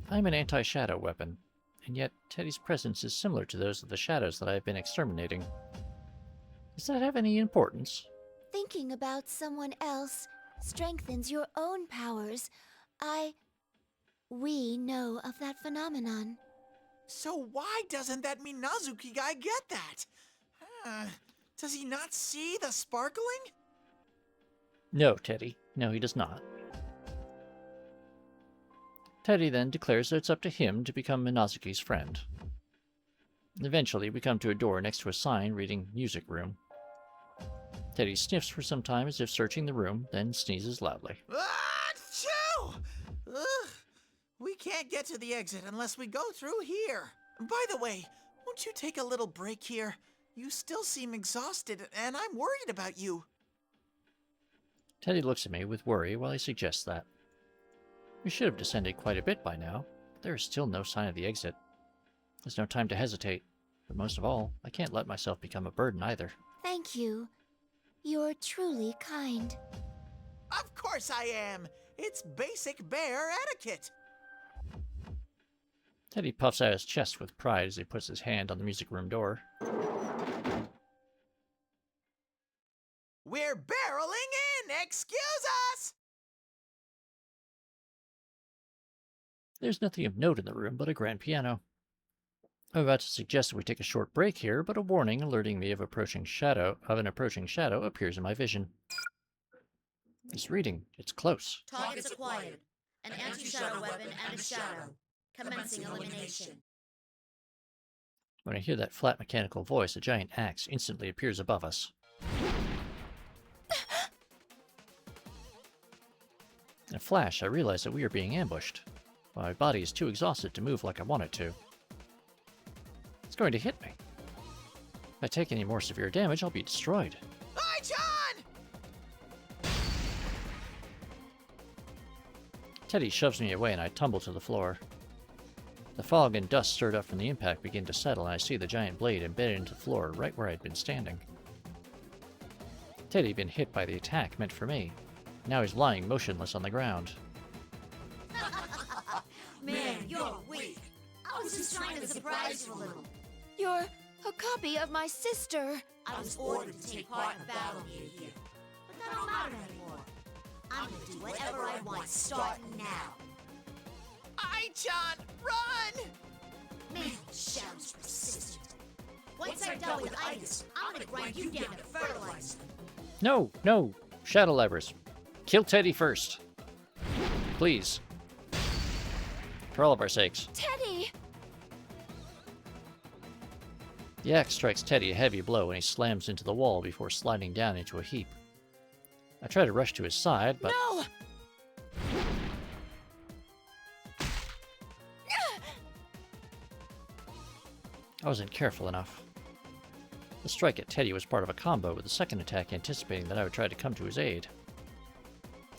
I'm an anti-shadow weapon, and yet Teddy's presence is similar to those of the shadows that I have been exterminating. Does that have any importance? Thinking about someone else strengthens your own powers. We know of that phenomenon. So why doesn't that Minazuki guy get that? Does he not see the sparkling? No, Teddy. No, he does not. Teddy then declares that it's up to him to become Minazuki's friend. Eventually, we come to a door next to a sign reading Music Room. Teddy sniffs for some time as if searching the room, then sneezes loudly. Achoo! Ugh. We can't get to the exit unless we go through here. By the way, won't you take a little break here? You still seem exhausted, and I'm worried about you. Teddy looks at me with worry while he suggests that. We should have descended quite a bit by now, but there is still no sign of the exit. There's no time to hesitate, but most of all, I can't let myself become a burden either. Thank you. You're truly kind. Of course I am! It's basic bear etiquette! Teddy puffs out his chest with pride as he puts his hand on the music room door. We're barreling in! Excuse us! There's nothing of note in the room but a grand piano. I'm about to suggest that we take a short break here, but a warning alerting me of an approaching shadow appears in my vision. It's reading. It's close. Targets acquired. An anti-shadow weapon and a shadow. Commencing elimination. When I hear that flat mechanical voice, a giant axe instantly appears above us. In a flash, I realize that we are being ambushed. My body is too exhausted to move like I want it to. It's going to hit me. If I take any more severe damage, I'll be destroyed. Ai-chan! Teddy shoves me away and I tumble to the floor. The fog and dust stirred up from the impact begin to settle, and I see the giant blade embedded into the floor right where I'd been standing. Teddy had been hit by the attack meant for me. Now he's lying motionless on the ground. Man, you're weak. I was just trying to surprise you a little. You're a copy of my sister. I was ordered to take part in a battle near here. But that don't matter anymore. I'm gonna do whatever I want starting now. Ai-chan, run! Man, Shadow's persistent. Once I'm done with Itis, I'm gonna grind you down to fertilizer. No, no, Shadow Levers. Kill Teddy first. Please. For all of our sakes. Teddy! The axe strikes Teddy a heavy blow and he slams into the wall before sliding down into a heap. I try to rush to his side, but... No! I wasn't careful enough. The strike at Teddy was part of a combo, with the second attack anticipating that I would try to come to his aid.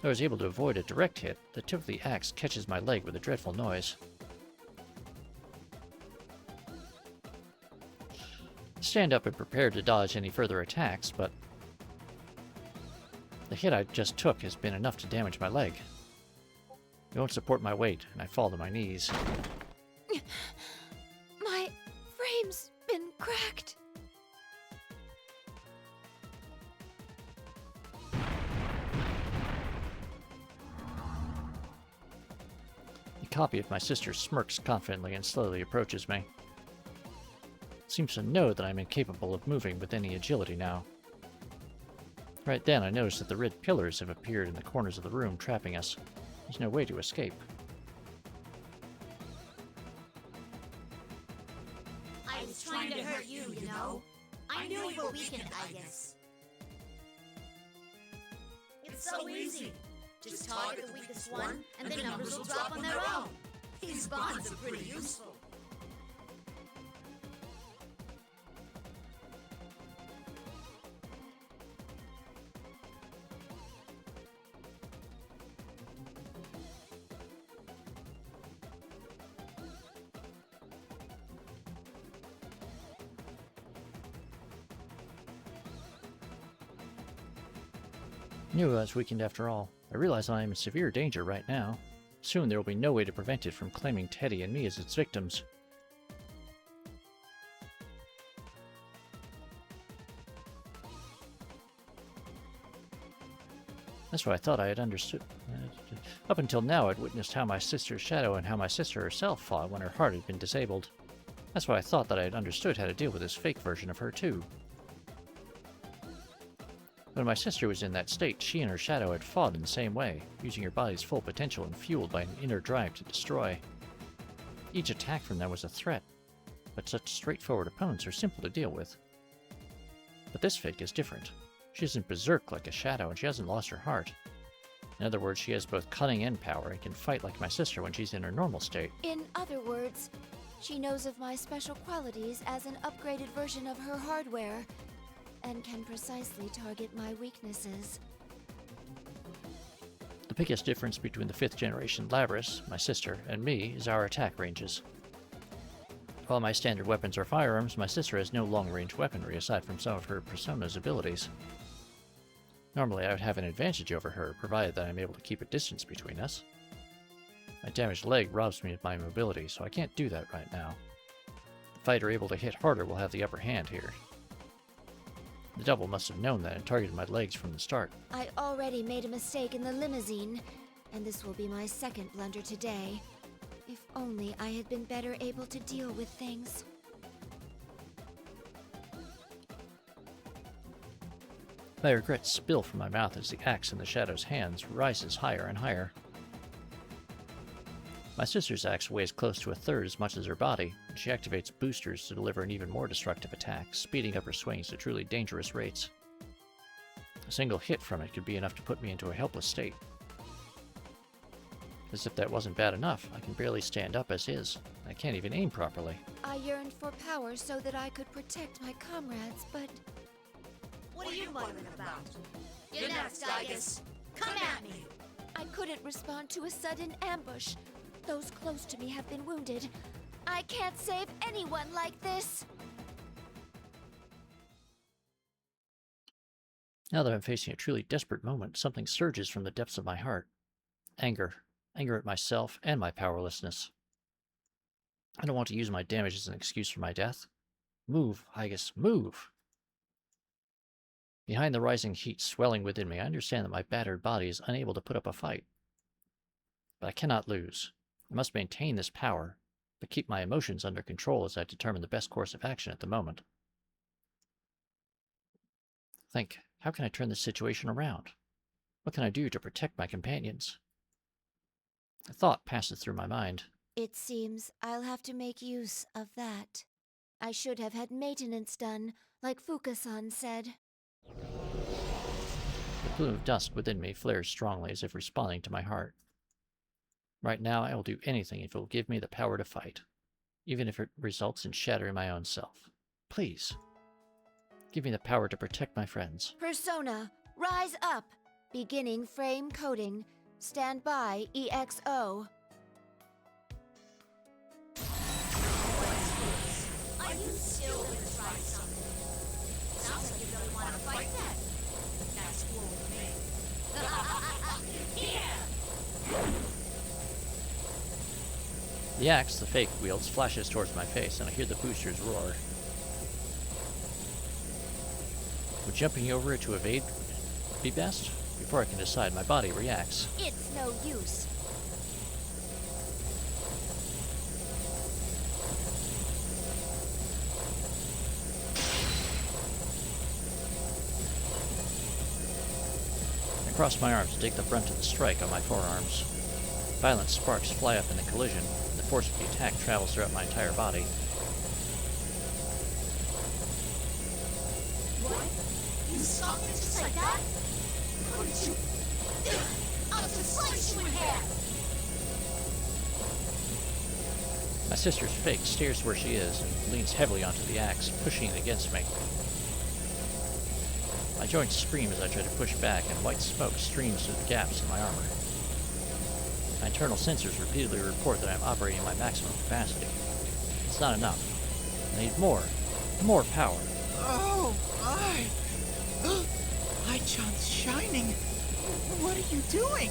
I was able to avoid a direct hit. The tip of the axe catches my leg with a dreadful noise. I stand up and prepare to dodge any further attacks, but the hit I just took has been enough to damage my leg. It won't support my weight, and I fall to my knees. My frame's been cracked. A copy of my sister smirks confidently and slowly approaches me. It seems to know that I'm incapable of moving with any agility now. Right then, I notice that the red pillars have appeared in the corners of the room, trapping us. There's no way to escape. I was trying to hurt you, you know? I knew you were weakened, Itis. It's so easy. Just target the weakest one, and the numbers will drop on their own. These bonds are pretty useful. I knew I was weakened after all. I realize I am in severe danger right now. Soon there will be no way to prevent it from claiming Teddy and me as its victims. That's what I thought I had understood. Up until now, I'd witnessed how my sister's shadow and how my sister herself fought when her heart had been disabled. That's why I thought that I had understood how to deal with this fake version of her too. When my sister was in that state, she and her shadow had fought in the same way, using her body's full potential and fueled by an inner drive to destroy. Each attack from them was a threat, but such straightforward opponents are simple to deal with. But this fake is different. She isn't berserk like a shadow, and she hasn't lost her heart. In other words, she has both cunning and power, and can fight like my sister when she's in her normal state. In other words, she knows of my special qualities as an upgraded version of her hardware, and can precisely target my weaknesses. The biggest difference between the 5th generation Labrys, my sister, and me is our attack ranges. While my standard weapons are firearms, my sister has no long-range weaponry aside from some of her persona's abilities. Normally I would have an advantage over her, provided that I'm able to keep a distance between us. My damaged leg robs me of my mobility, so I can't do that right now. The fighter able to hit harder will have the upper hand here. The devil must have known that and targeted my legs from the start. I already made a mistake in the limousine, and this will be my second blunder today. If only I had been better able to deal with things. My regrets spill from my mouth as the axe in the shadow's hands rises higher and higher. My sister's axe weighs close to a third as much as her body, and she activates boosters to deliver an even more destructive attack, speeding up her swings to truly dangerous rates. A single hit from it could be enough to put me into a helpless state. As if that wasn't bad enough, I can barely stand up as is. I can't even aim properly. I yearned for power so that I could protect my comrades, but... What are you muttering about? You're next, Itis. Come at me! I couldn't respond to a sudden ambush. Those close to me have been wounded. I can't save anyone like this. Now that I'm facing a truly desperate moment, something surges from the depths of my heart. Anger. Anger at myself and my powerlessness. I don't want to use my damage as an excuse for my death. Move, Hygus, move! Behind the rising heat swelling within me, I understand that my battered body is unable to put up a fight. But I cannot lose. I must maintain this power, but keep my emotions under control as I determine the best course of action at the moment. Think, how can I turn this situation around? What can I do to protect my companions? A thought passes through my mind. It seems I'll have to make use of that. I should have had maintenance done, like Fuka-san said. The plume of dust within me flares strongly as if responding to my heart. Right now, I will do anything if it will give me the power to fight, even if it results in shattering my own self. Please, give me the power to protect my friends. Persona, rise up. Beginning frame coding. Stand by, EXO. Are you still gonna try something? Sounds like you really want to fight that. That's cool with me. Yeah! The axe the fake wields flashes towards my face, and I hear the boosters roar. Would jumping over it to evade be best? Before I can decide, my body reacts. It's no use. I cross my arms to take the brunt of the strike on my forearms. Violent sparks fly up in the collision, and the force of the attack travels throughout my entire body. What? You stopped it just like that? Couldn't you? I'll just slice you in half! My sister's fake stares where she is and leans heavily onto the axe, pushing it against me. My joints scream as I try to push back, and white smoke streams through the gaps in my armor. My internal sensors repeatedly report that I'm operating my maximum capacity. It's not enough. I need more. More power. Oh, my! Ai-chan's shining! What are you doing?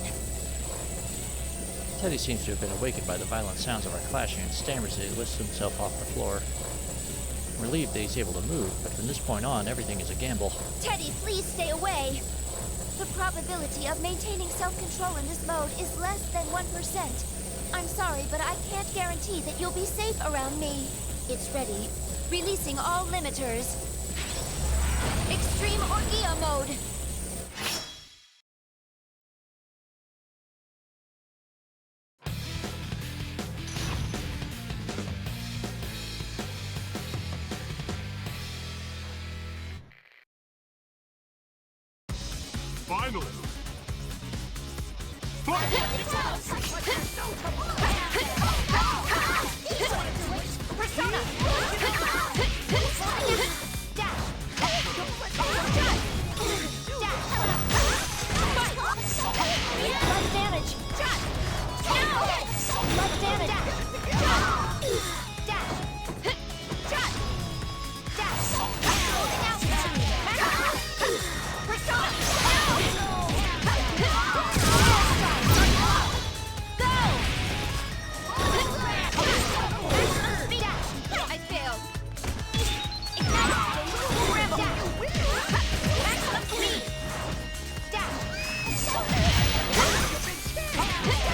Teddy seems to have been awakened by the violent sounds of our clashing and stammers as he lifts himself off the floor. I'm relieved that he's able to move, but from this point on, everything is a gamble. Teddy, please stay away. The probability of maintaining self-control in this mode is less than 1%. I'm sorry, but I can't guarantee that you'll be safe around me. It's ready. Releasing all limiters. Extreme Orgia mode. Finally! Persona! Blood damage. Blood damage. I failed.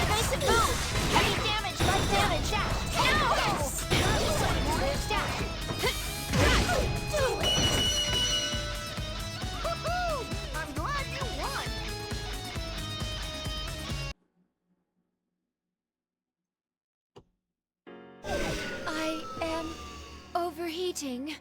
Evasive move. Heavy damage. Blood damage. I'm glad you won! I am overheating.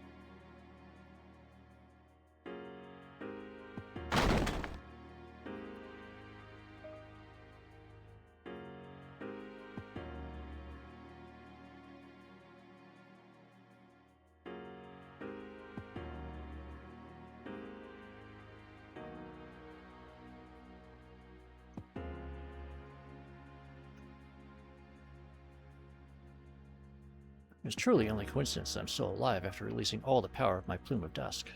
It was truly only coincidence that I'm still alive after releasing all the power of my Plume of Dusk.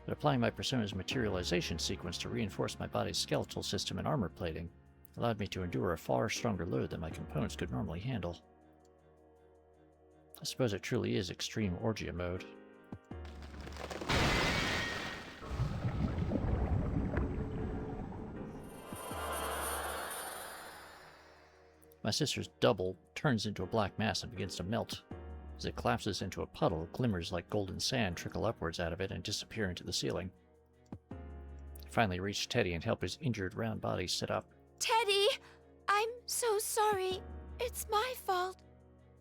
But applying my persona's materialization sequence to reinforce my body's skeletal system and armor plating allowed me to endure a far stronger load than my components could normally handle. I suppose it truly is extreme Orgia mode. My sister's double turns into a black mass and begins to melt. As it collapses into a puddle, glimmers like golden sand trickle upwards out of it and disappear into the ceiling. I finally reach Teddy and help his injured round body sit up. Teddy! I'm so sorry. It's my fault.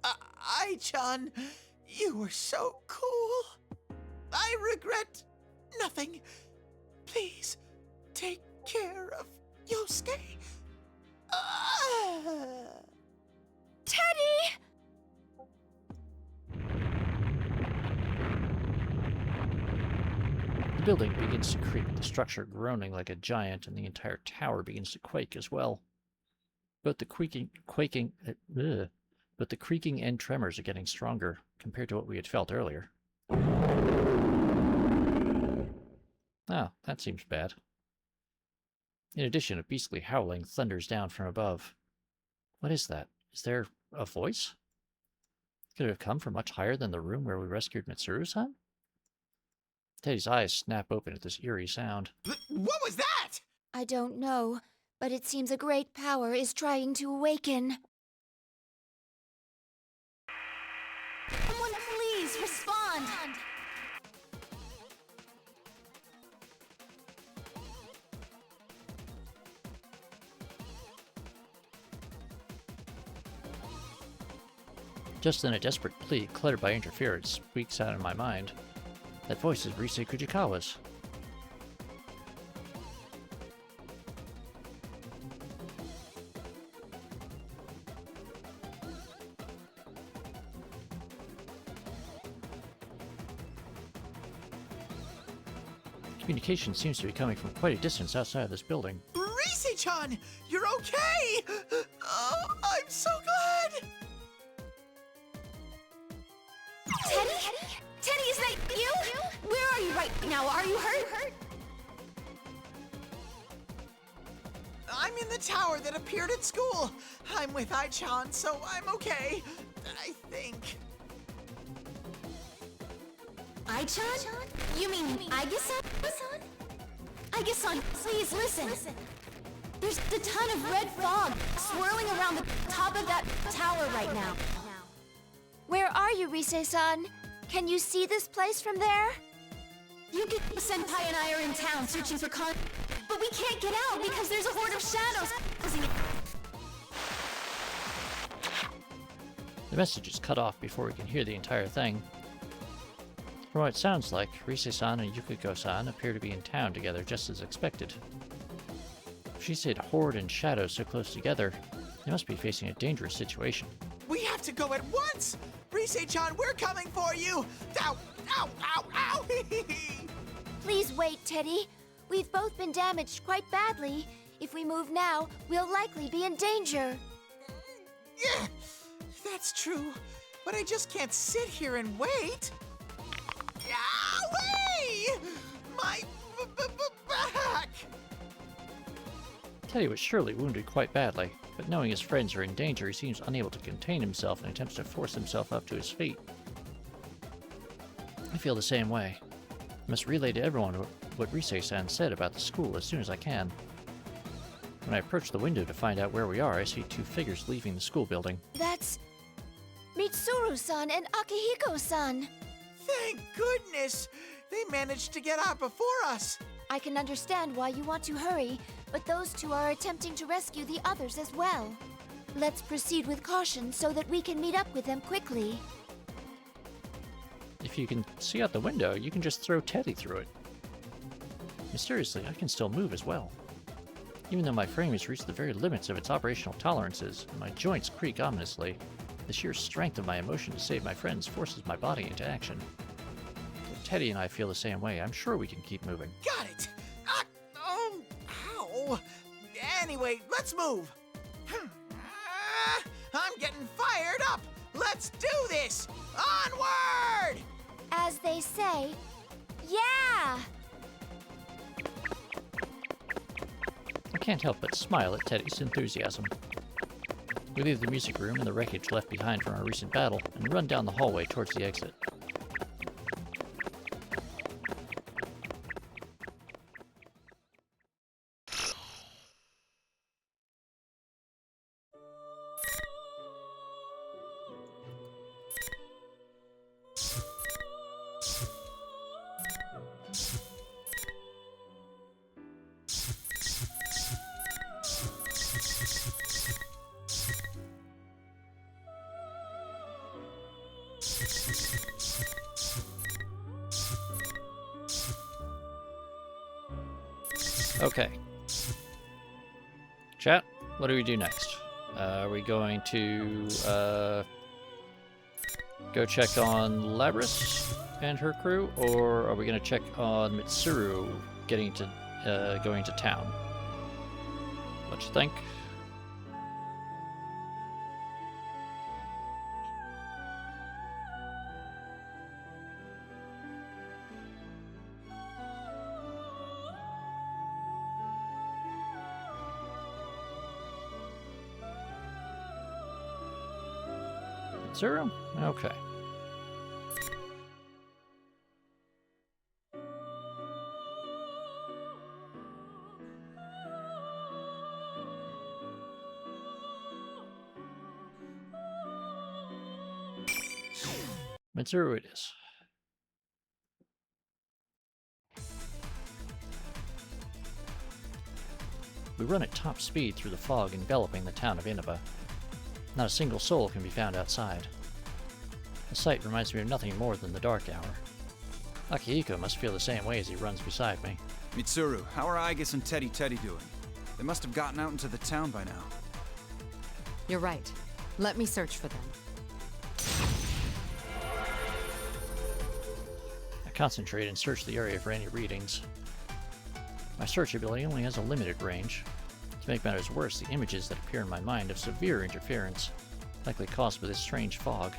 Ai-chan, you were so cool. I regret nothing. Please, take care of Yosuke. Teddy! The building begins to creak, the structure groaning like a giant, and the entire tower begins to quake as well. But the creaking and tremors are getting stronger compared to what we had felt earlier. Ah, that seems bad. In addition, a beastly howling thunders down from above. What is that? Is there a voice? Could it have come from much higher than the room where we rescued Mitsuru-san? Teddy's eyes snap open at this eerie sound. What was that? I don't know, but it seems a great power is trying to awaken. Someone please respond! Just then a desperate plea, cluttered by interference, squeaks out in my mind. That voice is Rise Kujikawa's. Communication seems to be coming from quite a distance outside of this building. Rise-chan, you're okay! Oh, I'm so glad! Teddy? Teddy, is that you? Where are you right now? Are you hurt? I'm in the tower that appeared at school. I'm with Ai-chan, so I'm okay. I think. Ai-chan? You mean Aigis-san? Aigis-san, please listen. There's a ton of red fog swirling around the top of that tower right now. Where are you, Rise-san? Can you see this place from there? Yuki Senpai and I are in town searching for but we can't get out because there's a horde of shadows closing it. The message is cut off before we can hear the entire thing. From what it sounds like, Rise-san and Yukiko-san appear to be in town together just as expected. If she said horde and shadows so close together, they must be facing a dangerous situation. We have to go at once! Rise-chan, we're coming for you! Ow! Ow! Ow! Ow! Please wait, Teddy. We've both been damaged quite badly. If we move now, we'll likely be in danger. Yeah, that's true. But I just can't sit here and wait. Away! My back! Teddy was surely wounded quite badly, but knowing his friends are in danger, he seems unable to contain himself and attempts to force himself up to his feet. I feel the same way. I must relay to everyone what Rise-san said about the school as soon as I can. When I approach the window to find out where we are, I see two figures leaving the school building. That's Mitsuru-san and Akihiko-san. Thank goodness! They managed to get out before us! I can understand why you want to hurry, but those two are attempting to rescue the others as well. Let's proceed with caution so that we can meet up with them quickly. If you can see out the window, you can just throw Teddy through it. Mysteriously, I can still move as well. Even though my frame has reached the very limits of its operational tolerances, and my joints creak ominously, the sheer strength of my emotion to save my friends forces my body into action. If Teddy and I feel the same way, I'm sure we can keep moving. Got it! Ow! Anyway, let's move! I'm getting fired up! Let's do this! Onward! As they say, yeah! I can't help but smile at Teddy's enthusiasm. We leave the music room and the wreckage left behind from our recent battle and run down the hallway towards the exit. Okay. Chat, what do we do next? Are we going to go check on Labris and her crew, or are we going to check on Mitsuru going to town? What you think? Mitsuru? Okay. Mitsuru it is. We run at top speed through the fog enveloping the town of Inaba. Not a single soul can be found outside. The sight reminds me of nothing more than the dark hour. Akihiko must feel the same way as he runs beside me. Mitsuru, how are Aigis and Teddy doing? They must have gotten out into the town by now. You're right. Let me search for them. I concentrate and search the area for any readings. My search ability only has a limited range. To make matters worse, the images that appear in my mind have severe interference, likely caused by this strange fog.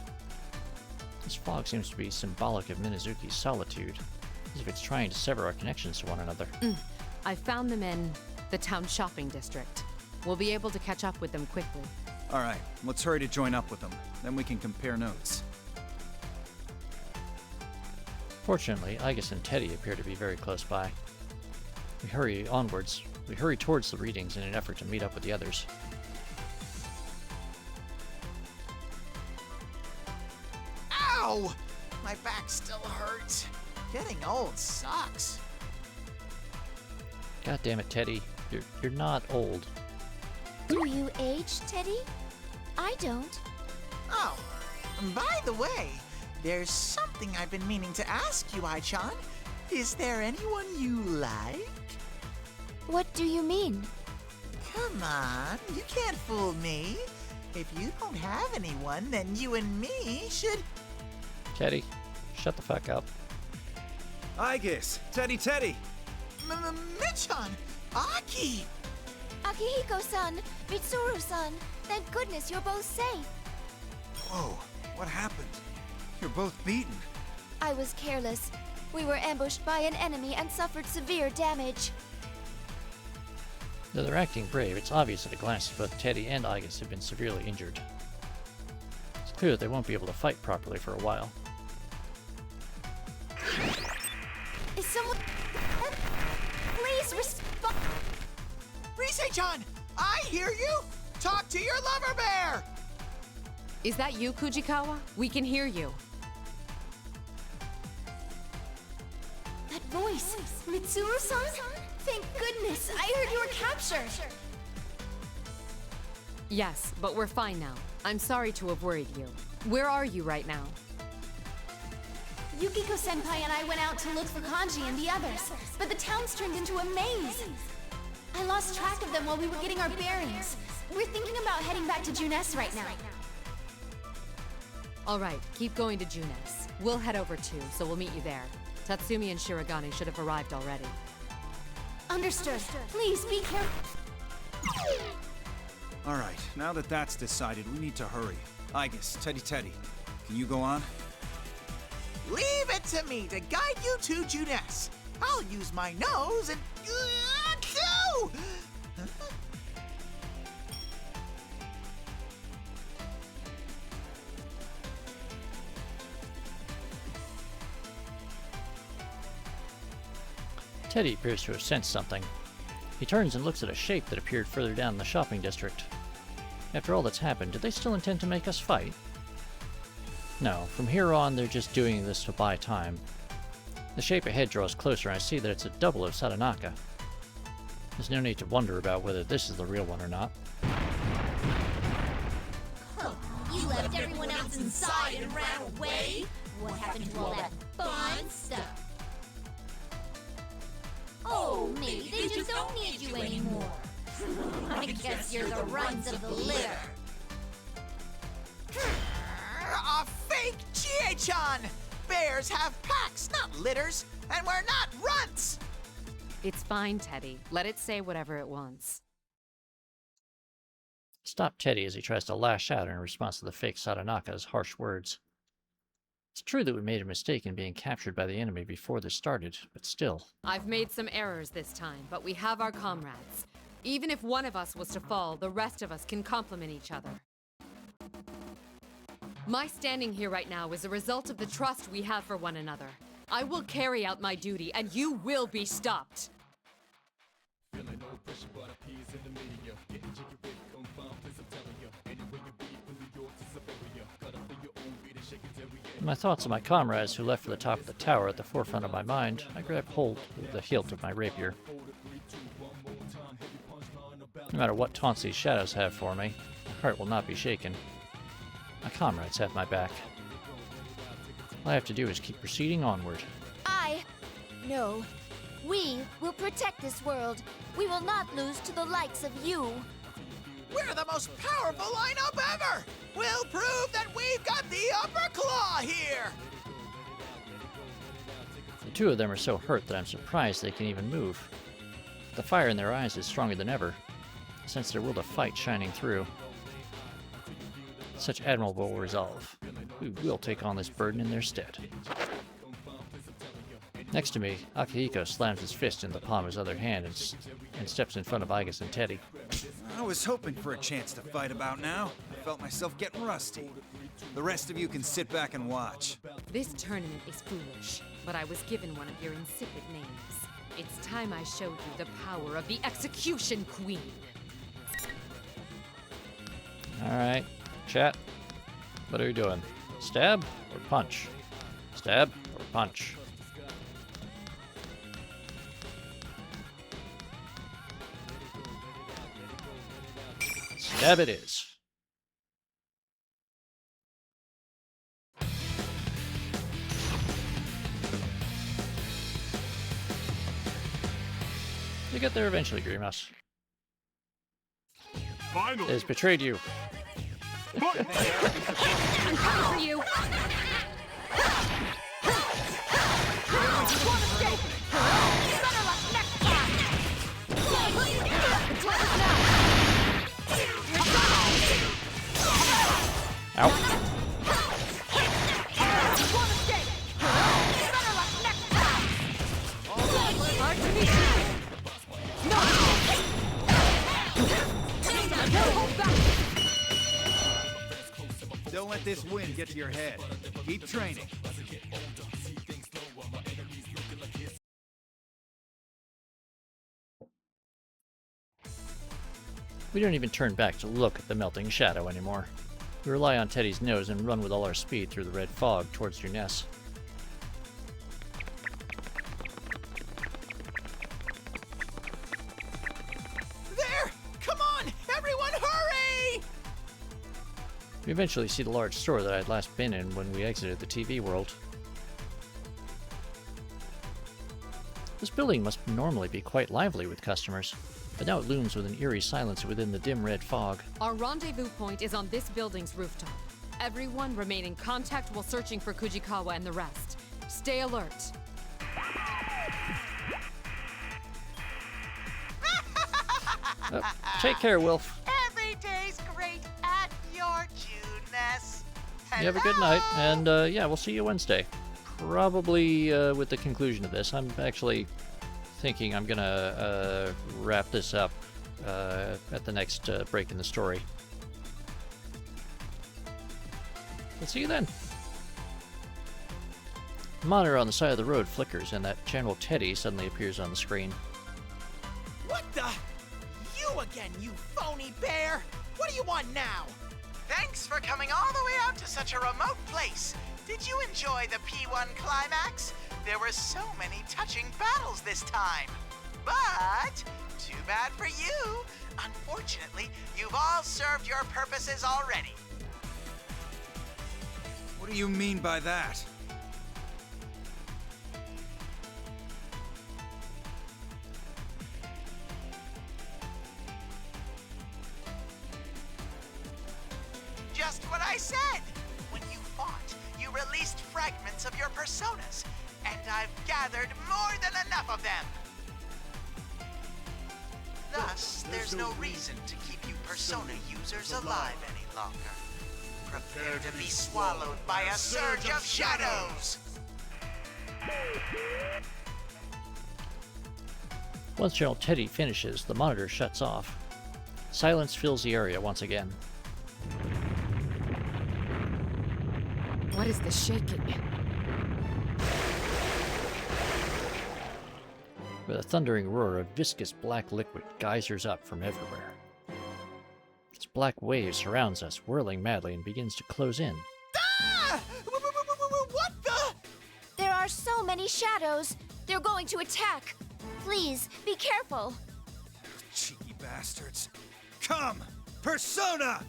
This fog seems to be symbolic of Minazuki's solitude, as if it's trying to sever our connections to one another. I found them in the town shopping district. We'll be able to catch up with them quickly. Alright, let's hurry to join up with them. Then we can compare notes. Fortunately, Aigis and Teddy appear to be very close by. We hurry onwards. We hurry towards the readings in an effort to meet up with the others. Ow! My back still hurts. Getting old sucks. God damn it, Teddy. You're not old. Do you age, Teddy? I don't. Oh, by the way, there's something I've been meaning to ask you, Ai-chan. Is there anyone you like? What do you mean? Come on, you can't fool me. If you don't have anyone, then you and me should... Teddy, shut the fuck up. Aigis! Teddy! Michan! Aki! Akihiko-san! Mitsuru-san! Thank goodness you're both safe! Whoa, what happened? You're both beaten. I was careless. We were ambushed by an enemy and suffered severe damage. Though they're acting brave, it's obvious at a glance that both Teddy and Aigis have been severely injured. It's clear that they won't be able to fight properly for a while. Is someone... Please respond... Rise-chan! I hear you! Talk to your lover bear! Is that you, Kujikawa? We can hear you. That voice! Mitsuru-san? Thank goodness! I heard you were captured! Yes, but we're fine now. I'm sorry to have worried you. Where are you right now? Yukiko-senpai and I went out to look for Kanji and the others, but the town's turned into a maze. I lost track of them while we were getting our bearings. We're thinking about heading back to Junes right now. All right, keep going to Junes. We'll head over too, so we'll meet you there. Tatsumi and Shirogane should have arrived already. Understood. Please be careful. Alright, now that that's decided, we need to hurry. Aigis, Teddy, can you go on? Leave it to me to guide you to Junes. I'll use my nose and... Achoo! Teddy appears to have sensed something. He turns and looks at a shape that appeared further down in the shopping district. After all that's happened, do they still intend to make us fight? No, from here on they're just doing this to buy time. The shape ahead draws closer and I see that it's a double of Sadanaka. There's no need to wonder about whether this is the real one or not. Oh, you left everyone else inside and ran away? What happened to all that fun stuff? Oh, maybe they just don't need you anymore. I guess you're the runs of the litter. A fake Chie-chan! Bears have packs, not litters, and we're not runts! It's fine, Teddy. Let it say whatever it wants. Stop Teddy as he tries to lash out in response to the fake Sadanaka's harsh words. It's true that we made a mistake in being captured by the enemy before this started, but still. I've made some errors this time, but we have our comrades. Even if one of us was to fall, the rest of us can complement each other. My standing here right now is a result of the trust we have for one another. I will carry out my duty, and you will be stopped. My thoughts on my comrades who left for the top of the tower at the forefront of my mind, I grab hold of the hilt of my rapier. No matter what taunts these shadows have for me, my heart will not be shaken. My comrades have my back. All I have to do is keep proceeding onward. No. We will protect this world. We will not lose to the likes of you. We're the most powerful lineup ever! We'll prove that we've got the upper claw here! The two of them are so hurt that I'm surprised they can even move. The fire in their eyes is stronger than ever. I sense their will to fight shining through. Such admirable resolve. We will take on this burden in their stead. Next to me, Akihiko slams his fist in the palm of his other hand and steps in front of Aigis and Teddy. I was hoping for a chance to fight about now. I felt myself getting rusty. The rest of you can sit back and watch. This tournament is foolish, but I was given one of your insipid names. It's time I showed you the power of the Execution Queen. Alright, chat. What are you doing? Stab or punch? Stab or punch? Stab it is. You get there eventually, Grimace. Finally! It has betrayed you. I'm coming for you! Ow. Don't let this win get to your head. Keep training. We don't even turn back to look at the melting shadow anymore. We rely on Teddy's nose and run with all our speed through the red fog towards Junes. There! Come on! Everyone hurry! We eventually see the large store that I had last been in when we exited the TV world. This building must normally be quite lively with customers, but now it looms with an eerie silence within the dim red fog. Our rendezvous point is on this building's rooftop. Everyone remain in contact while searching for Kujikawa and the rest. Stay alert. Take care, Wilf. Every day's great at your Junes. You have a good night, and yeah, we'll see you Wednesday. Probably with the conclusion of this. I'm actually thinking I'm gonna wrap this up at the next break in the story. We'll see you then. The monitor on the side of the road flickers, and that General Teddy suddenly appears on the screen. What the? You again, you phony bear! What do you want now? Thanks for coming all the way out to such a remote place. Did you enjoy the P1 climax? There were so many touching battles this time. But, too bad for you. Unfortunately, you've all served your purposes already. What do you mean by that? Just what I said! When you fought, you released fragments of your personas, and I've gathered more than enough of them. Thus, there's no reason to keep you persona users alive any longer. Prepare to be swallowed by a surge of shadows! Once General Teddy finishes, the monitor shuts off. Silence fills the area once again. What is this shaking? With a thundering roar, a viscous black liquid geysers up from everywhere. This black wave surrounds us, whirling madly, and begins to close in. Ah! What the? There are so many shadows. They're going to attack. Please, be careful. Cheeky bastards. Come! Persona!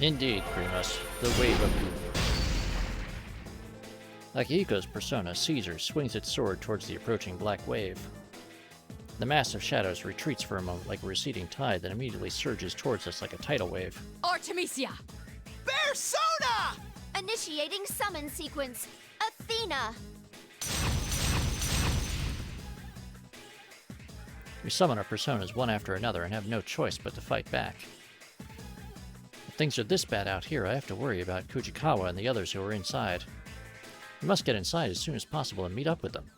Indeed, Primus, the wave of goo. Akihiko's persona, Caesar, swings its sword towards the approaching black wave. The mass of shadows retreats for a moment like a receding tide, then immediately surges towards us like a tidal wave. Artemisia! Persona! Initiating summon sequence. Athena! We summon our personas one after another and have no choice but to fight back. If things are this bad out here, I have to worry about Kujikawa and the others who are inside. We must get inside as soon as possible and meet up with them.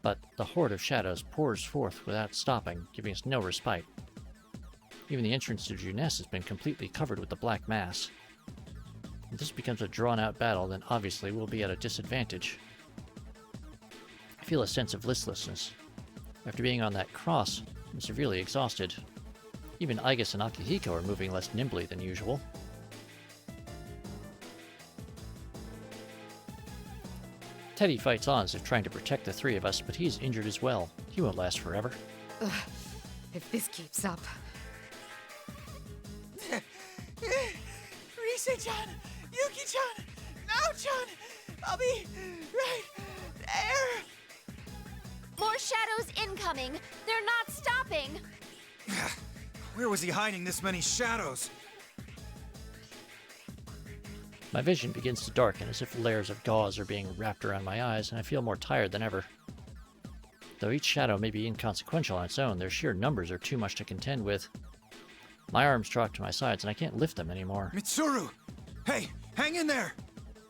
But the horde of shadows pours forth without stopping, giving us no respite. Even the entrance to Juness has been completely covered with the black mass. If this becomes a drawn-out battle, then obviously we'll be at a disadvantage. I feel a sense of listlessness. After being on that cross, I'm severely exhausted. Even Aigis and Akihiko are moving less nimbly than usual. Teddy fights on as if trying to protect the three of us, but he's injured as well. He won't last forever. Ugh, if this keeps up... Rise-chan! Yuki-chan! Nao-chan! I'll be right there! More shadows incoming! They're not stopping! Where was he hiding this many shadows? My vision begins to darken as if layers of gauze are being wrapped around my eyes, and I feel more tired than ever. Though each shadow may be inconsequential on its own, their sheer numbers are too much to contend with. My arms drop to my sides, and I can't lift them anymore. Mitsuru! Hey, hang in there!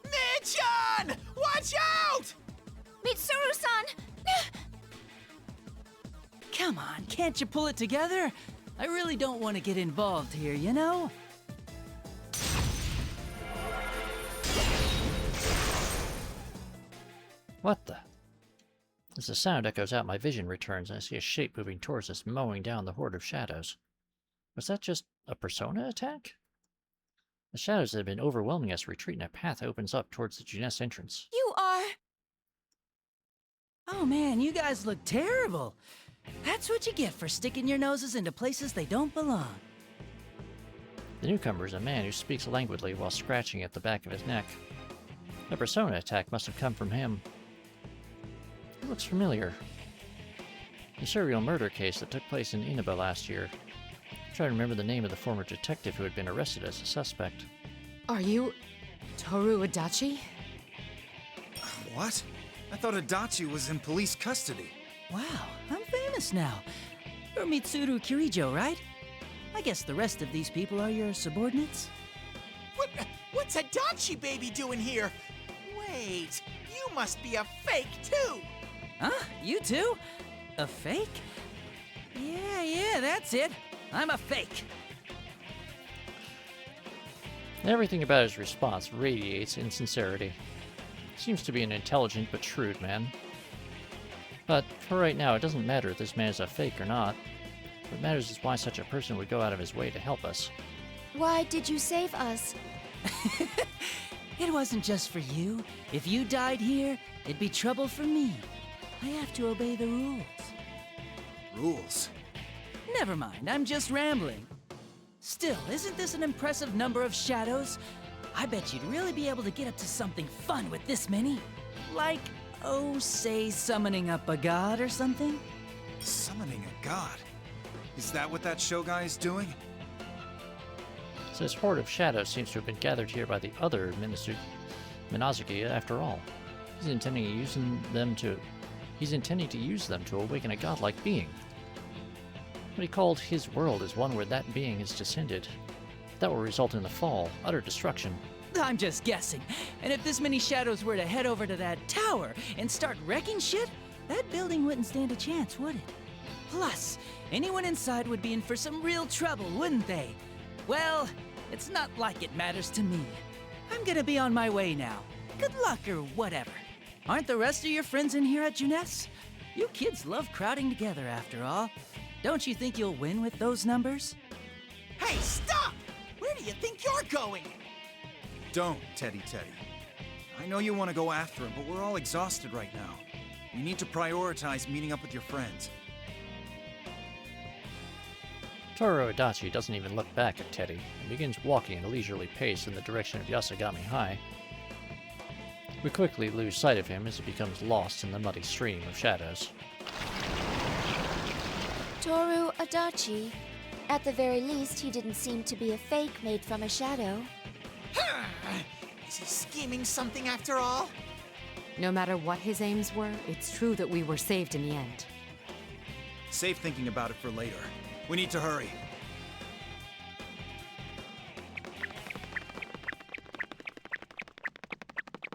Mid-chan! Watch out! Mitsuru-san! Come on, can't you pull it together? I really don't want to get involved here, you know? What the? As the sound echoes out, my vision returns, and I see a shape moving towards us, mowing down the horde of shadows. Was that just a persona attack? The shadows that had been overwhelming us retreat, and a path opens up towards the Juness entrance. You are... Oh man, you guys look terrible. That's what you get for sticking your noses into places they don't belong. The newcomer is a man who speaks languidly while scratching at the back of his neck. The persona attack must have come from him. He looks familiar. The serial murder case that took place in Inaba last year. I'm trying to remember the name of the former detective who had been arrested as a suspect. Are you... Toru Adachi? What? I thought Adachi was in police custody. Wow, I'm famous now. You're Mitsuru Kirijo, right? I guess the rest of these people are your subordinates? What What's Adachi baby doing here? Wait, you must be a fake too! Huh? You too? A fake? Yeah, that's it. I'm a fake. Everything about his response radiates insincerity. Seems to be an intelligent but shrewd man. But for right now, it doesn't matter if this man is a fake or not. What matters is why such a person would go out of his way to help us. Why did you save us? It wasn't just for you. If you died here, it'd be trouble for me. I have to obey the rules. Rules? Never mind, I'm just rambling. Still, isn't this an impressive number of shadows? I bet you'd really be able to get up to something fun with this many. Like, oh, say summoning up a god or something? Summoning a god? Is that what that show guy is doing? So this horde of shadows seems to have been gathered here by the other Minazuki after all. He's intending to use them to awaken a godlike being. What he called his world is one where that being has descended. That will result in the fall, utter destruction. I'm just guessing. And if this many shadows were to head over to that tower and start wrecking shit, that building wouldn't stand a chance, would it? Plus, anyone inside would be in for some real trouble, wouldn't they? Well, it's not like it matters to me. I'm gonna be on my way now. Good luck or whatever. Aren't the rest of your friends in here at Juness? You kids love crowding together after all. Don't you think you'll win with those numbers? Hey, stop! Where do you think you're going? Don't, Teddy. I know you want to go after him, but we're all exhausted right now. We need to prioritize meeting up with your friends. Toru Adachi doesn't even look back at Teddy and begins walking at a leisurely pace in the direction of Yasagami High. We quickly lose sight of him as he becomes lost in the muddy stream of shadows. Toru Adachi. At the very least, he didn't seem to be a fake made from a shadow. Is he scheming something after all? No matter what his aims were, it's true that we were saved in the end. Save thinking about it for later. We need to hurry.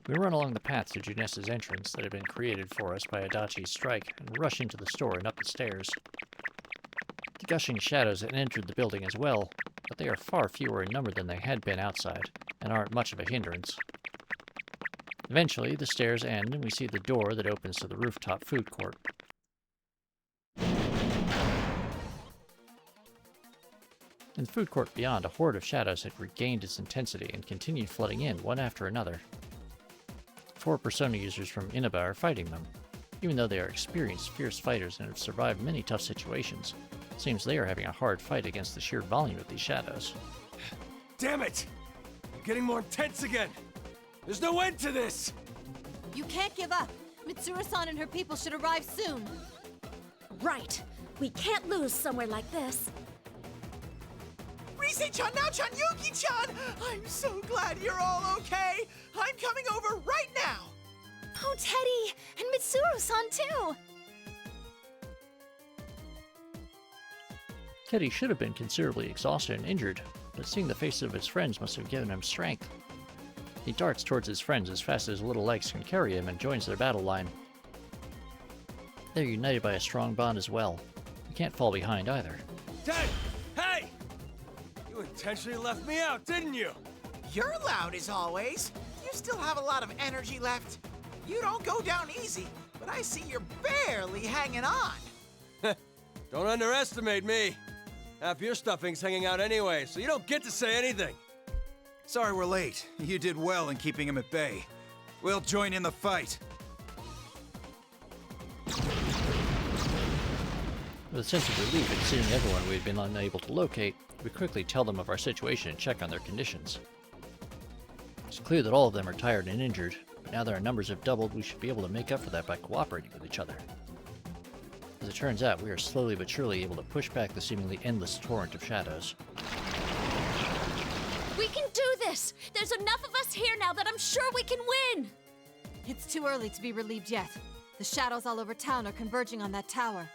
We run along the path to Juness's entrance that had been created for us by Adachi's strike and rush into the store and up the stairs. The gushing shadows had entered the building as well, but they are far fewer in number than they had been outside, and aren't much of a hindrance. Eventually, the stairs end and we see the door that opens to the rooftop food court. In the food court beyond, a horde of shadows had regained its intensity and continued flooding in, one after another. 4 Persona users from Inaba are fighting them. Even though they are experienced, fierce fighters and have survived many tough situations, it seems they are having a hard fight against the sheer volume of these shadows. Damn it! I'm getting more intense again! There's no end to this! You can't give up. Mitsuru-san and her people should arrive soon. Right. We can't lose somewhere like this. Rise-chan, Now-chan, Yuki-chan! I'm so glad you're all okay! I'm coming over right now! Oh, Teddy! And Mitsuru-san, too! Teddy should have been considerably exhausted and injured, but seeing the faces of his friends must have given him strength. He darts towards his friends as fast as his little legs can carry him and joins their battle line. They're united by a strong bond as well. He can't fall behind either. Ted! Hey! You intentionally left me out, didn't you? You're loud as always. You still have a lot of energy left. You don't go down easy, but I see you're barely hanging on. Don't underestimate me. Half your stuffing's hanging out anyway, so you don't get to say anything. Sorry we're late. You did well in keeping him at bay. We'll join in the fight. With a sense of relief at seeing everyone we had been unable to locate, we quickly tell them of our situation and check on their conditions. It's clear that all of them are tired and injured, but now that our numbers have doubled, we should be able to make up for that by cooperating with each other. As it turns out, we are slowly but surely able to push back the seemingly endless torrent of shadows. We can do this! There's enough of us here now that I'm sure we can win! It's too early to be relieved yet. The shadows all over town are converging on that tower.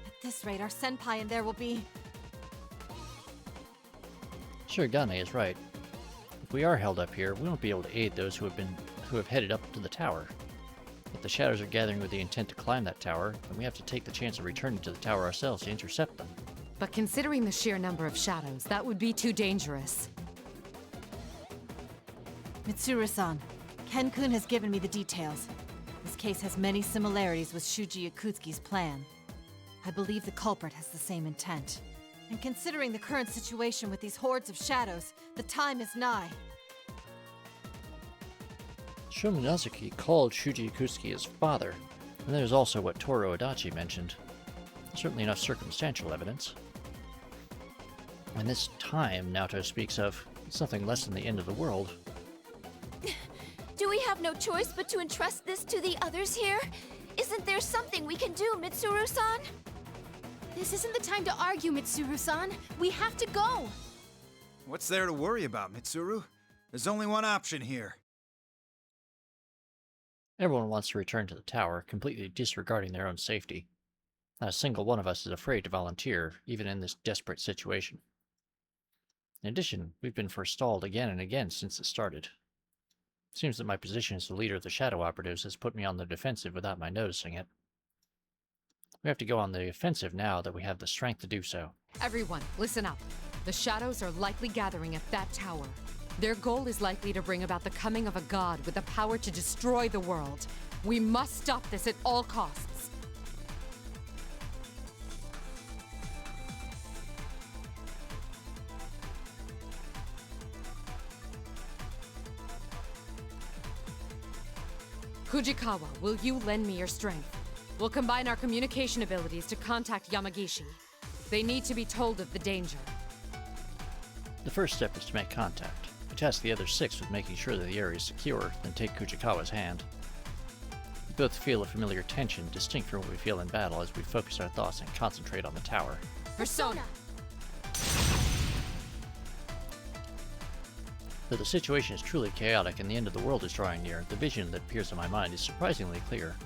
At this rate, our senpai in there will be... Shirogane is right. If we are held up here, we won't be able to aid those who have headed up to the tower. If the shadows are gathering with the intent to climb that tower, then we have to take the chance of returning to the tower ourselves to intercept them. But considering the sheer number of shadows, that would be too dangerous. Mitsuru-san, Ken-kun has given me the details. This case has many similarities with Shuji Yakutsuki's plan. I believe the culprit has the same intent. And considering the current situation with these hordes of shadows, the time is nigh. Shominazuki called Shuji Yakutsuki his father, and there's also what Toru Adachi mentioned. Certainly enough circumstantial evidence. And this time Naoto speaks of, it's nothing less than the end of the world. Do we have no choice but to entrust this to the others here? Isn't there something we can do, Mitsuru-san? This isn't the time to argue, Mitsuru-san. We have to go! What's there to worry about, Mitsuru? There's only one option here. Everyone wants to return to the tower, completely disregarding their own safety. Not a single one of us is afraid to volunteer, even in this desperate situation. In addition, we've been forestalled again and again since it started. It seems that my position as the leader of the Shadow Operatives has put me on the defensive without my noticing it. We have to go on the offensive now that we have the strength to do so. Everyone, listen up. The shadows are likely gathering at that tower. Their goal is likely to bring about the coming of a god with the power to destroy the world. We must stop this at all costs. Fujikawa, will you lend me your strength? We'll combine our communication abilities to contact Yamagishi. They need to be told of the danger. The first step is to make contact. We task the other 6 with making sure that the area is secure, then take Fujikawa's hand. We both feel a familiar tension, distinct from what we feel in battle as we focus our thoughts and concentrate on the tower. Persona! Though the situation is truly chaotic and the end of the world is drawing near, the vision that appears in my mind is surprisingly clear.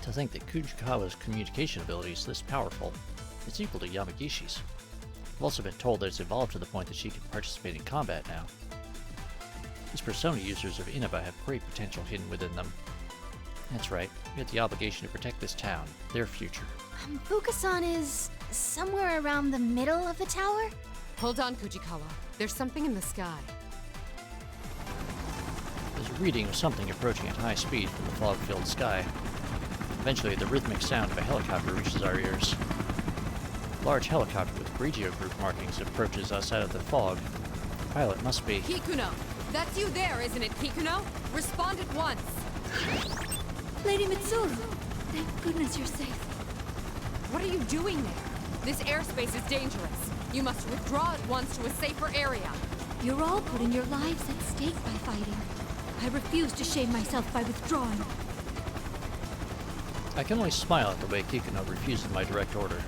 To think that Fujikawa's communication ability is this powerful, it's equal to Yamagishi's. I've also been told that it's evolved to the point that she can participate in combat now. These Persona users of Inaba have great potential hidden within them. That's right, we have the obligation to protect this town, their future. Fukasan is somewhere around the middle of the tower? Hold on, Fujikawa. There's something in the sky. There's a reading of something approaching at high speed from the fog-filled sky. Eventually, the rhythmic sound of a helicopter reaches our ears. A large helicopter with Grigio group markings approaches us out of the fog. The pilot must be... Kikuno! That's you there, isn't it, Kikuno? Respond at once! Lady Mitsuru! Thank goodness you're safe. What are you doing there? This airspace is dangerous. You must withdraw at once to a safer area. You're all putting your lives at stake by fighting. I refuse to shame myself by withdrawing. I can only smile at the way Kikuno refuses my direct order.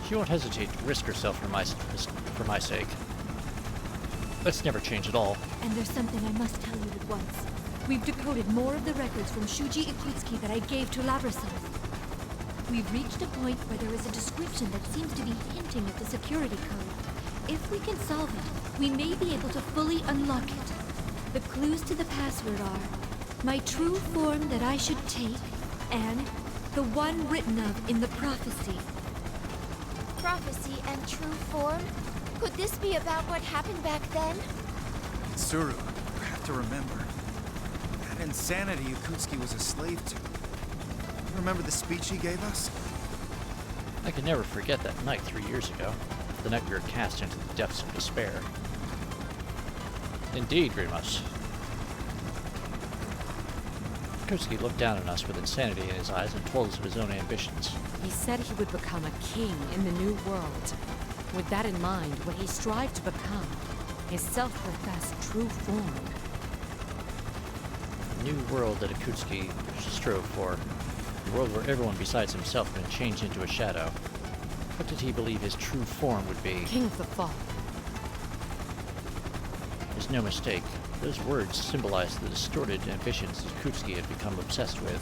She won't hesitate to risk herself for my sake. Let's never change at all. And there's something I must tell you at once. We've decoded more of the records from Shuji Yakutsuki that I gave to Labrasov. We've reached a point where there is a description that seems to be hinting at the security code. If we can solve it, we may be able to fully unlock it. The clues to the password are my true form that I should take, and the one written of in the prophecy. Prophecy and true form? Could this be about what happened back then? Mitsuru, you have to remember. That insanity Yakutsuki was a slave to. You remember the speech he gave us? I can never forget that night 3 years ago, the night we were cast into the depths of despair. Indeed, Rimas. Yakutsuki looked down on us with insanity in his eyes and told us of his own ambitions. He said he would become a king in the new world. With that in mind, what he strived to become, his self-professed true form. The new world that Yakutsuki strove for. A world where everyone besides himself had been changed into a shadow. What did he believe his true form would be? King of the Fall. There's no mistake. Those words symbolized the distorted ambitions that Yakutsuki had become obsessed with,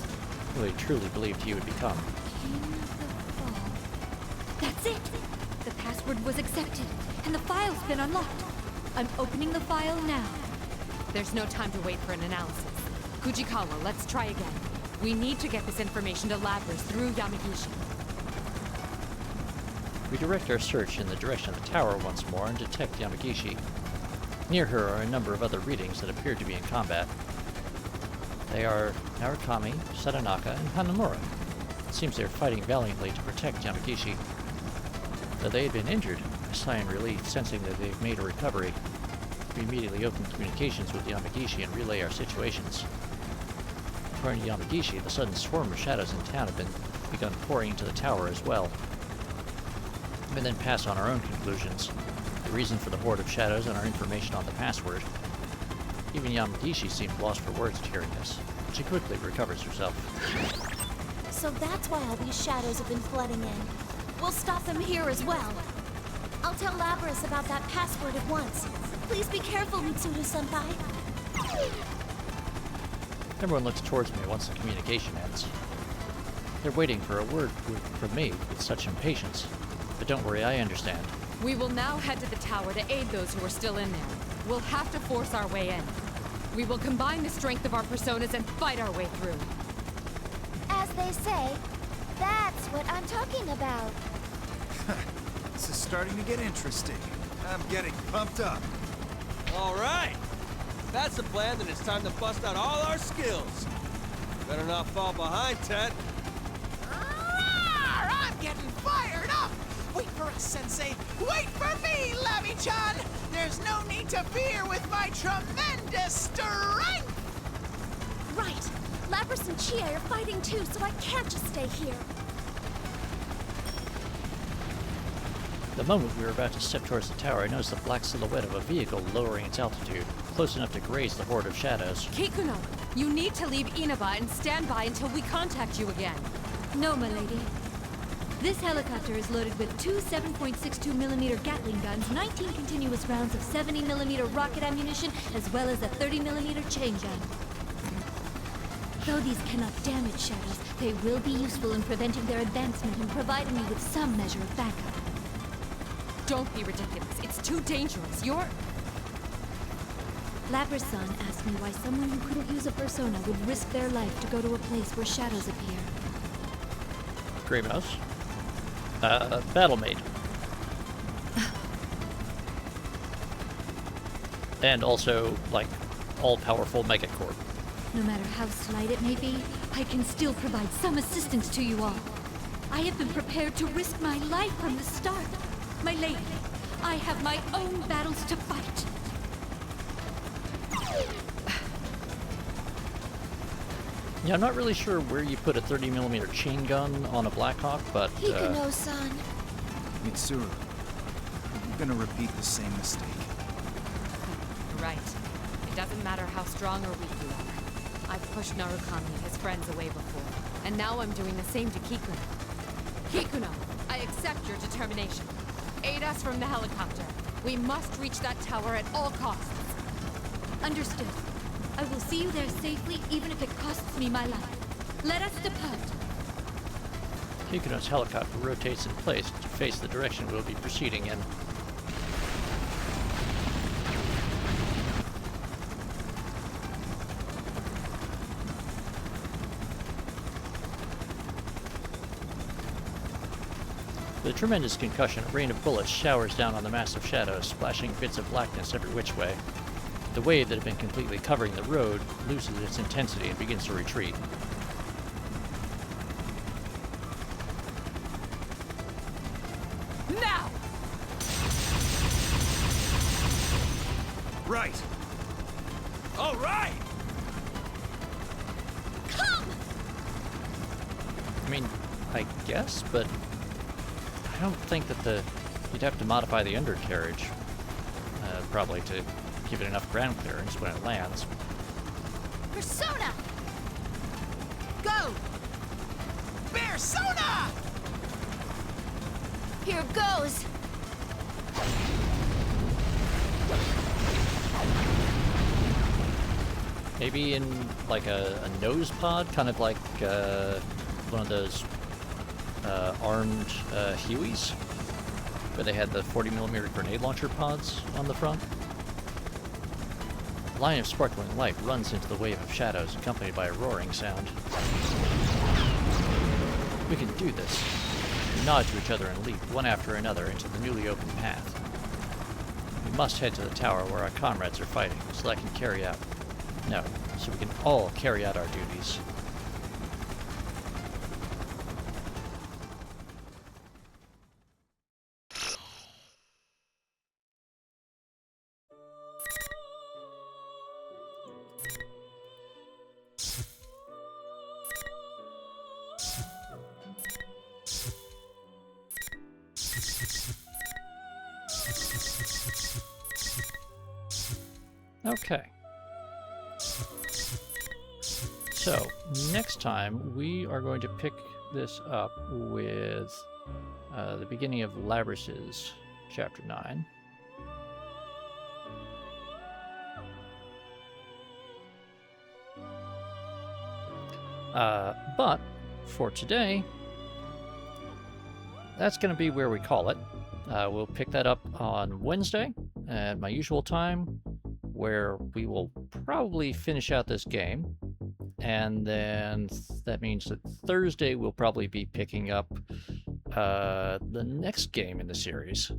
who he truly believed he would become. King of the Fall. That's it! The password was accepted, and the file's been unlocked. I'm opening the file now. There's no time to wait for an analysis. Fujikawa, let's try again. We need to get this information to Labrys through Yamagishi. We direct our search in the direction of the tower once more and detect Yamagishi. Near her are a number of other readings that appear to be in combat. They are Narukami, Sadanaka, and Hanamura. It seems they are fighting valiantly to protect Yamagishi. Though they had been injured, I sigh in relief, sensing that they've made a recovery. We immediately open communications with Yamagishi and relay our situations. According to Yamagishi, the sudden swarm of shadows in town have begun pouring into the tower as well. We then pass on our own conclusions, the reason for the horde of shadows and our information on the password. Even Yamagishi seemed lost for words at hearing this, but she quickly recovers herself. So that's why all these shadows have been flooding in. We'll stop them here as well. I'll tell Labrys about that password at once. Please be careful, Mitsuru-senpai. Everyone looks towards me once the communication ends. They're waiting for a word from me with such impatience. But don't worry, I understand. We will now head to the tower to aid those who are still in there. We'll have to force our way in. We will combine the strength of our personas and fight our way through. As they say, that's what I'm talking about. This is starting to get interesting. I'm getting pumped up. All right. If that's the plan, then it's time to bust out all our skills. Better not fall behind, Ted. I'm getting fired up! Wait for us, Sensei! Wait for me, Lavi-chan! There's no need to fear with my tremendous strength! Right. Labrys and Chie are fighting too, so I can't just stay here. The moment we were about to step towards the tower, I noticed the black silhouette of a vehicle lowering its altitude, close enough to graze the horde of shadows. Kikuno, you need to leave Inaba and stand by until we contact you again. No, my lady. This helicopter is loaded with two 7.62mm Gatling guns, 19 continuous rounds of 70mm rocket ammunition, as well as a 30mm chain gun. Though these cannot damage shadows, they will be useful in preventing their advancement and providing me with some measure of backup. Don't be ridiculous. It's too dangerous. You're... Labrys-san asked me why someone who couldn't use a persona would risk their life to go to a place where shadows appear. Grey Mouse. Battle Maid. And also, like, all-powerful Megacorp. No matter how slight it may be, I can still provide some assistance to you all. I have been prepared to risk my life from the start. My lady, I have my own battles to fight. Yeah, I'm not really sure where you put a 30mm chain gun on a Blackhawk, but... Hikuno-san. Mitsuru, are you gonna repeat the same mistake? Right. It doesn't matter how strong or weak you are. I've pushed Narukami and his friends away before, and now I'm doing the same to Kikuno. Kikuno, I accept your determination. Aid us from the helicopter. We must reach that tower at all costs. Understood. I will see you there safely, even if it costs me my life. Let us depart. Kikuno's helicopter rotates in place to face the direction we'll be proceeding in. With a tremendous concussion, a rain of bullets showers down on the massive shadows, splashing bits of blackness every which way. The wave that had been completely covering the road loses its intensity and begins to retreat. Now! Right! All right! Come! I mean, I guess, but I don't think that you'd have to modify the undercarriage, probably to give it enough ground clearance when it lands. Persona! Go! Persona! Here goes! Maybe in like a nose pod, kind of like one of those armed Hueys, where they had the 40mm grenade launcher pods on the front. A line of sparkling light runs into the wave of shadows, accompanied by a roaring sound. We can do this. We nod to each other and leap, one after another, into the newly opened path. We must head to the tower where our comrades are fighting, so that I can carry out... No, so we can all carry out our duties. Okay. So, next time we are going to pick this up with the beginning of Labrys's Chapter 9. But, for today, that's going to be where we call it. We'll pick that up on Wednesday at my usual time, where we will probably finish out this game, and then that means that Thursday we'll probably be picking up the next game in the series.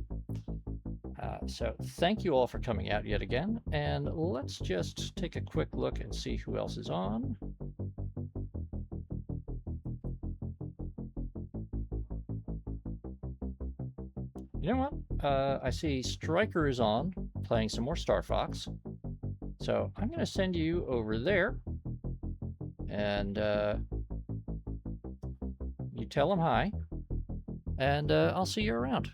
So thank you all for coming out yet again, and let's just take a quick look and see who else is on. You know what? I see Stryker is on, playing some more Star Fox. So I'm going to send you over there, and you tell him hi, and I'll see you around.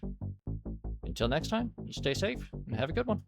Until next time, you stay safe and have a good one.